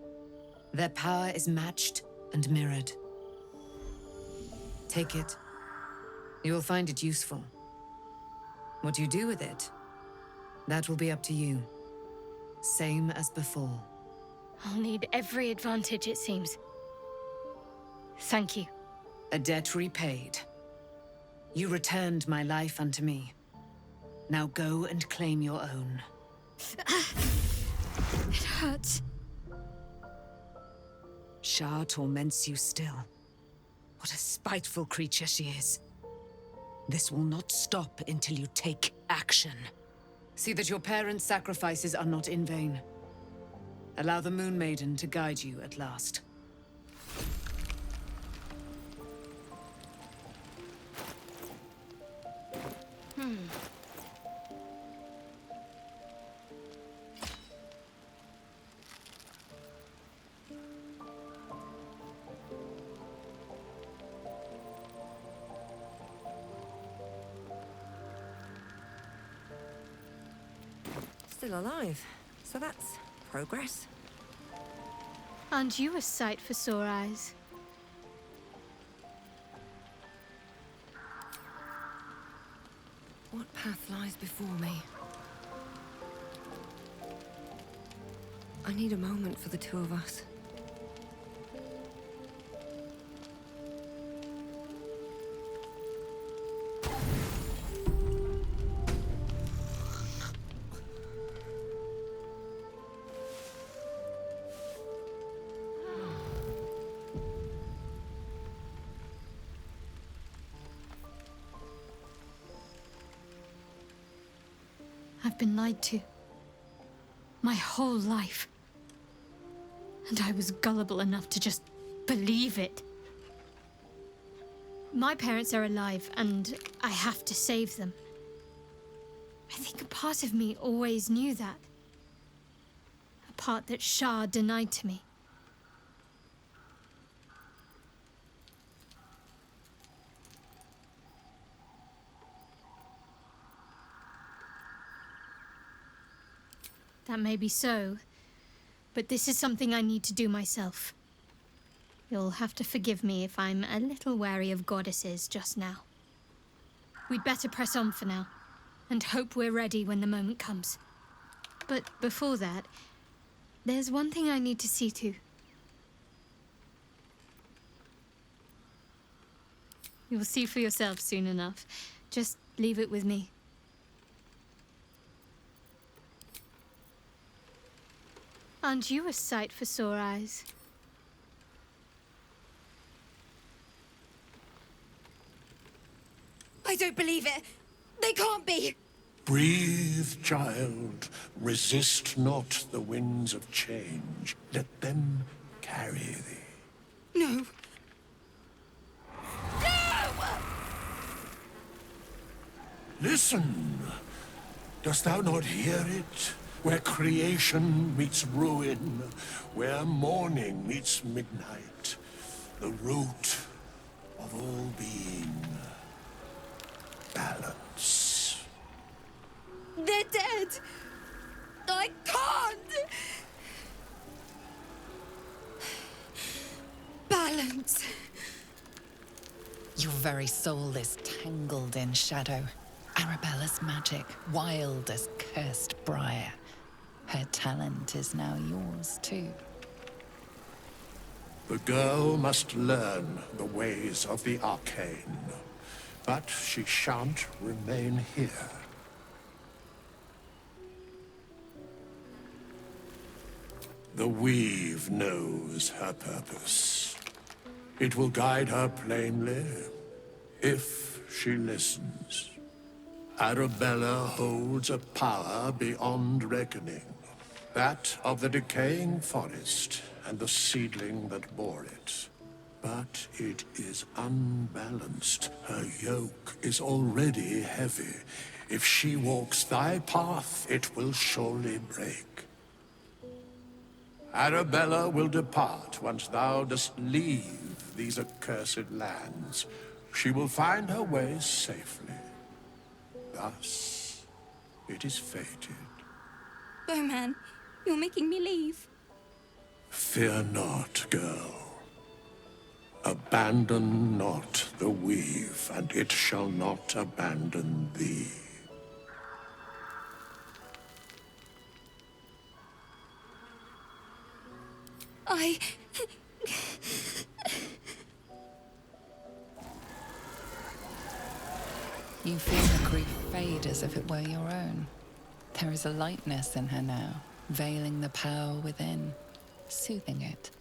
Their power is matched and mirrored. Take it. You will find it useful. What you do with it, that will be up to you. Same as before. I'll need every advantage, it seems. Thank you. A debt repaid. You returned my life unto me. Now go and claim your own. It hurts. Shah torments you still. What a spiteful creature she is. This will not stop until you take action. See that your parents' sacrifices are not in vain. Allow the Moon Maiden to guide you at last. Still alive, so that's progress. Aren't you a sight for sore eyes? What path lies before me? I need a moment for the two of us. I've been lied to. My whole life. And I was gullible enough to just believe it. My parents are alive, and I have to save them. I think a part of me always knew that. A part that Shah denied to me. That may be so, but this is something I need to do myself. You'll have to forgive me if I'm a little wary of goddesses just now. We'd better press on for now, and hope we're ready when the moment comes. But before that, there's one thing I need to see to. You'll see for yourself soon enough. Just leave it with me. Aren't you a sight for sore eyes? I don't believe it. They can't be. Breathe, child. Resist not the winds of change. Let them carry thee. No. Listen. Dost thou not hear it? Where creation meets ruin, where morning meets midnight, the root of all being. Balance. They're dead. I can't. Balance. Your very soul is tangled in shadow. Arabella's magic, wild as cursed briar. Her talent is now yours, too. The girl must learn the ways of the arcane, but she shan't remain here. The weave knows her purpose. It will guide her plainly, if she listens. Arabella holds a power beyond reckoning. That of the decaying forest and the seedling that bore it. But it is unbalanced. Her yoke is already heavy. If she walks thy path, it will surely break. Arabella will depart once thou dost leave these accursed lands. She will find her way safely. Thus, it is fated. Bowman, you're making me leave. Fear not, girl. Abandon not the weave, and it shall not abandon thee. You feel her grief fade as if it were your own. There is a lightness in her now, veiling the power within, soothing it.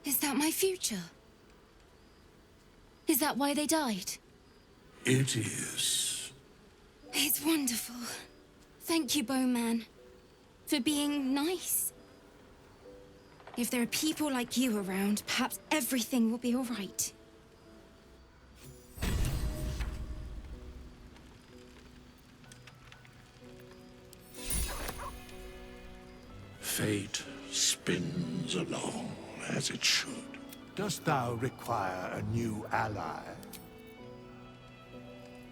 Is that my future? Is that why they died? It is. It's wonderful. Thank you, Bowman, for being nice. If there are people like you around, perhaps everything will be all right. Fate spins along as it should. Dost thou require a new ally?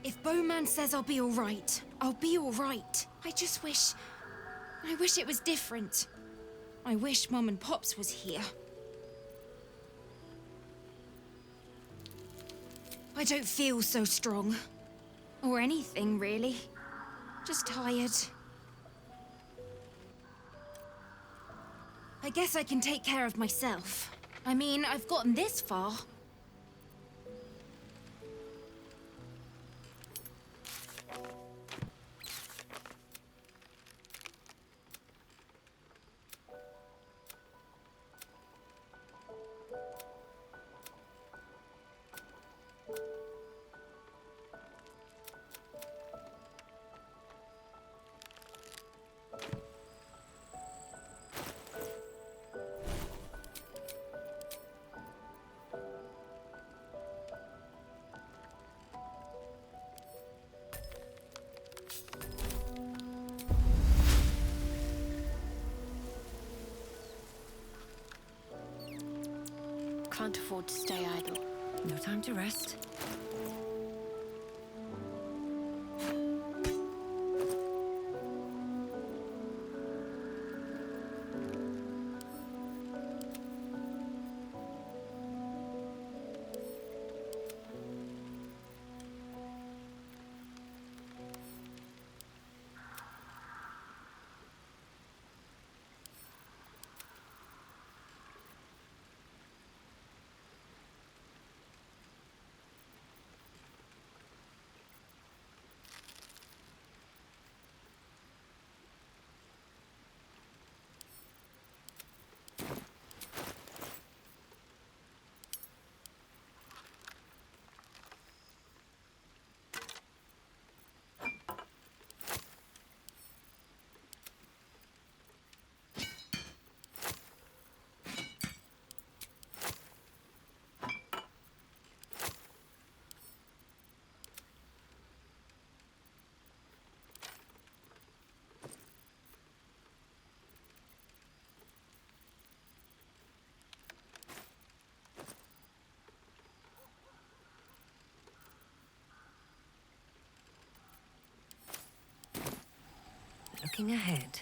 If Bowman says I'll be all right, I'll be all right. I wish it was different. I wish Mum and Pops was here. I don't feel so strong. Or anything, really. Just tired. I guess I can take care of myself. I mean, I've gotten this far. Can't afford to stay idle. No time to rest. Looking ahead.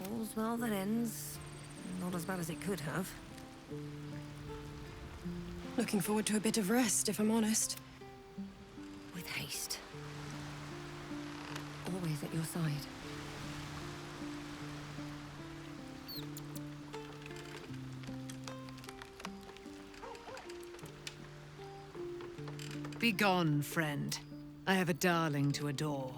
All's well that ends. Not as bad as it could have. Looking forward to a bit of rest, if I'm honest. With haste. Always at your side. Begone, friend. I have a darling to adore.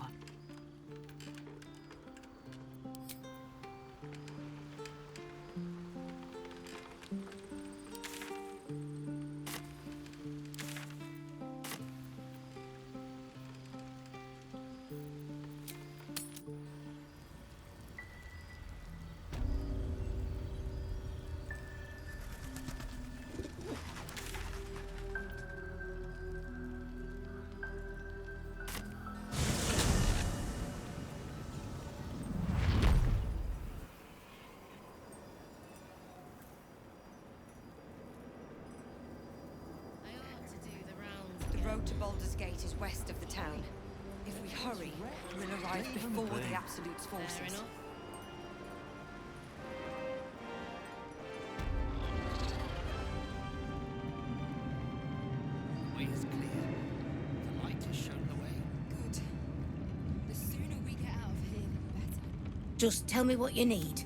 The road to Baldur's Gate is west of the town. If we hurry, we'll arrive before the Absolute's forces. Way is clear. The light has shown the way. Good. The sooner we get out of here, the better. Just tell me what you need.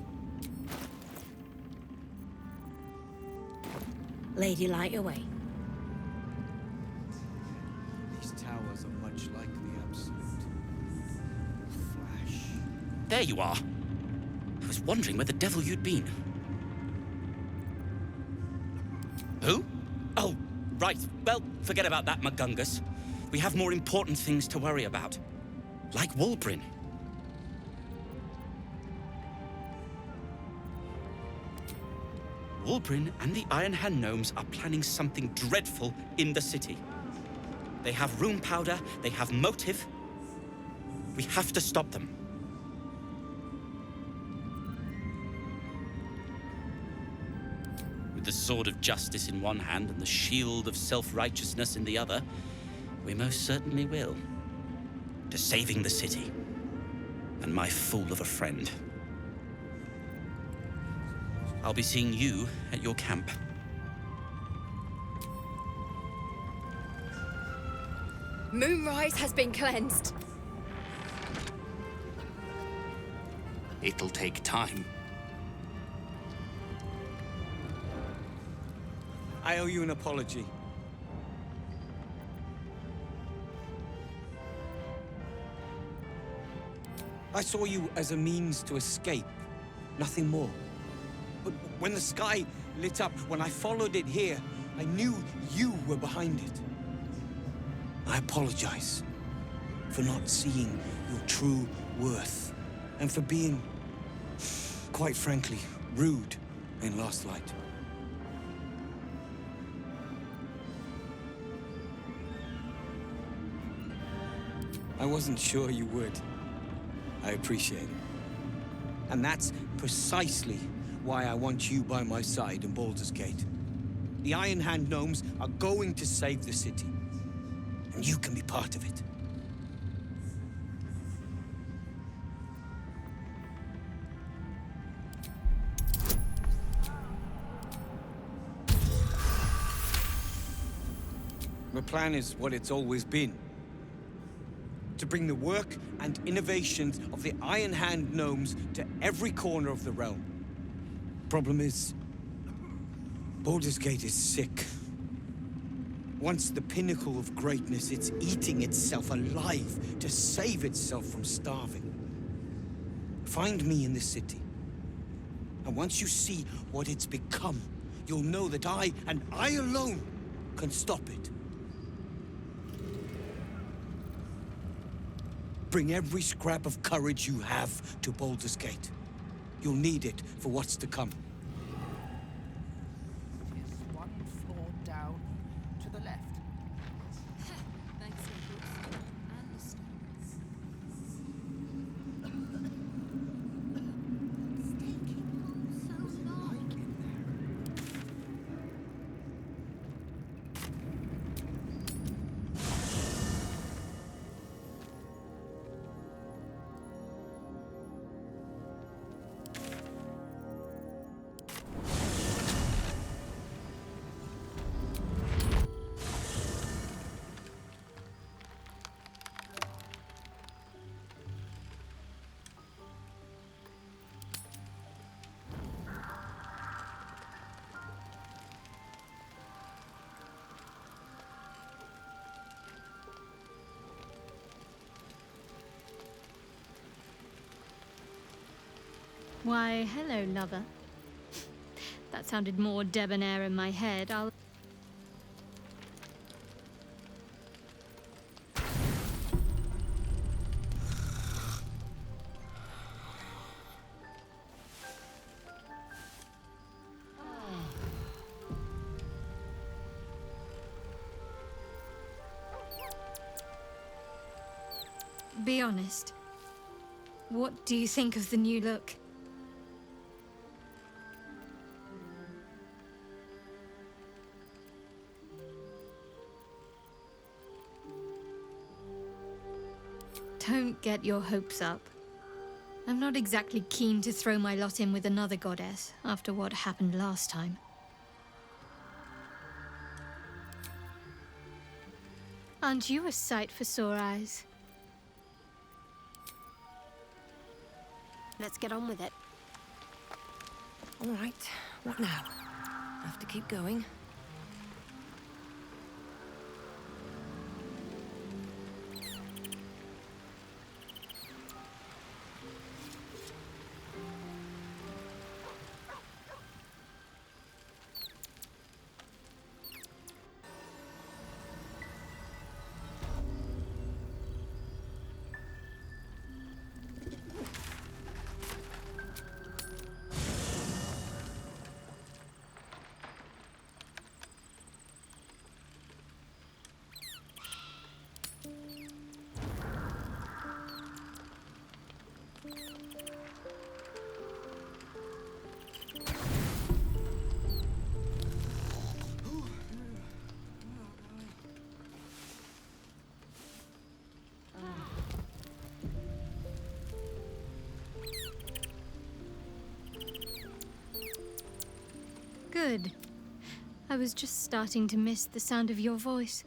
Lady, light your way. These towers are much like the Absolute. Flash. There you are. I was wondering where the devil you'd been. Who? Oh, right. Well, forget about that, McGungus. We have more important things to worry about. Like Wulbrin. Wulbrin and the Iron Hand Gnomes are planning something dreadful in the city. They have rune powder, they have motive. We have to stop them. With the sword of justice in one hand and the shield of self-righteousness in the other, we most certainly will. To saving the city. And my fool of a friend. I'll be seeing you at your camp. Moonrise has been cleansed. It'll take time. I owe you an apology. I saw you as a means to escape, nothing more. But when the sky lit up, when I followed it here, I knew you were behind it. I apologize for not seeing your true worth, and for being, quite frankly, rude in Last Light. I wasn't sure you would. I appreciate it. And that's precisely why I want you by my side in Baldur's Gate. The Iron Hand Gnomes are going to save the city. And you can be part of it. The plan is what it's always been. To bring the work and innovations of the Iron Hand Gnomes to every corner of the realm. Problem is, Baldur's Gate is sick. Once the pinnacle of greatness, it's eating itself alive to save itself from starving. Find me in the city. And once you see what it's become, you'll know that I, and I alone, can stop it. Bring every scrap of courage you have to Baldur's Gate. You'll need it for what's to come. One floor down to the left. Why, hello, lover. That sounded more debonair in my head. Be honest. What do you think of the new look? Don't get your hopes up. I'm not exactly keen to throw my lot in with another goddess after what happened last time. Aren't you a sight for sore eyes? Let's get on with it. All right, what now? Have to keep going. Good. I was just starting to miss the sound of your voice.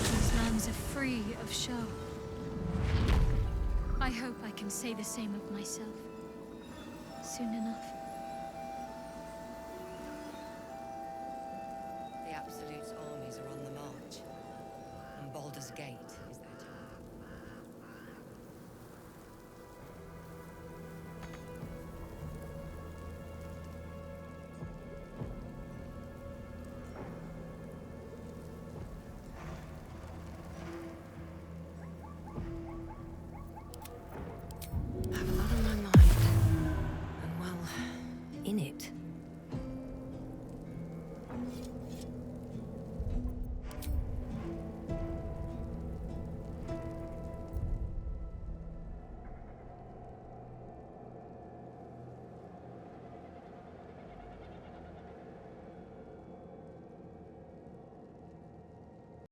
These lands are free of show. I hope I can say the same of myself soon enough. The Absolute's armies are on the march, and Baldur's Gate is their tomb. I have a lot on my mind, and well, in it.